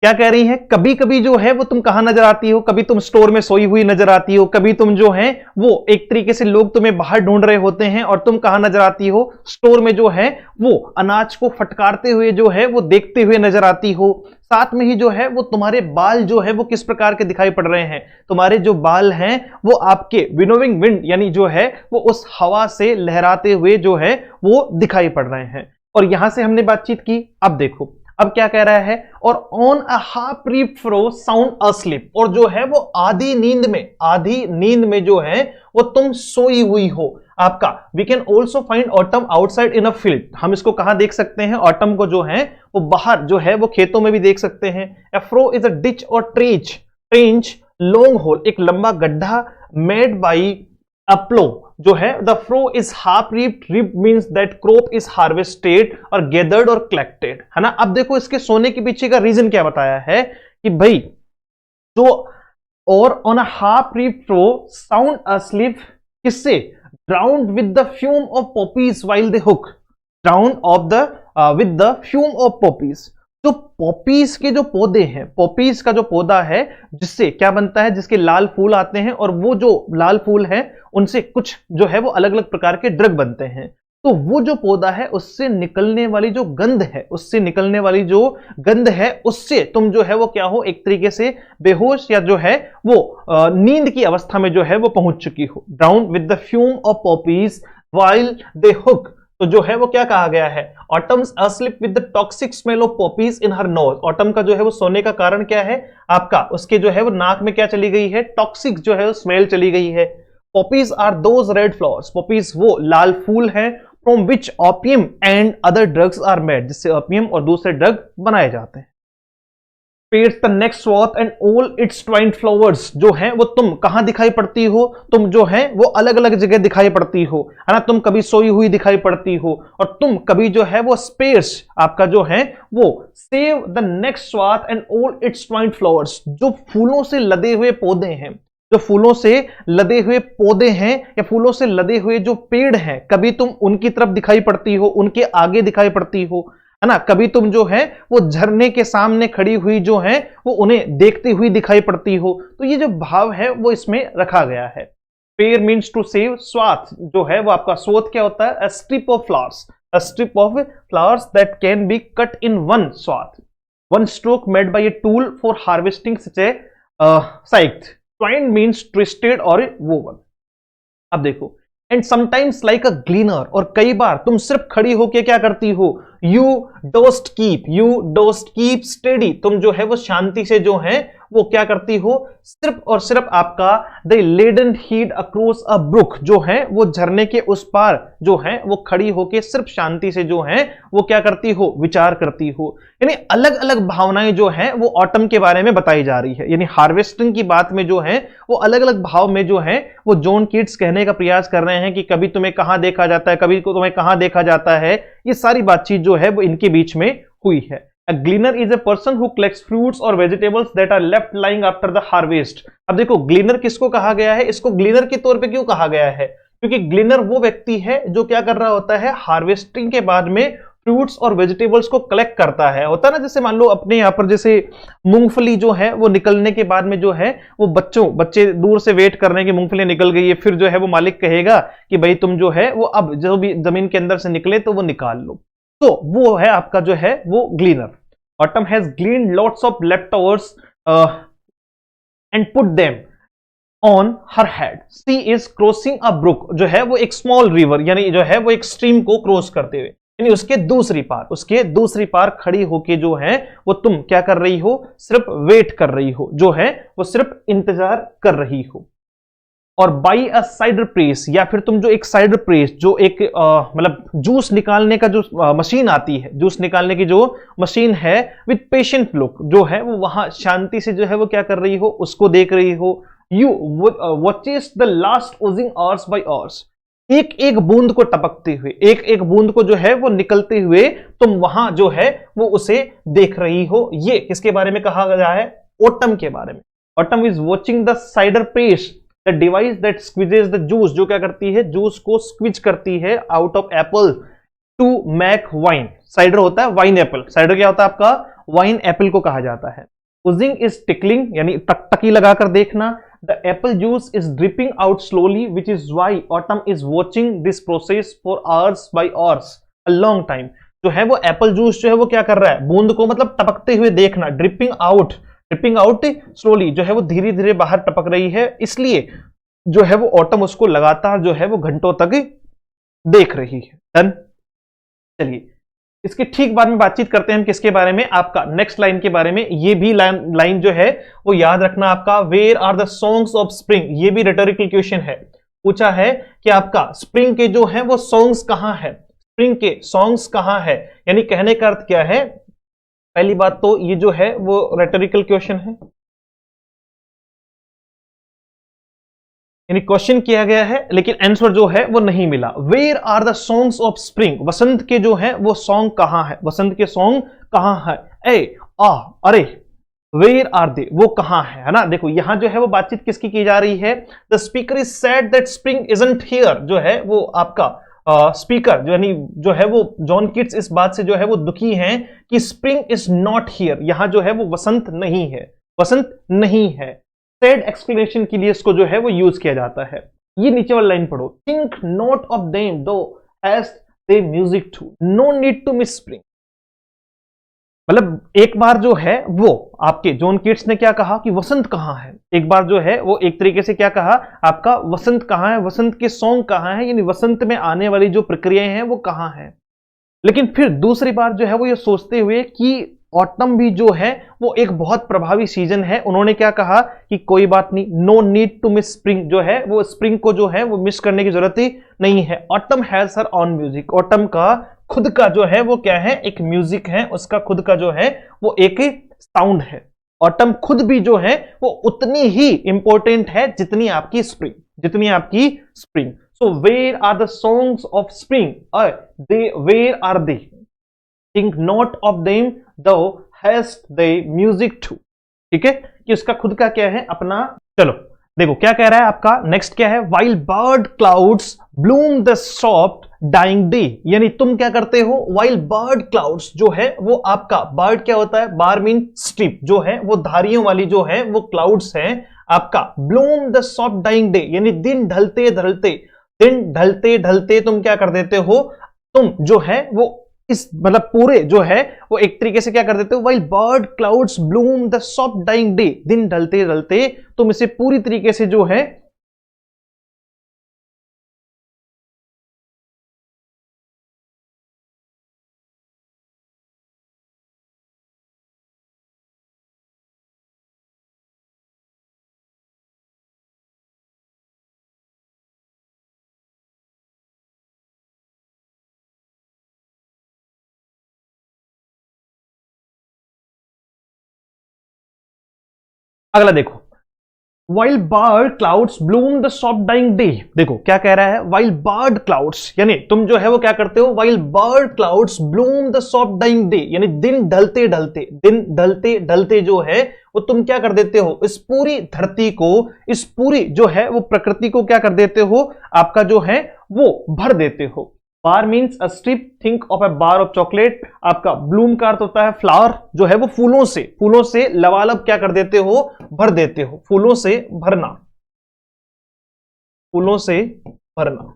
क्या कह रही है, कभी कभी जो है वो तुम कहां नजर आती हो, कभी तुम स्टोर में सोई हुई नजर आती हो, कभी तुम जो है वो एक तरीके से लोग तुम्हें बाहर ढूंढ रहे होते हैं और तुम कहां नजर आती हो, स्टोर में जो है वो अनाज को फटकारते हुए जो है वो देखते हुए नजर आती हो। साथ में ही जो है वो तुम्हारे बाल जो है वो किस प्रकार के दिखाई पड़ रहे हैं, तुम्हारे जो बाल हैं वो आपके विनोविंग विंड यानी जो है वो उस हवा से लहराते हुए जो है वो दिखाई पड़ रहे हैं। और यहां से हमने बातचीत की। अब देखो अब क्या कह रहा है, और on a half reap furrow sound asleep, और जो है वो आधी नींद में जो है वो तुम सोई हुई हो आपका। We can also find autumn outside in a field. हम इसको कहां देख सकते हैं, ऑटम को जो है वो बाहर जो है वो खेतों में भी देख सकते हैं। A furrow is a ditch और ट्रेंच लॉन्ग होल, एक लंबा गड्ढा, मेड बाई अपलो, जो है the furrow is half reap means that crop is harvested और गैदर्ड और कलेक्टेड, है ना। अब देखो इसके सोने के पीछे का रीजन क्या बताया है कि भाई जो, और on a half reap furrow sound asleep, किससे, drowned with the fume of poppies while they hook, drowned of the with the fume of poppies. तो पॉपीज के जो पौधे हैं, पॉपीज का जो पौधा है जिससे क्या बनता है, जिसके लाल फूल आते हैं, और वो जो लाल फूल है उनसे कुछ जो है वो अलग अलग प्रकार के ड्रग बनते हैं। तो वो जो पौधा है उससे निकलने वाली जो गंध है, उससे तुम जो है वो क्या हो, एक तरीके से बेहोश या जो है वो नींद की अवस्था में जो है वो पहुंच चुकी हो। ड्राउन्ड with the fume of poppies while they hook, तो जो है वो क्या कहा गया है, autumns asleep with the toxic smell of poppies in her nose. Autumn का जो है वो सोने का कारण क्या है आपका, उसके जो है वो नाक में क्या चली गई है, टॉक्सिक जो है स्मेल चली गई है। Poppies are those red flowers, poppies वो लाल फूल हैं, from which opium and other drugs are made, जिससे ओपियम और दूसरे ड्रग बनाए जाते हैं। Spares the next swath and all its twined flowers, जो है वो तुम कहां दिखाई पड़ती हो, तुम जो है वो अलग अलग जगह दिखाई पड़ती हो, है ना। तुम कभी सोई हुई दिखाई पड़ती हो, और तुम कभी जो है वो स्पेस आपका जो है वो save the next swath and all its twined flowers, जो फूलों से लदे हुए पौधे हैं, जो फूलों से लदे हुए पौधे हैं या फूलों से लदे हुए जो पेड़ हैं, कभी तुम उनकी तरफ दिखाई पड़ती हो, उनके आगे दिखाई पड़ती हो, है ना, कभी तुम जो है वो झरने के सामने खड़ी हुई जो है वो उन्हें देखती हुई दिखाई पड़ती हो। तो ये जो भाव है वो इसमें रखा गया है। Spare means to save, swath जो है वो आपका स्वोथ क्या होता है, a strip of flowers, a strip of flowers that can be cut in one swath, one stroke made by a tool for harvesting such a scythe. Twined means twisted और वोवन। अब देखो, and sometimes like a gleaner, और कई बार तुम सिर्फ खड़ी होके क्या करती हो, यू डोस्ट कीप स्टेडी, तुम जो है वो शांति से जो है वो क्या करती हो, सिर्फ और सिर्फ आपका the laden head across a brook, जो है वो झरने के उस पार जो है वो खड़ी होके सिर्फ शांति से जो है वो क्या करती हो, विचार करती हो। यानी अलग अलग भावनाएं जो है वो ऑटम के बारे में बताई जा रही है। यानी हार्वेस्टिंग की बात में जो है वो अलग अलग भाव में जो है वो जॉन कीट्स कहने का प्रयास कर रहे हैं कि कभी तुम्हें कहां देखा जाता है, कभी तुम्हें कहां देखा जाता है। ये सारी बातचीत जो है वो इनके बीच में हुई है। A gleaner is a person who collects fruits or vegetables that are left lying after the harvest। अब देखो, ग्लीनर किसको कहा गया है, इसको ग्लीनर के तौर पे क्यों कहा गया है, क्योंकि ग्लीनर वो व्यक्ति है जो क्या कर रहा होता है, हार्वेस्टिंग के बाद में फ्रूट्स और वेजिटेबल्स को कलेक्ट करता है। होता ना, जैसे मान लो अपने यहाँ पर जैसे मूंगफली जो है वो निकलने के बाद में जो है वो बच्चे दूर से वेट कर रहे हैं कि मूंगफली निकल गई है, फिर जो है वो मालिक कहेगा कि भाई तुम जो है वो अब जो भी जमीन के अंदर से निकले तो वो निकाल लो। तो वो है आपका जो है वो gleaner. Autumn has gleaned lots of leftovers and put them on her head. She is crossing a brook, जो है वो एक स्मॉल रिवर, यानी जो है वो एक स्ट्रीम को क्रॉस करते हुए, यानी उसके दूसरी पार खड़ी होके जो है वो तुम क्या कर रही हो, सिर्फ वेट कर रही हो, जो है वो सिर्फ इंतजार कर रही हो। और बाई अ साइडर प्रेस, या फिर तुम जो एक साइडर प्रेस, जो एक मतलब जूस निकालने का जो मशीन आती है, जूस निकालने की जो मशीन है, विद पेशेंट लुक, जो है वो वहां शांति से जो है वो क्या कर रही हो, उसको देख रही हो। You watches the last Ojing hours bye hours, एक एक बूंद को टपकते हुए, एक एक बूंद को जो है वो निकलते हुए तुम वहां जो है वो उसे देख रही हो। ये किसके बारे में कहा गया है, ऑटम के बारे में। Autumn is watching the cider press, the device that squeezes the juice, जो क्या करती है, जूस को स्क्विज करती है out of apple to make wine. Cider होता है वाइन एप्पल, साइडर क्या होता है आपका, वाइन एप्पल को कहा जाता है। ओजिंग इज टिकलिंग, यानी टकटकी लगाकर देखना। The apple juice is dripping out slowly, which is why autumn is watching this process for hours by hours, a long time. जो है वो एप्पल जूस जो है वो क्या कर रहा है, बूंद को मतलब टपकते हुए देखना, ड्रिपिंग आउट स्लोली, जो है वो धीरे धीरे बाहर टपक रही है, इसलिए जो है वो ऑटम उसको लगातार जो है वो घंटों तक देख रही है। डन। चलिए, इसके ठीक बाद में बातचीत करते हैं हम किसके बारे में, आपका नेक्स्ट लाइन के बारे में। ये भी लाइन जो है वो याद रखना आपका, where are the songs of spring. ये भी रिटोरिकल क्वेश्चन है, पूछा है कि आपका स्प्रिंग के जो है वो सॉन्ग्स कहां है, स्प्रिंग के सॉन्ग्स कहां है, यानी कहने का अर्थ क्या है। पहली बात तो ये जो है वो रेटोरिकल क्वेश्चन है, यानी क्वेश्चन किया गया है लेकिन आंसर जो है वो नहीं मिला। Where are the songs of spring, वसंत के जो है वो सॉन्ग कहां है, वसंत के सॉन्ग कहां है। अरे वेयर आर दे, वो कहां है ना। देखो यहां जो है वो बातचीत किसकी की जा रही है, the speaker is sad that spring isn't here, जो है वो आपका स्पीकर यानी जो है वो जॉन कीट्स इस बात से जो है वो दुखी हैं कि स्प्रिंग इज नॉट हियर, यहां जो है वो वसंत नहीं है, वसंत नहीं है। सैड एक्सप्लेनेशन के लिए इसको जो है वो यूज किया जाता है। ये नीचे वाली लाइन पढ़ो, think not of them though has they music too, no need to miss spring. मतलब एक बार जो है वो आपके जॉन कीट्स ने क्या कहा कि वसंत कहां है, एक बार जो है वो एक तरीके से क्या कहा आपका, वसंत कहां है, वसंत के सॉन्ग कहां है, यानी वसंत में आने वाली जो प्रक्रियाएं हैं वो कहां है। लेकिन फिर दूसरी बार जो है वो ये सोचते हुए कि ऑटम भी जो है वो एक बहुत प्रभावी सीजन है, उन्होंने क्या कहा कि कोई बात नहीं, no need to miss spring, जो है वो स्प्रिंग को जो है वो मिस करने की जरूरत ही नहीं है। Autumn has her on music, autumn का खुद का जो है वो क्या है, एक म्यूजिक है, उसका खुद का जो है वो एक साउंड है। ऑटम खुद भी जो है वो उतनी ही इंपॉर्टेंट है जितनी आपकी स्प्रिंग, जितनी आपकी spring. So where are the songs of spring, they where are they, think not of them though hast they music too. ठीक है कि उसका खुद का क्या है अपना। चलो देखो क्या कह रहा है आपका नेक्स्ट क्या है, while barred clouds bloom the soft dying day, यानी तुम क्या करते हो, वाइल बर्ड क्लाउड्स जो है वो आपका बर्ड क्या होता है, बार मीन स्ट्रिप जो है वो धारियों वाली जो है वो क्लाउड्स है आपका, bloom the soft dying day यानी दिन ढलते ढलते तुम क्या कर देते हो, तुम जो है वो इस मतलब पूरे जो है वो एक तरीके से क्या कर देते हो, while barred clouds bloom the soft dying day, दिन ढलते ढलते तुम इसे पूरी तरीके से जो है अगला देखो, while barred clouds bloom the soft dying day, देखो क्या कह रहा है, वाइल बर्ड क्लाउड्स यानी तुम जो है वो क्या करते हो, while barred clouds bloom the soft dying day यानी दिन ढलते ढलते जो है वो तुम क्या कर देते हो, इस पूरी धरती को, इस पूरी जो है वो प्रकृति को क्या कर देते हो, आपका जो है वो भर देते हो। बार means a strip, think of a bar of chocolate, आपका ब्लूम का अर्थ होता है फ्लावर जो है वो फूलों से लबालब क्या कर देते हो, भर देते हो, फूलों से भरना, फूलों से भरना,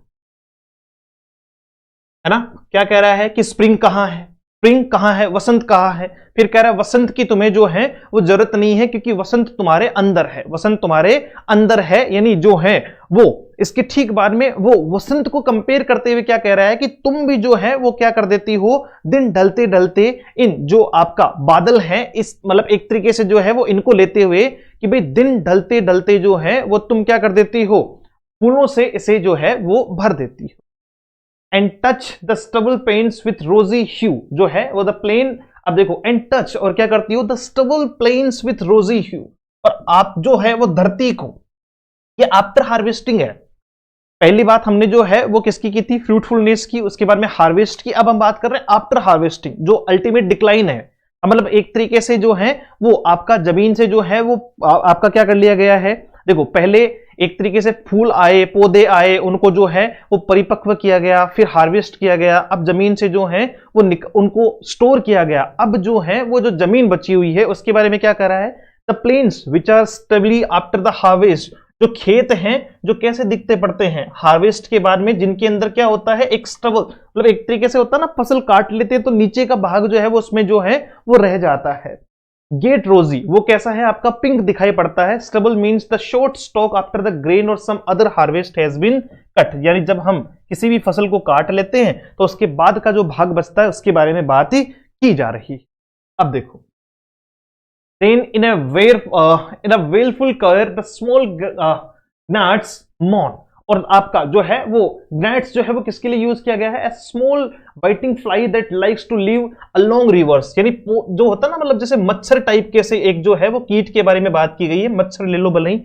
है ना। क्या कह रहा है कि स्प्रिंग कहां है, स्प्रिंग कहां है, वसंत कहां है, फिर कह रहा है वसंत की तुम्हें जो है वो जरूरत नहीं है क्योंकि वसंत तुम्हारे अंदर है, वसंत तुम्हारे अंदर है, यानी जो है वो इसके ठीक बाद में वो वसंत को कंपेयर करते हुए क्या कह रहा है कि तुम भी जो है वो क्या कर देती हो, दिन ढलते ढलते इन जो आपका बादल है, इस मतलब एक तरीके से जो है वो इनको लेते हुए कि भाई दिन ढलते ढलते जो है वो तुम क्या कर देती हो, फूलों से इसे जो है वो भर देती हो। And touch the stubble plains with rosy hue, जो है वो द प्लेन, अब देखो एंड टच और क्या करती हो, the stubble planes with rosy ह्यू, और आप जो है वो धरती को, ये आफ्टर हार्वेस्टिंग है, पहली बात हमने जो है वो किसकी की थी, फ्रूटफुलनेस की, उसके बाद में हार्वेस्ट की, अब हम बात कर रहे हैं आफ्टर हार्वेस्टिंग जो अल्टीमेट डिक्लाइन है, मतलब एक तरीके से जो है वो आपका जमीन से जो है वो आपका क्या कर लिया गया है, देखो पहले एक तरीके से फूल आए, पौधे आए, उनको जो है वो परिपक्व किया गया, फिर हार्वेस्ट किया गया, अब जमीन से जो है वो उनको स्टोर किया गया, अब जो है वो जो जमीन बची हुई है उसके बारे में क्या कर रहा है, the plains which are stubbly after the harvest, जो खेत हैं जो कैसे दिखते पड़ते हैं हार्वेस्ट के बाद में, जिनके अंदर क्या होता है, एक स्टबल, मतलब एक तरीके से होता है ना, फसल काट लेते हैं तो नीचे का भाग जो है वो उसमें जो है वो रह जाता है। गेट रोजी वो कैसा है, आपका पिंक दिखाई पड़ता है। Stubble means the short stalk after the grain और some other harvest has been cut, यानी जब हम किसी भी फसल को काट लेते हैं तो उसके बाद का जो भाग बचता है उसके बारे में बात ही की जा रही है। अब देखो, then in a willful color the small gnats mourn, और आपका जो है वो gnats जो है वो किसके लिए यूज किया गया है, a small biting fly that likes to live along rivers, यानी जो होता है ना, मतलब जैसे मच्छर टाइप के से एक जो है वो कीट के बारे में बात की गई है, मच्छर ले लो भले ही,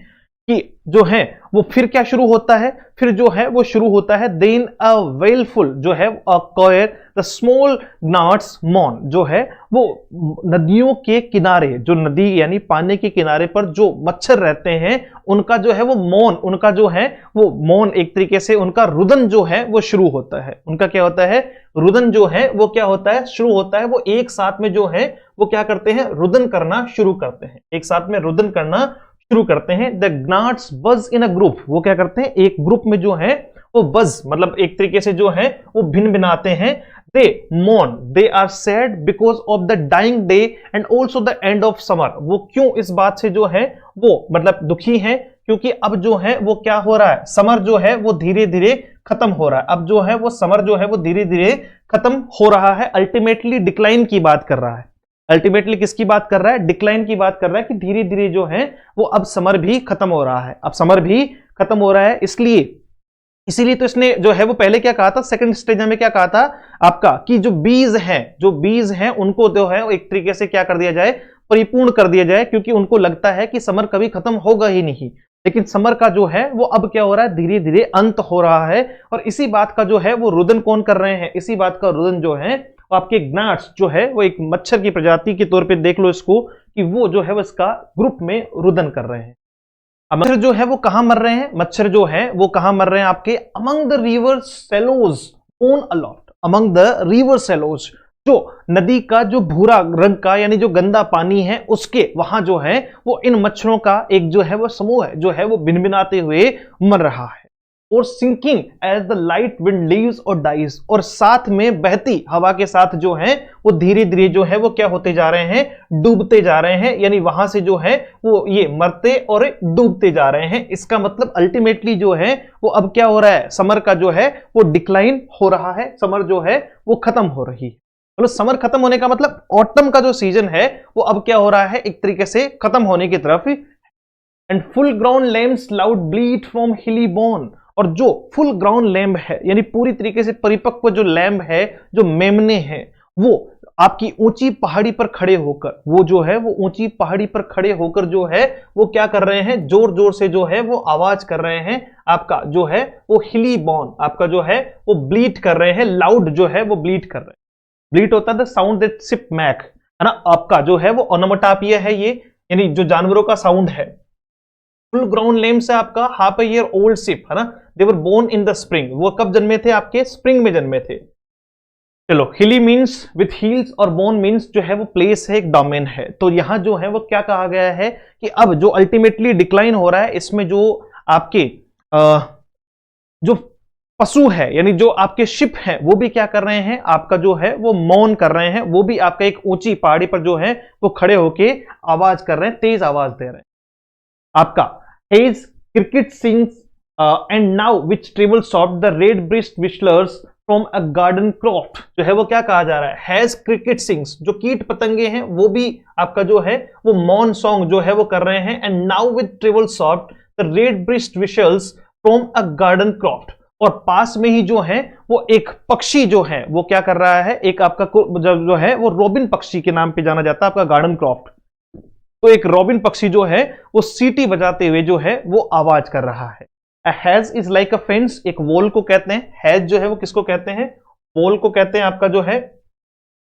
कि जो है वो फिर क्या शुरू होता है, फिर जो है वो शुरू होता है देन अ वेलफुल जो है कॉयर द स्मॉल gnats मॉन, जो है वो नदियों के किनारे, जो नदी यानी पानी के किनारे पर जो मच्छर रहते हैं उनका जो है वो मौन, उनका जो है वो मौन, एक तरीके से उनका रुदन जो है वो शुरू होता है, उनका क्या होता है, रुदन जो है वो क्या होता है, शुरू होता है, वो एक साथ में जो है वो क्या करते हैं, रुदन करना शुरू करते हैं, एक साथ में रुदन करना शुरू करते हैं। The gnats buzz in a group, वो क्या करते हैं, एक ग्रुप में जो है वो बज, मतलब एक तरीके से जो है वो भिन्न भिनाते हैं। दे mourn, they are sad because of the dying day and also the end of summer, वो क्यों इस बात से जो है वो मतलब दुखी हैं, क्योंकि अब जो है वो क्या हो रहा है, समर जो है वो धीरे धीरे खत्म हो रहा है, अब जो है वो समर जो है वो धीरे धीरे खत्म हो रहा है, अल्टीमेटली डिक्लाइन की बात कर रहा है, अल्टीमेटली किसकी बात कर रहा है, डिक्लाइन की बात कर रहा है, कि धीरे धीरे जो है वो अब समर भी खत्म हो रहा है, अब समर भी खत्म हो रहा है, इसीलिए तो इसने जो है वो पहले क्या कहा था, सेकंड स्टेज में क्या कहा था आपका, कि जो बीज हैं उनको जो है एक तरीके से क्या कर दिया जाए, परिपूर्ण कर दिया जाए, क्योंकि उनको लगता है कि समर कभी खत्म होगा ही नहीं, लेकिन समर का जो है वो अब क्या हो रहा है, धीरे धीरे अंत हो रहा है, और इसी बात का जो है वो रुदन कौन कर रहे हैं, इसी बात का रुदन जो है आपके gnats जो है वो एक मच्छर की प्रजाति के तौर पे देख लो इसको, कि वो जो है वो इसका ग्रुप में रुदन कर रहे हैं। अब मच्छर जो है वो कहां मर रहे हैं, मच्छर जो है वो कहां मर रहे हैं आपके among the river sallows on aloft, among the river sallows, जो नदी का जो भूरा रंग का यानी जो गंदा पानी है उसके वहां जो है वो इन मच्छरों का एक जो है वो समूह है जो है वो भिनभिनाते हुए मर रहा है। और sinking as the light wind lives और डाइज, और साथ में बहती हवा के साथ जो है वो धीरे धीरे जो है वो क्या होते जा रहे हैं, डूबते जा रहे हैं, यानी वहां से जो है वो ये मरते और डूबते जा रहे हैं। इसका मतलब अल्टीमेटली जो है वो अब क्या हो रहा है, समर का जो है वो डिक्लाइन हो रहा है, समर जो है वो खत्म हो रही है। मतलब समर खत्म होने का मतलब ऑटम का जो सीजन है वो अब क्या हो रहा है, एक तरीके से खत्म होने की तरफ। And full grown lambs loud bleat from hilly bourn, और जो फुल ग्राउंड लैम्ब है यानी पूरी तरीके से परिपक्व जो लैम्ब है, जो मेमने हैं, वो आपकी ऊंची पहाड़ी पर खड़े होकर, वो जो है वो ऊंची पहाड़ी पर खड़े होकर जो है वो क्या कर रहे हैं, जोर जोर से जो है वो आवाज कर रहे हैं, आपका जो है वो हिली बॉन आपका जो है वो ब्लीट कर रहे हैं, लाउड जो है वो ब्लीट कर रहे हैं। ब्लीट होता है the sound that sheep make, है ना, आपका जो है वो ओनोमेटोपोइया है ये, यानी जो जानवरों का साउंड है। फुल ग्राउंड लेम्स है आपका half a year old sheep, है ना, they were born in the spring, वो कब जन्मे थे, आपके स्प्रिंग में जन्मे थे। चलो, हिली मीन्स विथ हील्स और बोन मीन्स जो है वो प्लेस है, एक डोमेन है। तो यहां जो है वो क्या कहा गया है कि अब जो अल्टीमेटली डिक्लाइन हो रहा है इसमें जो आपके जो पशु है यानी जो आपके शिप हैं वो भी क्या कर रहे हैं, आपका जो है वो मौन कर रहे हैं, वो भी आपका एक ऊंची पहाड़ी पर जो है वो खड़े होके आवाज कर रहे हैं, तेज आवाज दे रहे हैं। आपका hedge cricket sings and now which treble soft the redbreast whistlers from a garden croft, जो है वो क्या कहा जा रहा है, हैज क्रिकेट सिंग्स, जो कीट पतंगे हैं वो भी आपका जो है वो मौन सॉन्ग जो है वो कर रहे हैं। And now with treble soft the redbreast whistles from a garden croft, और पास में ही जो है वो एक पक्षी जो है वो क्या कर रहा है, एक आपका जो है वो रॉबिन पक्षी के नाम पे जाना जाता है आपका गार्डन क्रॉफ्ट। तो एक रॉबिन पक्षी जो है वो सीटी बजाते हुए जो है वो आवाज कर रहा है। A has is like a fence, एक वॉल को कहते हैं, हैज जो है वो किसको कहते हैं, वॉल को कहते हैं, आपका जो है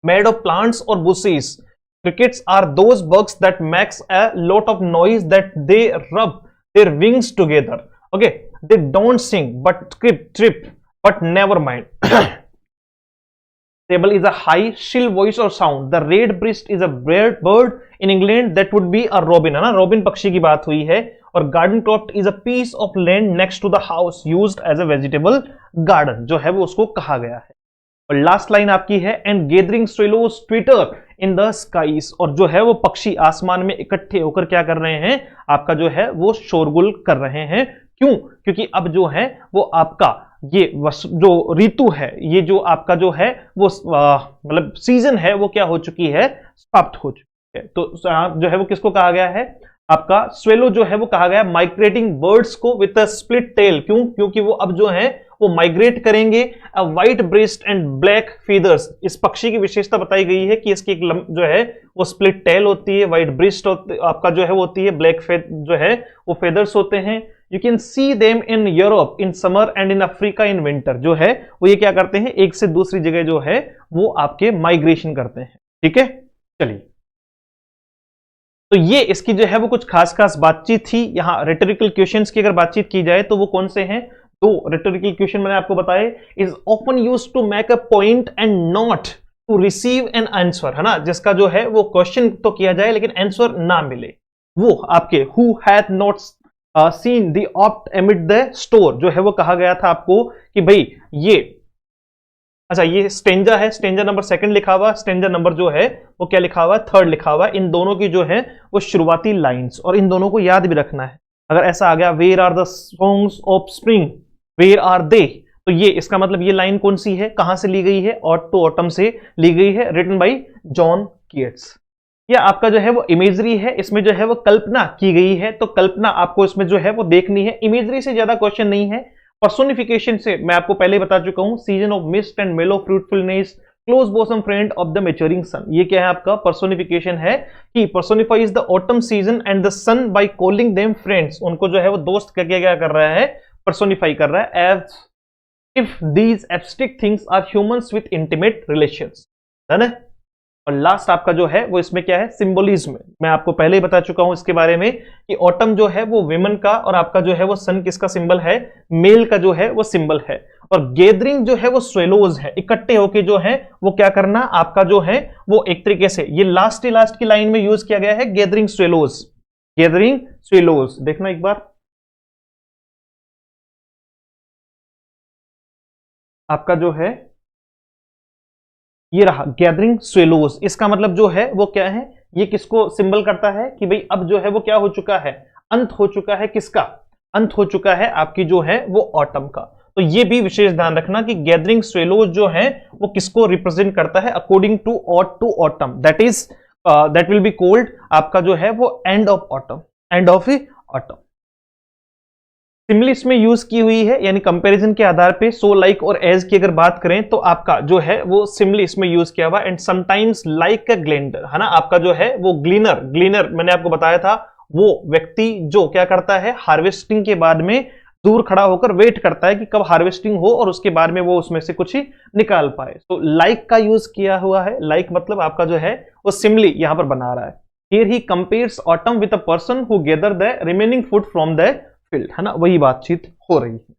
मेड ऑफ प्लांट्स और bushes. Crickets are those bugs that makes a lot of noise that they rub their wings together, okay, they don't sing but trip but never mind. Table is a high shrill voice or sound. The red breast is a bird in England that would be a robin, है ना, robin पक्षी की बात हुई है। और garden croft is a piece of land next to the house used as a vegetable garden, जो है वो उसको कहा गया है। और लास्ट लाइन आपकी है and gathering swallows twitter in the skies, और जो है वो पक्षी आसमान में इकट्ठे होकर क्या कर रहे हैं, आपका जो है वो शोरगुल कर रहे हैं। क्यों, क्योंकि अब जो है वो आपका ये जो ऋतु है, ये जो आपका जो है वो मतलब सीजन है वो क्या हो चुकी है, समाप्त हो चुकी है। तो जो है वो किसको कहा गया है, आपका स्वेलो जो है वो कहा गया माइग्रेटिंग बर्ड्स को विद अ स्प्लिट टेल। क्यों, क्योंकि वो अब जो है वो माइग्रेट करेंगे। A white breast and black feathers, इस पक्षी की विशेषता बताई गई है कि इसकी एक जो है वो स्प्लिट टेल होती है, व्हाइट ब्रेस्ट आपका जो है वो होती है, ब्लैक जो है वो फेदर्स होते हैं। You can see them in Europe in summer and in Africa in winter, जो है वो ये क्या करते हैं, एक से दूसरी जगह जो है वो आपके माइग्रेशन करते हैं। ठीक है, चलिए, तो ये इसकी जो है वो कुछ खास खास बातचीत थी। यहां रेटोरिकल क्वेश्चंस की अगर बातचीत की जाए तो वो कौन से हैं, दो रेटोरिकल क्वेश्चन मैंने आपको बताए। Is often used to make a point and not to receive an answer, है ना, जिसका जो है वो क्वेश्चन तो किया जाए लेकिन आंसर ना मिले। वो आपके who hath not seen the opt एमिड the store, जो है वो कहा गया था आपको कि भाई ये, अच्छा ये स्टेंजा है, स्टेंजा नंबर सेकंड लिखा हुआ, स्टेंजा नंबर जो है वो क्या लिखा हुआ, थर्ड लिखा हुआ। इन दोनों की जो है वो शुरुआती लाइंस, और इन दोनों को याद भी रखना है। अगर ऐसा आ गया where are the songs of spring where are they, तो ये इसका मतलब ये लाइन कौन सी है, कहां से ली गई है, ऑट टू ऑटम से ली गई है, रिटन बाय जॉन कीट्स। या आपका जो है वो इमेजरी है, इसमें जो है वो कल्पना की गई है, तो कल्पना आपको इसमें जो है वो देखनी है। इमेजरी से ज्यादा क्वेश्चन नहीं है। पर्सोनिफिकेशन से मैं आपको पहले बता चुका हूं, season of mist and mellow fruitfulness, close bosom friend of the maturing sun, ये क्या है आपका पर्सोनिफिकेशन है कि personifies the autumn season and the sun by calling them friends, उनको जो है वो दोस्त करके क्या कर रहा है, पर्सोनिफाई कर रहा है। As if these abstract things are humans with intimate relations, है ना। और लास्ट आपका जो है वो इसमें क्या है, सिंबोलिज्म। मैं आपको पहले ही बता चुका हूं इसके बारे में कि ऑटम जो है वो विमेन का, और आपका जो है वो सन किसका सिंबल है, मेल का जो है वो सिंबल है। और गैदरिंग जो है वो स्वेलोज है, इकट्ठे होके जो है वो क्या करना आपका जो है वो एक तरीके से, ये लास्ट की लाइन में यूज किया गया है गैदरिंग स्वेलोज, गैदरिंग स्वेलोज। देखना एक बार, आपका जो है ये रहा गैदरिंग स्वेलोज। इसका मतलब जो है वो क्या है, ये किसको सिंबल करता है कि भाई अब जो है वो क्या हो चुका है, अंत हो चुका है, किसका अंत हो चुका है, आपकी जो है वो ऑटम का। तो ये भी विशेष ध्यान रखना कि गैदरिंग स्वेलोज जो है वो किसको रिप्रेजेंट करता है, according to autumn, that will be cold आपका जो है वो end of autumn, end of autumn. Simile इसमें यूज की हुई है, यानी कंपैरिजन के आधार पे सो, लाइक और एज की अगर बात करें तो आपका जो है वो सिमिली इसमें यूज किया हुआ। And sometimes like a grinder, है ना, आपका जो है वो ग्लीनर मैंने आपको बताया था, वो व्यक्ति जो क्या करता है, हार्वेस्टिंग के बाद में दूर खड़ा होकर वेट करता है कि कब हार्वेस्टिंग हो और उसके बाद में वो उसमें से कुछ ही निकाल पाए। तो लाइक का यूज किया हुआ है, लाइक मतलब आपका जो है वो सिमिली यहां पर बना रहा है। Here he compares autumn with a person who gather the remaining food from the field, है ना, वही बातचीत हो रही है।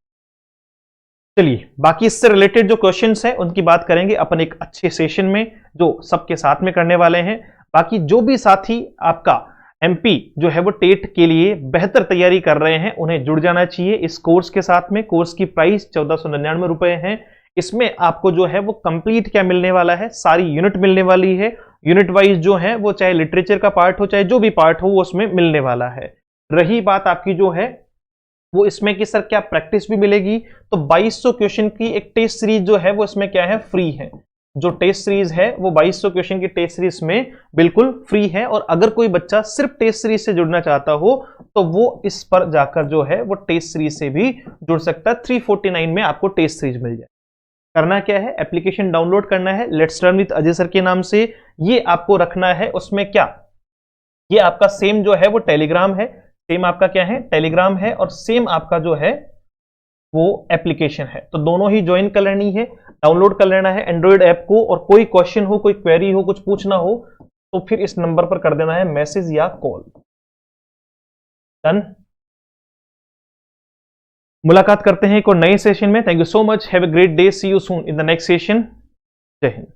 चलिए बाकी इससे रिलेटेड जो क्वेश्चंस हैं उनकी बात करेंगे अपन एक अच्छे सेशन में जो सबके साथ में करने वाले हैं। बाकी जो भी साथी आपका एमपी जो है वो टेट के लिए बेहतर तैयारी कर रहे हैं, उन्हें जुड़ जाना चाहिए इस कोर्स के साथ में। कोर्स की प्राइस 1499 रुपए है। इसमें आपको जो है वो कंप्लीट क्या मिलने वाला है, सारी यूनिट मिलने वाली है। यूनिट वाइज जो है वो चाहे लिटरेचर का पार्ट हो चाहे जो भी पार्ट हो वो उसमें मिलने वाला है। रही बात आपकी जो है वो इसमें कि सर क्या प्रैक्टिस भी मिलेगी, तो 2200 क्वेश्चन की एक टेस्ट सीरीज जो है वो इसमें क्या है, फ्री है। जो टेस्ट सीरीज है वो 2200 क्वेश्चन की टेस्ट सीरीज में बिल्कुल फ्री है। और अगर कोई बच्चा सिर्फ टेस्ट सीरीज से जुड़ना चाहता हो तो वो इस पर जाकर जो है वो टेस्ट सीरीज से भी जुड़ सकता है। 349 में आपको टेस्ट सीरीज मिल जाए। करना क्या है, एप्लीकेशन डाउनलोड करना है let's learn with Ajay sir के नाम से, ये आपको रखना है। उसमें क्या, ये आपका सेम जो है वो टेलीग्राम है, सेम आपका क्या है, टेलीग्राम है, और सेम आपका जो है वो एप्लीकेशन है। तो दोनों ही ज्वाइन कर लेनी है, डाउनलोड कर लेना है एंड्रॉइड ऐप को। और कोई क्वेश्चन हो, कोई क्वेरी हो, कुछ पूछना हो तो फिर इस नंबर पर कर देना है मैसेज या कॉल। डन। मुलाकात करते हैं एक और नए सेशन में। Thank you so much, have a great day, see you soon in the next session. जय हिंद।